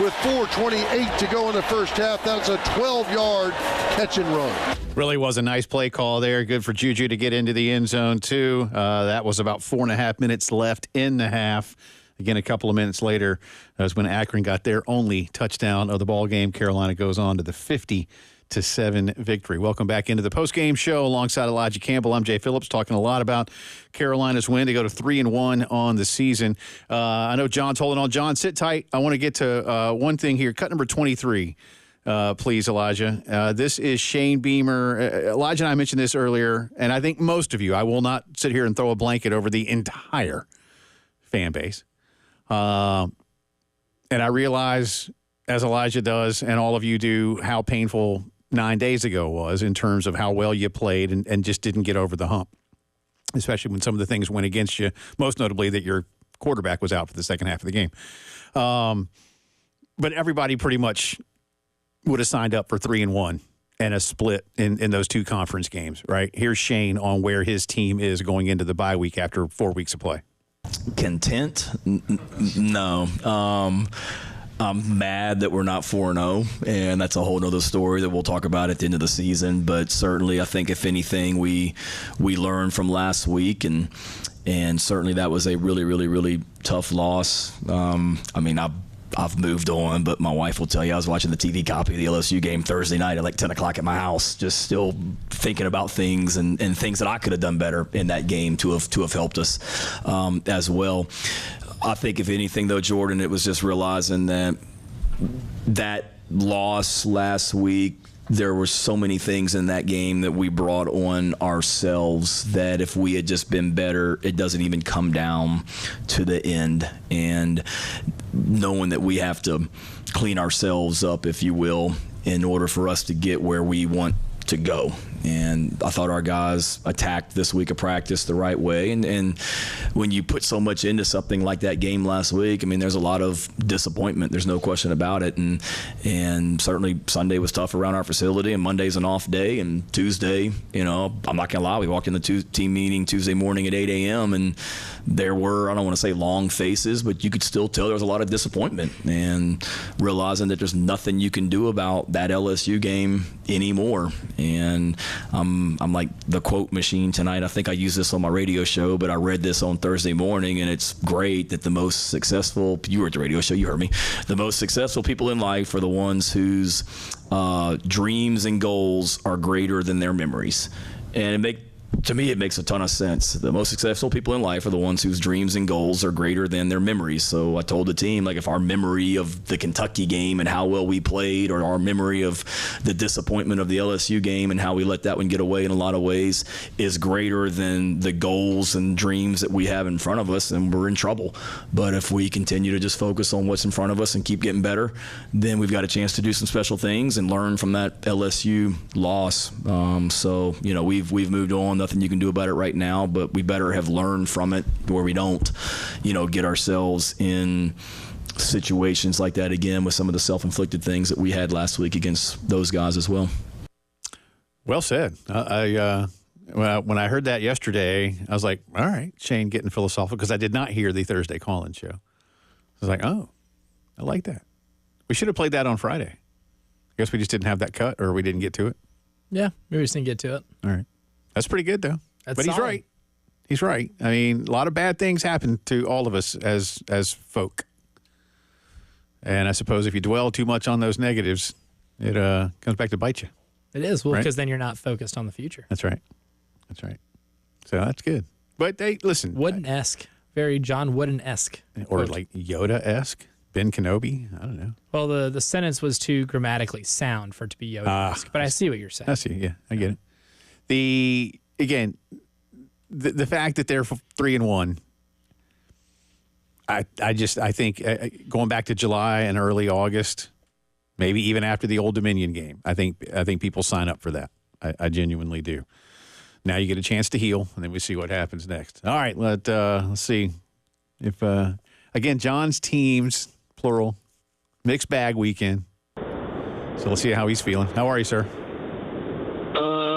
with 4:28 to go in the first half. That's a 12-yard catch and run.
Really was a nice play call there. Good for Juju to get into the end zone, too. That was about 4.5 minutes left in the half. Again, a couple of minutes later, that was when Akron got their only touchdown of the ball game. Carolina goes on to the 50 9-7 victory. Welcome back into the postgame show alongside Elijah Campbell. I'm Jay Phillips, talking a lot about Carolina's win to go to 3-1 on the season. I know John's holding on. John, sit tight. I want to get to one thing here. Cut number 23, please, Elijah. This is Shane Beamer. Elijah and I mentioned this earlier, and I think most of you, I will not sit here and throw a blanket over the entire fan base. And I realize, as Elijah does and all of you do, how painful 9 days ago was in terms of how well you played and just didn't get over the hump, especially when some of the things went against you, most notably that your quarterback was out for the second half of the game. But everybody pretty much would have signed up for 3-1 and a split in those two conference games, right? Here's Shane on where his team is going into the bye week after 4 weeks of play.
Content? No. I'm mad that we're not 4-0, and that's a whole nother story that we'll talk about at the end of the season. But certainly, I think if anything, we learned from last week, and certainly that was a really, really, really tough loss. I mean, I've moved on, but my wife will tell you I was watching the TV copy of the LSU game Thursday night at like 10 o'clock at my house, just still thinking about things and things that I could have done better in that game to have helped us as well. I think if anything, though, Jordan, it was just realizing that loss last week, there were so many things in that game that we brought on ourselves that if we had just been better, it doesn't even come down to the end. And knowing that we have to clean ourselves up, if you will, in order for us to get where we want to go. And I thought our guys attacked this week of practice the right way. And when you put so much into something like that game last week, I mean, there's a lot of disappointment. There's no question about it. And certainly Sunday was tough around our facility, and Monday's an off day. And Tuesday, I'm not going to lie, we walked in the team meeting Tuesday morning at 8 a.m. and there were, I don't want to say long faces, but you could still tell there was a lot of disappointment and realizing that there's nothing you can do about that LSU game anymore. And I'm like the quote machine tonight. I think I used this on my radio show, but I read this on Thursday morning, and it's great that the most successful, you were at the radio show, you heard me, the most successful people in life are the ones whose dreams and goals are greater than their memories. And to me, it makes a ton of sense. The most successful people in life are the ones whose dreams and goals are greater than their memories. So I told the team, like, if our memory of the Kentucky game and how well we played, or our memory of the disappointment of the LSU game and how we let that one get away in a lot of ways is greater than the goals and dreams that we have in front of us, then we're in trouble. But if we continue to just focus on what's in front of us and keep getting better, then we've got a chance to do some special things and learn from that LSU loss. So, we've moved on. Nothing you can do about it right now, but we better have learned from it where we don't, get ourselves in situations like that again with some of the self-inflicted things that we had last week against those guys as well.
Well said. When I heard that yesterday, I was like, all right, Shane getting philosophical, because I did not hear the Thursday call-in show. I was like, oh, I like that. We should have played that on Friday. I guess we just didn't have that cut, or we didn't get to it.
Yeah, maybe we just didn't get to it.
All right. That's pretty good, though.
That's
but he's
solid.
right. He's right. I mean, a lot of bad things happen to all of us as folk. And I suppose if you dwell too much on those negatives, it comes back to bite you.
It is. Well,
right?
because then you're not focused on the future.
That's right. That's right. So that's good. But listen.
Wooden-esque. Very John Wooden-esque.
Or
quote.
like Yoda-esque. Ben Kenobi. I don't know.
Well, the sentence was too grammatically sound for it to be Yoda-esque. But I see what you're saying.
I see. Yeah, I get it. The fact that they're 3-1, I think going back to July and early August, maybe even after the Old Dominion game, I think people sign up for that. I genuinely do. Now you get a chance to heal, and then we see what happens next. All right, let's see if again John's teams, plural, mixed bag weekend. So let's see how he's feeling. How are you, sir?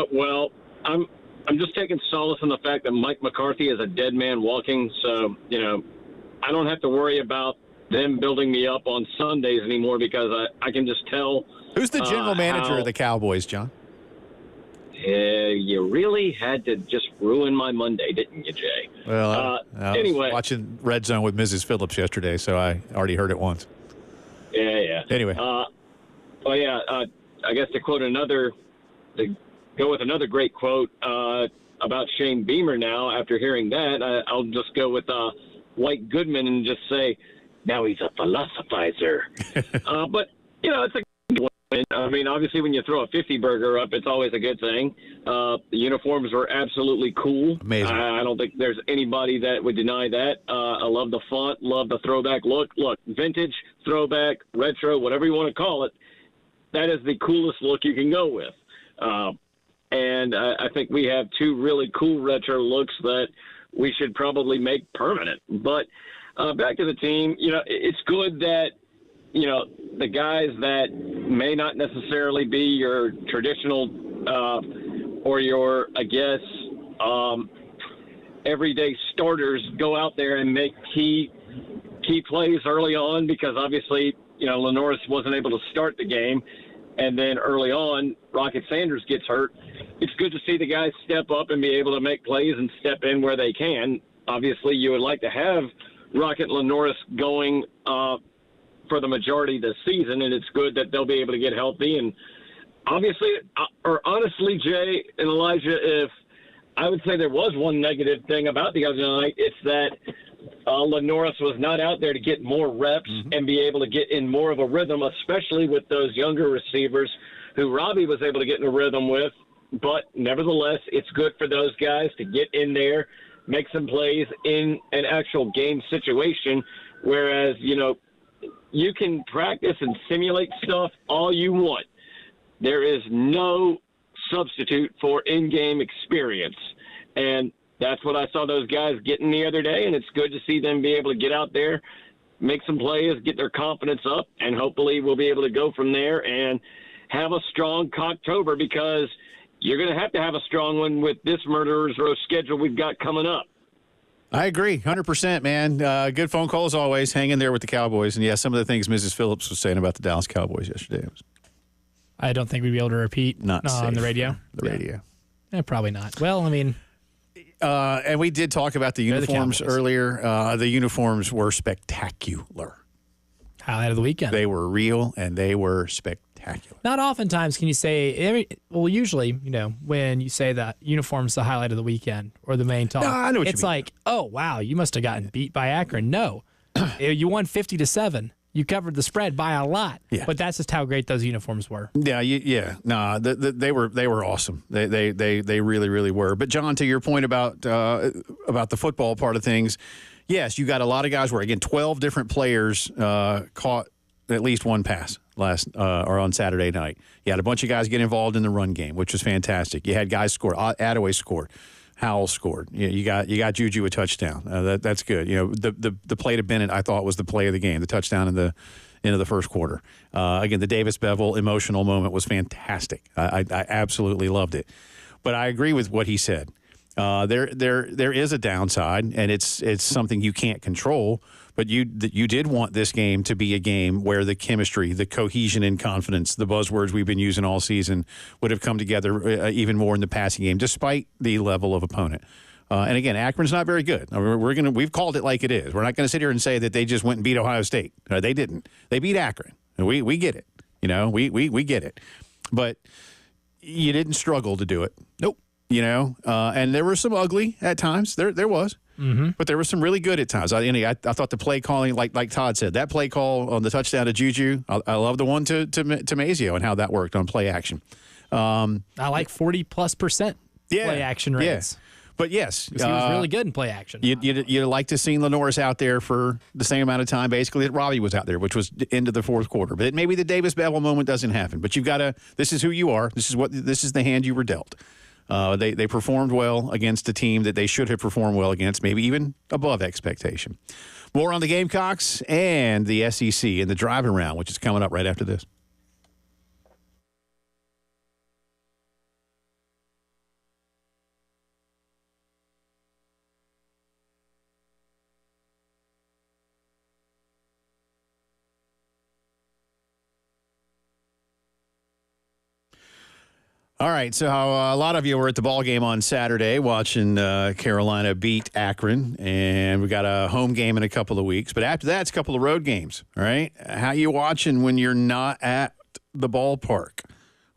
Well, I'm just taking solace in the fact that Mike McCarthy is a dead man walking. So, I don't have to worry about them building me up on Sundays anymore, because I can just tell.
Who's the general manager of the Cowboys, John?
You really had to just ruin my Monday, didn't you, Jay?
Well, I
anyway,
was watching Red Zone with Mrs. Phillips yesterday, so I already heard it once.
Yeah.
Anyway.
I guess to go with another great quote about Shane Beamer now, after hearing that, I'll just go with White Goodman and just say, now he's a philosophizer. But, it's a good win. I mean, obviously, when you throw a 50 burger up, it's always a good thing. The uniforms were absolutely cool.
Amazing.
I don't think there's anybody that would deny that. I love the font, love the throwback look. Look, vintage, throwback, retro, whatever you want to call it, that is the coolest look you can go with. And I think we have two really cool retro looks that we should probably make permanent. But back to the team, it's good that, the guys that may not necessarily be your traditional or your, I guess, everyday starters go out there and make key plays early on, because obviously, Lenoris wasn't able to start the game. And then early on, Rocket Sanders gets hurt. It's good to see the guys step up and be able to make plays and step in where they can. Obviously, you would like to have Rocket Lenoris going for the majority of the season, and it's good that they'll be able to get healthy. And obviously, or honestly, Jay and Elijah, if I would say there was one negative thing about the other night, it's that Lenoris was not out there to get more reps and be able to get in more of a rhythm, especially with those younger receivers who Robbie was able to get in a rhythm with. But nevertheless, it's good for those guys to get in there, make some plays in an actual game situation, whereas, you can practice and simulate stuff all you want. There is no substitute for in-game experience. And that's what I saw those guys getting the other day, and it's good to see them be able to get out there, make some plays, get their confidence up, and hopefully we'll be able to go from there and have a strong Cocktober, because you're going to have a strong one with this Murderers Row schedule we've got coming up.
I agree, 100%, man. Good phone call as always. Hang in there with the Cowboys. And, yeah, some of the things Mrs. Phillips was saying about the Dallas Cowboys yesterday.
I don't think we'd be able to repeat on the radio.
Radio.
Probably not. Well, I mean.
And we did talk about the uniforms earlier. The uniforms were spectacular.
Highlight of the weekend.
They were real, and they were spectacular.
Not oftentimes can you say, usually, when you say that uniform's the highlight of the weekend or the main talk,
no, I know what
it's
you mean.
like, oh, wow, you must have gotten beat by Akron. No, you won 50-7. You covered the spread by a lot, but that's just how great those uniforms were.
Yeah. No, they were awesome. They really, really were. But John, to your point about the football part of things, yes, you got a lot of guys where, again, 12 different players caught at least one pass or on Saturday night. You had a bunch of guys get involved in the run game, which was fantastic. You had guys score. Attaway scored. Howell scored. You got Juju a touchdown. That's good. The play to Bennett I thought was the play of the game. The touchdown in the end of the first quarter. Again, the Davis Bevel emotional moment was fantastic. I absolutely loved it. But I agree with what he said. There is a downside, and it's something you can't control. But you did want this game to be a game where the chemistry, the cohesion and confidence, the buzzwords we've been using all season, would have come together even more in the passing game, despite the level of opponent. And again, Akron's not very good. We've called it like it is. We're not going to sit here and say that they just went and beat Ohio State. They didn't. They beat Akron. We get it. We get it. But you didn't struggle to do it. Nope. And there were some ugly at times. There was. Mm-hmm. But there was some really good at times. I thought the play calling, like Todd said, that play call on the touchdown to Juju, I love the one to Mazio and how that worked on play action.
I like 40+% play action rates.
Yeah. But yes,
he was really good in play action.
You'd like to see Lenoris out there for the same amount of time, basically, that Robbie was out there, which was into the fourth quarter. But maybe the Davis Bevel moment doesn't happen. But you've got to. This is who you are. This is the hand you were dealt. They performed well against a team that they should have performed well against, maybe even above expectation. More on the Gamecocks and the SEC in the driving round, which is coming up right after this. All right, so a lot of you were at the ball game on Saturday watching Carolina beat Akron, and we got a home game in a couple of weeks. But after that, it's a couple of road games, all right? How you watching when you're not at the ballpark?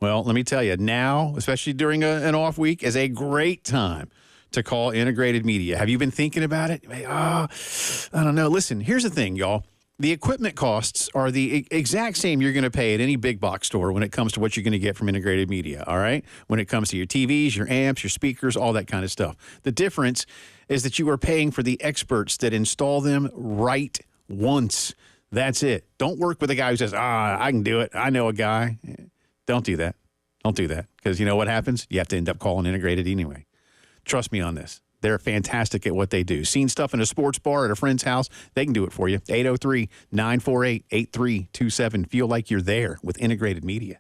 Well, let me tell you, now, especially during an off week, is a great time to call Integrated Media. Have you been thinking about it? I don't know. Listen, here's the thing, y'all. The equipment costs are the exact same you're going to pay at any big box store when it comes to what you're going to get from Integrated Media, all right? When it comes to your TVs, your amps, your speakers, all that kind of stuff. The difference is that you are paying for the experts that install them right once. That's it. Don't work with a guy who says, I can do it. I know a guy. Don't do that. Don't do that. Because you know what happens? You have to end up calling Integrated anyway. Trust me on this. They're fantastic at what they do. Seen stuff in a sports bar at a friend's house? They can do it for you. 803-948-8327. Feel like you're there with Integrated Media.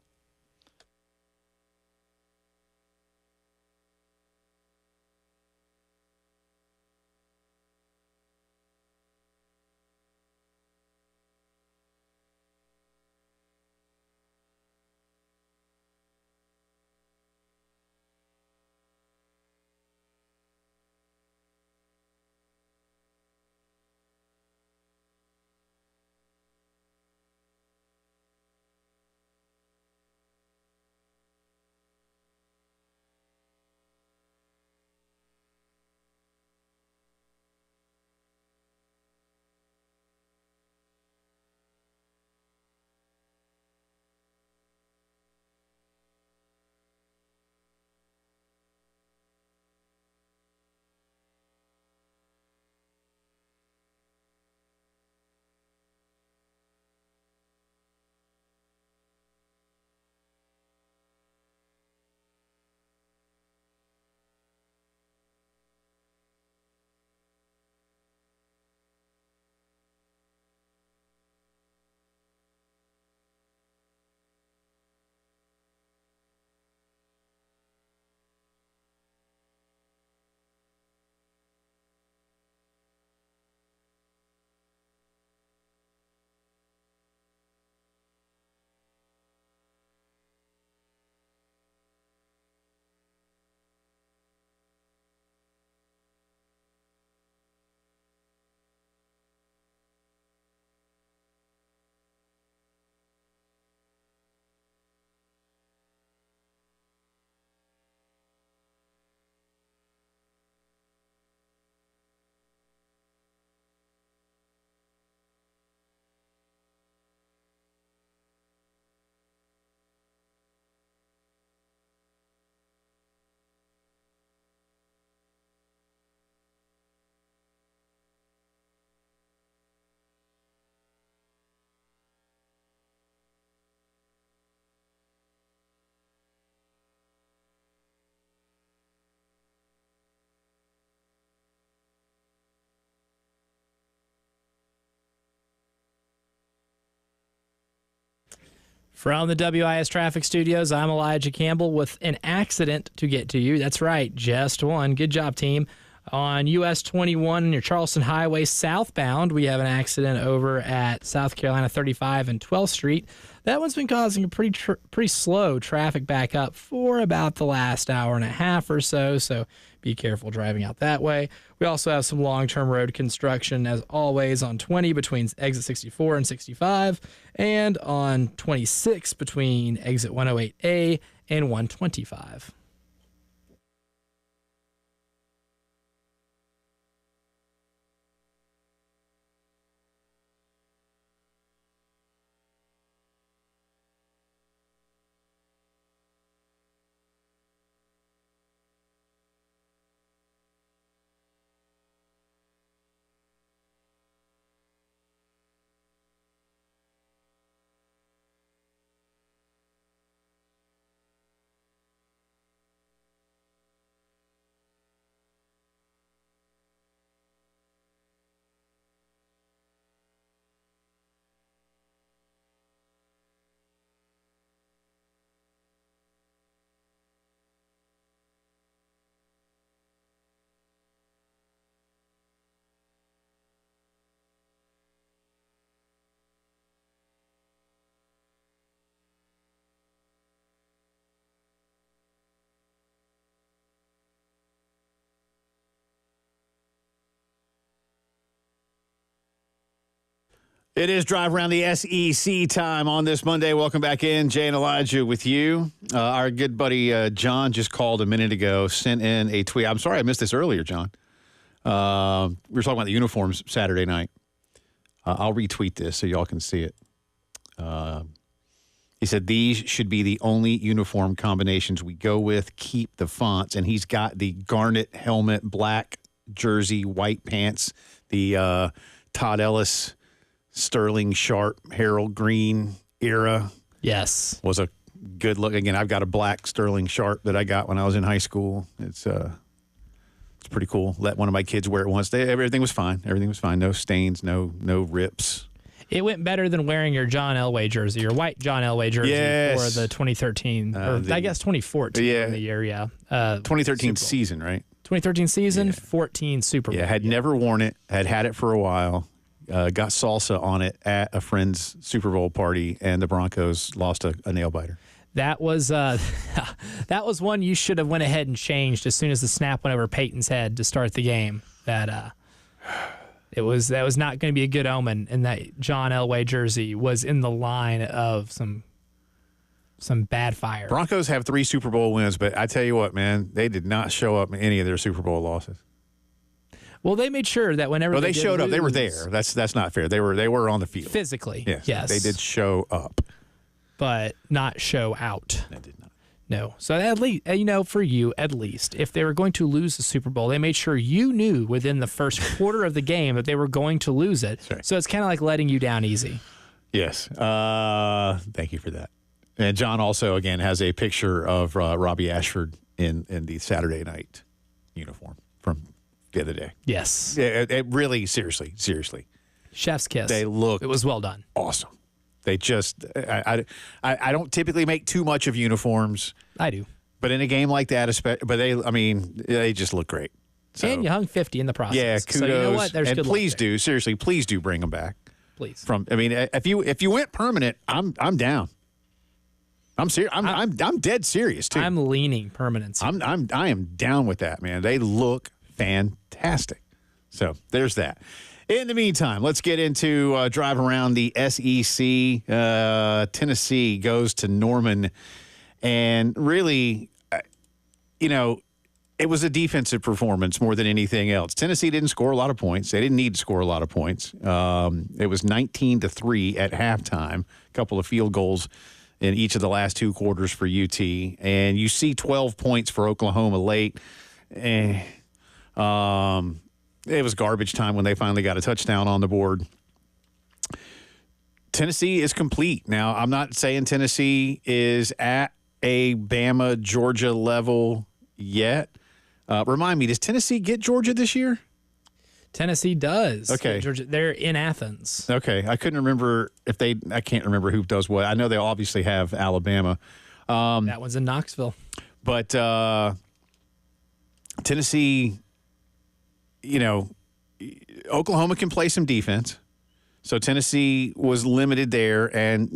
From the WIS Traffic Studios, I'm Elijah Campbell with an accident to get to you. That's right, just one. Good job, team. On US 21 near Charleston Highway southbound, we have an accident over at South Carolina 35 and 12th Street. That one's been causing a pretty slow traffic backup for about the last hour and a half or so, so be careful driving out that way. We also have some long-term road construction, as always, on 20 between exit 64 and 65, and on 26 between exit 108A and 125.
It is Drive Around the SEC time on this Monday. Welcome back in. Jay and Elijah with you. Our good buddy John just called a minute ago, sent in a tweet. I'm sorry I missed this earlier, John. We were talking about the uniforms Saturday night. I'll retweet this so y'all can see it. He said, these should be the only uniform combinations we go with. Keep the fonts. And he's got the garnet helmet, black jersey, white pants, the Todd Ellis, Sterling Sharp, Harold Green era.
Yes.
Was a good look. Again, I've got a black Sterling Sharp that I got when I was in high school. It's pretty cool. Let one of my kids wear it once. Everything was fine. Everything was fine. No stains, no rips.
It went better than wearing your John Elway jersey, your white John Elway jersey for the 2013, I guess 2014 in the year,
2013 season, right?
2013 season, 14 Super Bowl.
Yeah, had never worn it, had it for a while, got salsa on it at a friend's Super Bowl party, and the Broncos lost a nail biter.
That was that was one you should have went ahead and changed as soon as the snap went over Peyton's head to start the game. That was not going to be a good omen, and that John Elway jersey was in the line of some bad fire.
Broncos have 3 Super Bowl wins, but I tell you what, man, they did not show up in any of their Super Bowl losses.
Well, they made sure that whenever
they showed up, they were there. That's not fair. They were on the field
physically.
Yes, they did show up,
but not show out.
They did not.
No. So at least, for you, at least, if they were going to lose the Super Bowl, they made sure you knew within the first quarter of the game that they were going to lose it.
Right.
So it's kind of like letting you down easy.
Yes. Thank you for that. And John also, again, has a picture of Robbie Ashford in the Saturday night uniform from the other day.
Yes.
It really, seriously.
Chef's kiss.
They look.
It was well done.
Awesome. They just, I don't typically make too much of uniforms.
I do.
But in a game like that, they just look great. So,
and you hung 50 in the process.
Yeah, kudos.
So you know what? There's
and
good
please
luck there.
do, seriously, please do bring them back.
Please.
If you went permanent, I'm down. I'm serious. I'm dead serious too.
I'm leaning permanency.
I am down with that, man. They look fantastic. So there's that. In the meantime, let's get into drive around the SEC. Tennessee goes to Norman, and really, it was a defensive performance more than anything else. Tennessee didn't score a lot of points. They didn't need to score a lot of points. It was 19-3 at halftime. A couple of field goals in each of the last 2 quarters for UT. And you see 12 points for Oklahoma late. It was garbage time when they finally got a touchdown on the board. Tennessee is complete. Now, I'm not saying Tennessee is at a Bama, Georgia level yet. Remind me, does Tennessee get Georgia this year?
Tennessee does.
Okay.
Georgia, they're in Athens.
Okay. I couldn't remember I can't remember who does what. I know they obviously have Alabama.
That one's in Knoxville.
But Tennessee, Oklahoma can play some defense. So Tennessee was limited there. And,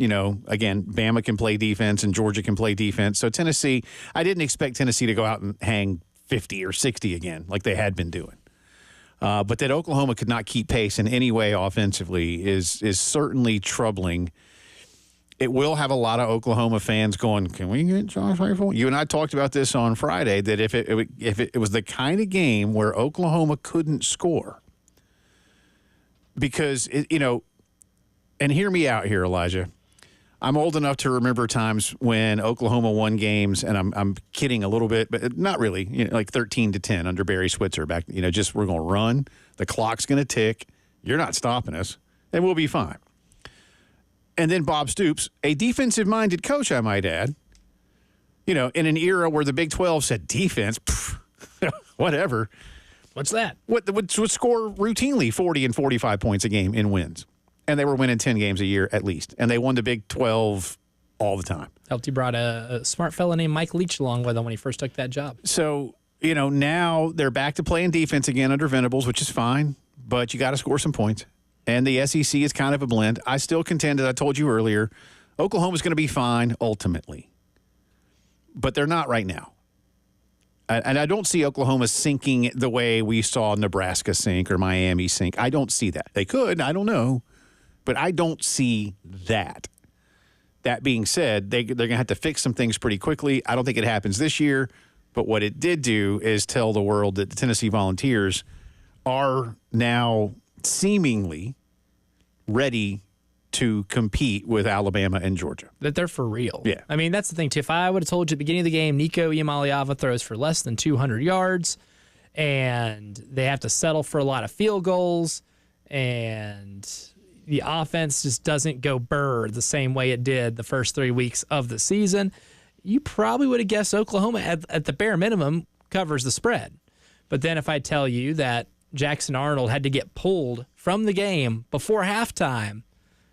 again, Bama can play defense and Georgia can play defense. So Tennessee, I didn't expect Tennessee to go out and hang 50 or 60 again like they had been doing. But that Oklahoma could not keep pace in any way offensively is certainly troubling. It will have a lot of Oklahoma fans going, can we get Josh Heupel? You and I talked about this on Friday, that if it was the kind of game where Oklahoma couldn't score, because, and hear me out here, Elijah. I'm old enough to remember times when Oklahoma won games, and I'm kidding a little bit, but not really, like 13-10 under Barry Switzer back, just we're going to run, the clock's going to tick, you're not stopping us, and we'll be fine. And then Bob Stoops, a defensive-minded coach, I might add, in an era where the Big 12 said defense, whatever.
What's that?
Would score routinely 40 and 45 points a game in wins. And they were winning 10 games a year at least. And they won the Big 12 all the time.
Helped you brought a smart fella named Mike Leach along with him when he first took that job.
So, now they're back to playing defense again under Venables, which is fine. But you got to score some points. And the SEC is kind of a blend. I still contend, as I told you earlier, Oklahoma's going to be fine ultimately. But they're not right now. And I don't see Oklahoma sinking the way we saw Nebraska sink or Miami sink. I don't see that. They could. I don't know. But I don't see that. That being said, they're going to have to fix some things pretty quickly. I don't think it happens this year. But what it did do is tell the world that the Tennessee Volunteers are now seemingly ready to compete with Alabama and Georgia.
That they're for real.
Yeah.
I mean, that's the thing, too. If I would have told you at the beginning of the game, Nico Iamaleava throws for less than 200 yards, and they have to settle for a lot of field goals, and the offense just doesn't go burr the same way it did the first 3 weeks of the season, you probably would have guessed Oklahoma at the bare minimum covers the spread. But then if I tell you that Jackson Arnold had to get pulled from the game before halftime,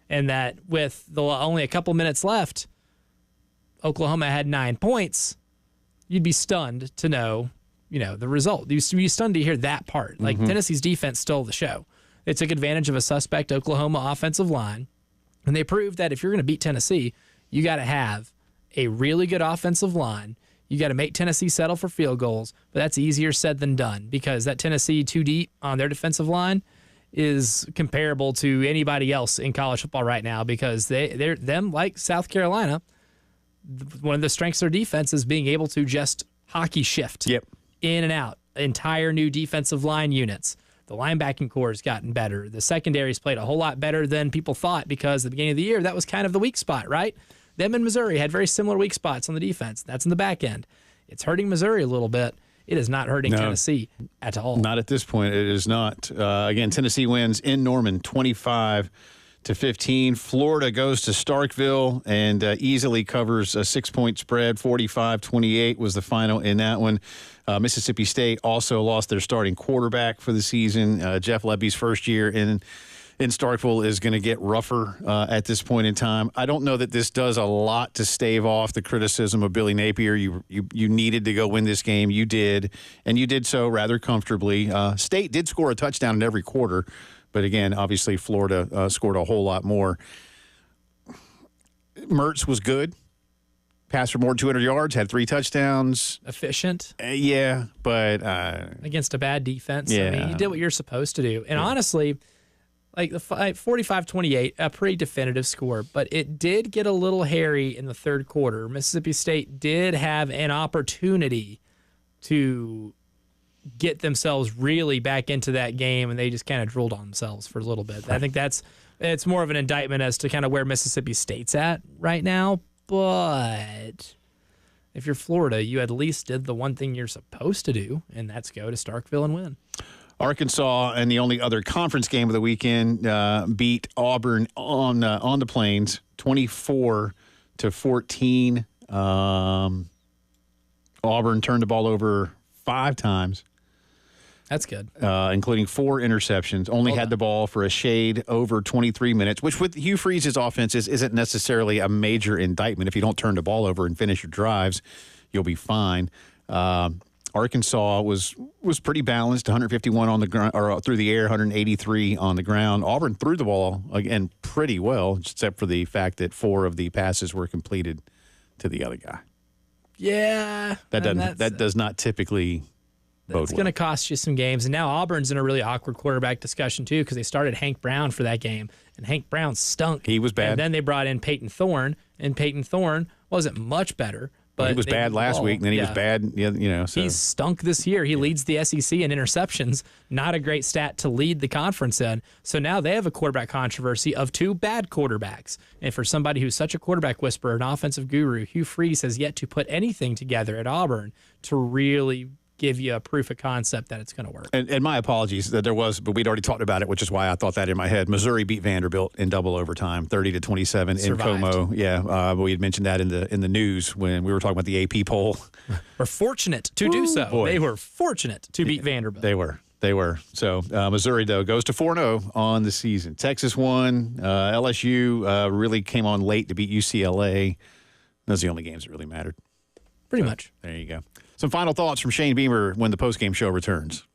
and that with only a couple minutes left, Oklahoma had 9 points, you'd be stunned to know, the result. You'd be stunned to hear that part. Like, Tennessee's defense stole the show. They took advantage of a suspect Oklahoma offensive line, and they proved that if you're going to beat Tennessee, you got to have a really good offensive line. You got to make Tennessee settle for field goals, but that's easier said than done because that Tennessee too deep on their defensive line is comparable to anybody else in college football right now because they're like South Carolina. One of the strengths of their defense is being able to just hockey shift in and out, entire new defensive line units. The linebacking core has gotten better. The secondary's played a whole lot better than people thought because at the beginning of the year, that was kind of the weak spot, right? Them and Missouri had very similar weak spots on the defense. That's in the back end. It's hurting Missouri a little bit. It is not hurting Tennessee at all.
Not at this point. It is not. Again, Tennessee wins in Norman 25-15. Florida goes to Starkville and easily covers a 6-point spread. 45-28 was the final in that one. Mississippi State also lost their starting quarterback for the season. Jeff Lebby's first year in Starkville is going to get rougher at this point in time. I don't know that this does a lot to stave off the criticism of Billy Napier. You needed to go win this game. You did, and you did so rather comfortably. State did score a touchdown in every quarter, but again, obviously Florida scored a whole lot more. Mertz was good. Passed for more than 200 yards, had 3 touchdowns.
Efficient.
Yeah, but
against a bad defense.
Yeah.
I mean, you did what you're supposed to do. And honestly, like 45-28, a pretty definitive score, but it did get a little hairy in the third quarter. Mississippi State did have an opportunity to get themselves really back into that game, and they just kind of drooled on themselves for a little bit. I think it's more of an indictment as to kind of where Mississippi State's at right now, but if you're Florida, you at least did the one thing you're supposed to do, and that's go to Starkville and win.
Arkansas, and the only other conference game of the weekend, beat Auburn on the Plains, 24-14. Auburn turned the ball over 5 times.
That's good.
Including 4 interceptions. Only had the ball for a shade over 23 minutes, which with Hugh Freeze's offense isn't necessarily a major indictment. If you don't turn the ball over and finish your drives, you'll be fine. Arkansas was pretty balanced, 151 on the ground or through the air, 183 on the ground. Auburn threw the ball again pretty well, except for the fact that 4 of the passes were completed to the other guy.
Yeah,
that does not typically bode well.
It's going to cost you some games. And now Auburn's in a really awkward quarterback discussion too because they started Hank Brown for that game, and Hank Brown stunk.
He was bad.
And then they brought in Peyton Thorne, and Peyton Thorne wasn't much better. But
he was bad last week, and then he was bad, So.
He's stunk this year. He leads the SEC in interceptions. Not a great stat to lead the conference in. So now they have a quarterback controversy of 2 bad quarterbacks. And for somebody who's such a quarterback whisperer, an offensive guru, Hugh Freeze has yet to put anything together at Auburn to really give you a proof of concept that it's going to work.
And my apologies that there was, but we'd already talked about it, which is why I thought that in my head. Missouri beat Vanderbilt in double overtime, 30-27 in Como. Yeah, we had mentioned that in the news when we were talking about the AP poll.
We're fortunate to do so.
Boy.
They were fortunate to beat Vanderbilt.
They were. So Missouri, though, goes to 4-0 on the season. Texas won. LSU really came on late to beat UCLA. Those are the only games that really mattered.
Pretty much.
There you go. Some final thoughts from Shane Beamer when the postgame show returns.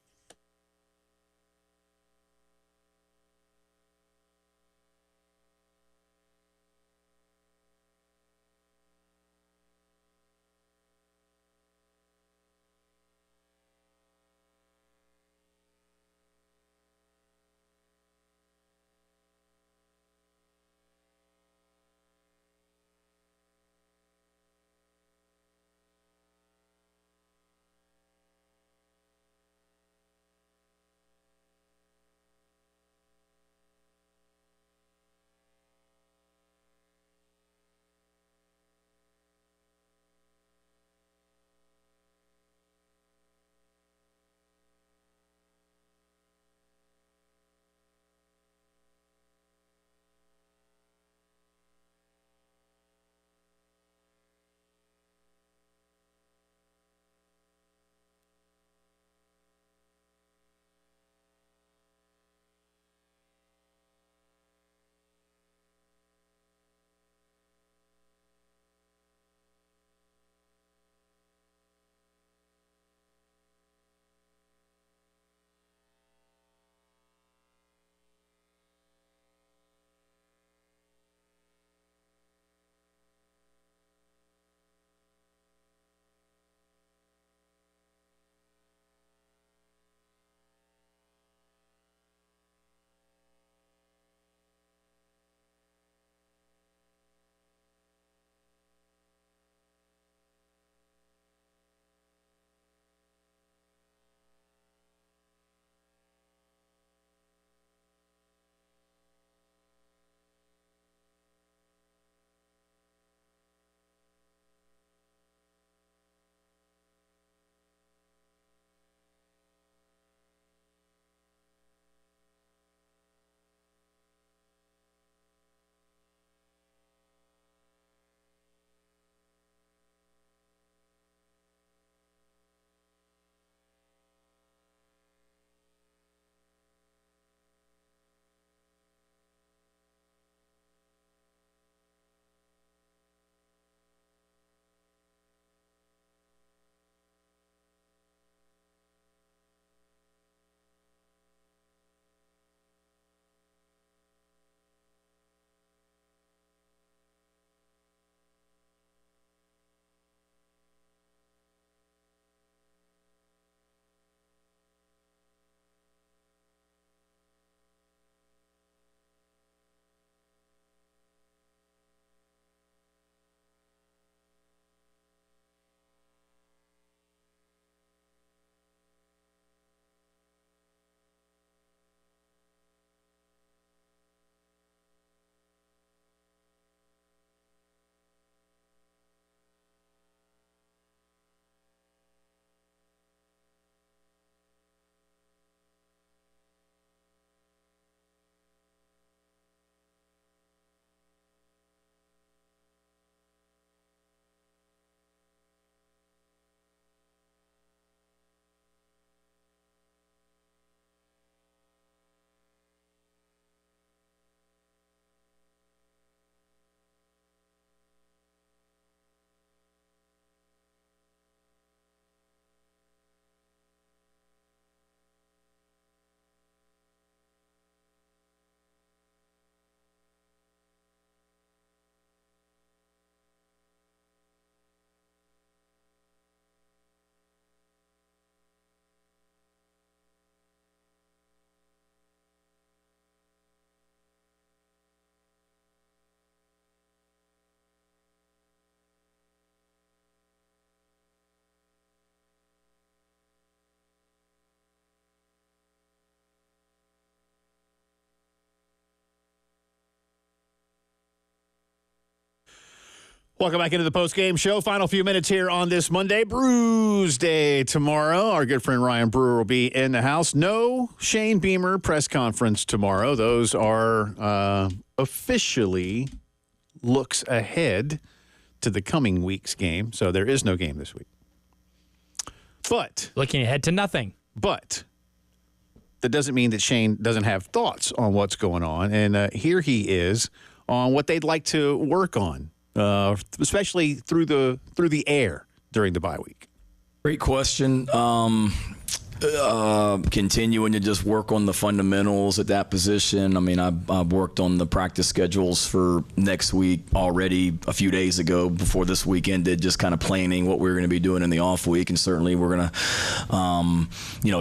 Welcome back into the post-game show. Final few minutes here on this Monday. Brews Day tomorrow. Our good friend Ryan Brewer will be in the house. No Shane Beamer press conference tomorrow. Those are officially looks ahead to the coming week's game. So there is no game this week. But
looking ahead to nothing.
But that doesn't mean that Shane doesn't have thoughts on what's going on. And here he is on what they'd like to work on. Especially through the air during the bye week.
Great question. Continuing to just work on the fundamentals at that position. I mean, I've worked on the practice schedules for next week already a few days ago before this week ended, just kind of planning what we were going to be doing in the off week. And certainly we're going to,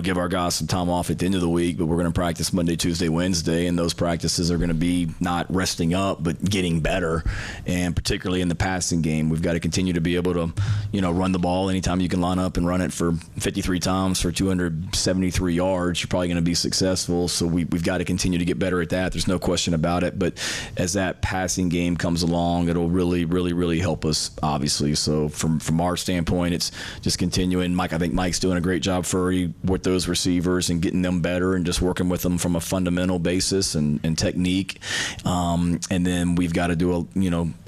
give our guys some time off at the end of the week, but we're going to practice Monday, Tuesday, Wednesday. And those practices are going to be not resting up, but getting better. And particularly in the passing game, we've got to continue to be able to, run the ball anytime you can line up and run it for 53 times for 273 yards, you're probably going to be successful. So we've got to continue to get better at that. There's no question about it. But as that passing game comes along, it'll really, really, really help us, obviously. So from our standpoint, it's just continuing. I think Mike's doing a great job with those receivers and getting them better and just working with them from a fundamental basis and technique. And then we've got to do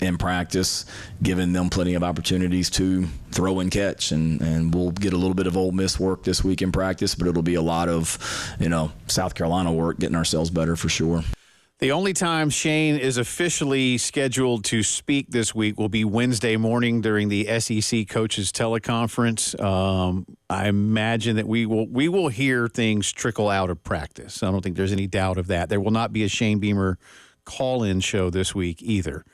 in practice, giving them plenty of opportunities to throw and catch. And we'll get a little bit of Ole Miss work this week in practice, but it'll be a lot of, South Carolina work, getting ourselves better for sure.
The only time Shane is officially scheduled to speak this week will be Wednesday morning during the SEC coaches teleconference. I imagine that we will hear things trickle out of practice. I don't think there's any doubt of that. There will not be a Shane Beamer call-in show this week either.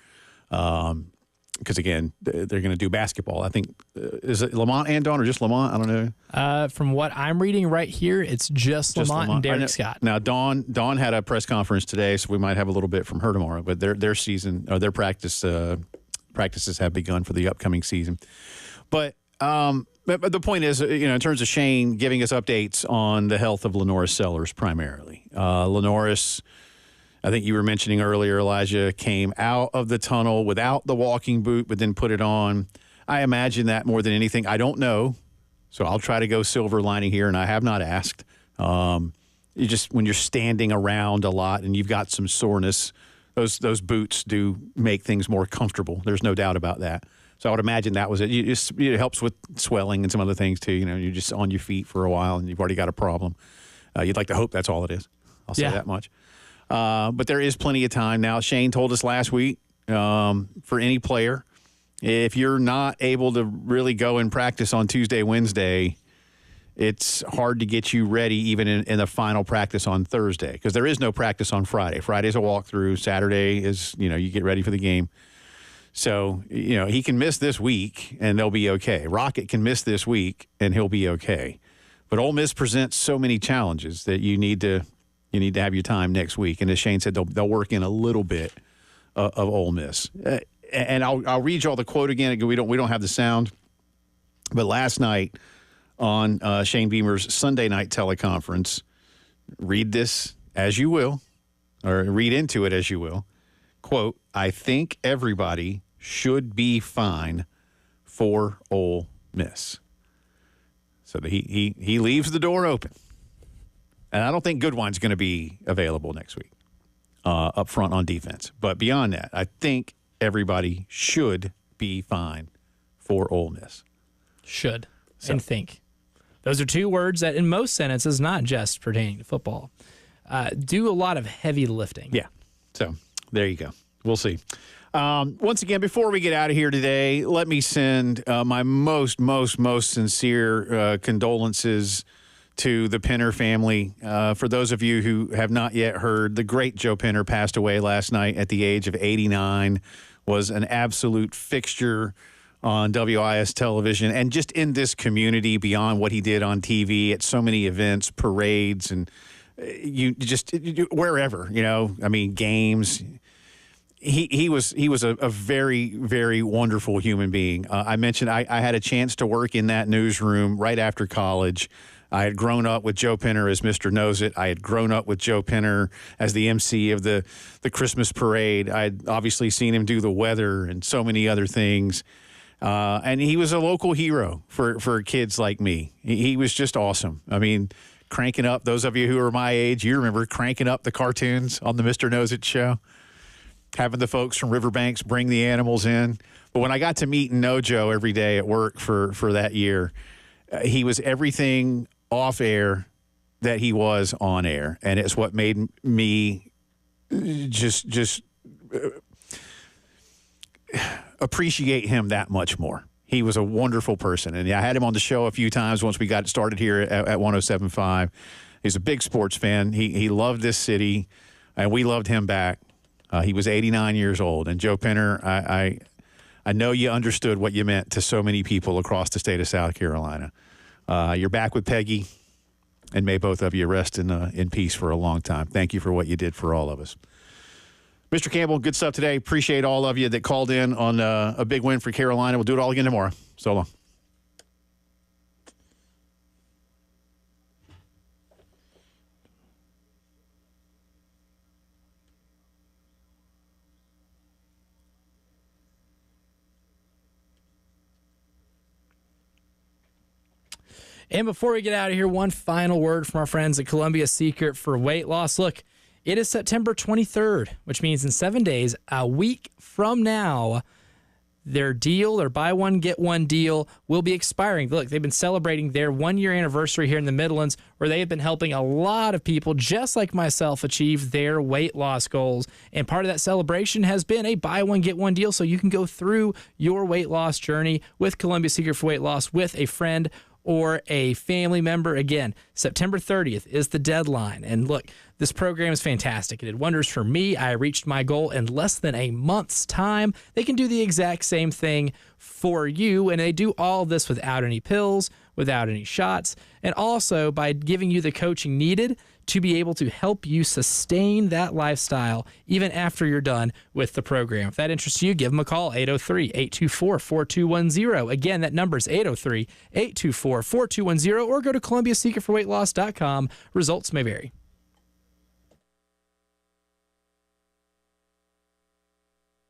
Because, again, they're going to do basketball. I think, is it Lamont and Dawn or just Lamont? I don't know.
From what I'm reading right here, it's just Lamont and Derek Scott.
Now, Dawn had a press conference today, so we might have a little bit from her tomorrow. But their season or their practices have begun for the upcoming season. But the point is, in terms of Shane giving us updates on the health of Lenoris Sellers primarily. Lenoris, I think you were mentioning earlier, Elijah, came out of the tunnel without the walking boot, but then put it on. I imagine that more than anything. I don't know, so I'll try to go silver lining here, and I have not asked. When you're standing around a lot and you've got some soreness, those boots do make things more comfortable. There's no doubt about that. So I would imagine that was it. It helps with swelling and some other things too. You're just on your feet for a while and you've already got a problem. You'd like to hope that's all it is. I'll say that much. But there is plenty of time now. Shane told us last week, for any player, if you're not able to really go and practice on Tuesday, Wednesday, it's hard to get you ready even in the final practice on Thursday because there is no practice on Friday. Friday's a walkthrough. Saturday is, you get ready for the game. So, he can miss this week and they'll be okay. Rocket can miss this week and he'll be okay. But Ole Miss presents so many challenges that you need to have your time next week. And as Shane said, they'll work in a little bit of Ole Miss. And I'll read you all the quote again. We don't have the sound. But last night on Shane Beamer's Sunday night teleconference, read this as you will, or read into it as you will. Quote, I think everybody should be fine for Ole Miss. So he leaves the door open. And I don't think Goodwine's going to be available next week up front on defense. But beyond that, I think everybody should be fine for Ole Miss.
Should and think. Those are two words that in most sentences, not just pertaining to football, do a lot of heavy lifting.
Yeah. So there you go. We'll see. Once again, before we get out of here today, let me send my most sincere condolences to the Penner family. For those of you who have not yet heard, the great Joe Penner passed away last night at the age of 89, was an absolute fixture on WIS television and just in this community beyond what he did on TV at so many events, parades, and wherever, games. He was a very, very wonderful human being. I mentioned I had a chance to work in that newsroom right after college. I had grown up with Joe Penner as Mr. Knows It. I had grown up with Joe Penner as the MC of the Christmas parade. I had obviously seen him do the weather and so many other things. And he was a local hero for kids like me. He was just awesome. I mean, cranking up, those of you who are my age, you remember cranking up the cartoons on the Mr. Knows It show, having the folks from Riverbanks bring the animals in. But when I got to meet and know Joe every day at work for that year, he was everything off air that he was on air. And it's what made me just appreciate him that much more. He was a wonderful person. And I had him on the show a few times once we got started here at 107.5. He's a big sports fan. He loved this city, and we loved him back. He was 89 years old. And Joe Penner, I know you understood what you meant to so many people across the state of South Carolina. You're back with Peggy, and may both of you rest in peace for a long time. Thank you for what you did for all of us. Mr. Campbell, good stuff today. Appreciate all of you that called in on a big win for Carolina. We'll do it all again tomorrow. So long.
And before we get out of here, one final word from our friends at Columbia Secret for weight loss. Look, it is September 23rd, which means in 7 days, a week from now, their deal, their buy one, get one deal will be expiring. Look, they've been celebrating their 1 year anniversary here in the Midlands, where they have been helping a lot of people just like myself achieve their weight loss goals. And part of that celebration has been a buy one, get one deal, so you can go through your weight loss journey with Columbia Secret for Weight Loss with a friend or a family member. Again, September 30th is the deadline. And look, this program is fantastic. It did wonders for me. I reached my goal in less than a month's time. They can do the exact same thing for you, and they do all of this without any pills, without any shots, and also by giving you the coaching needed to be able to help you sustain that lifestyle even after you're done with the program. If that interests you, give them a call, 803-824-4210. Again, that number is 803-824-4210, or go to ColumbiaSecretForWeightLoss.com. Results may vary.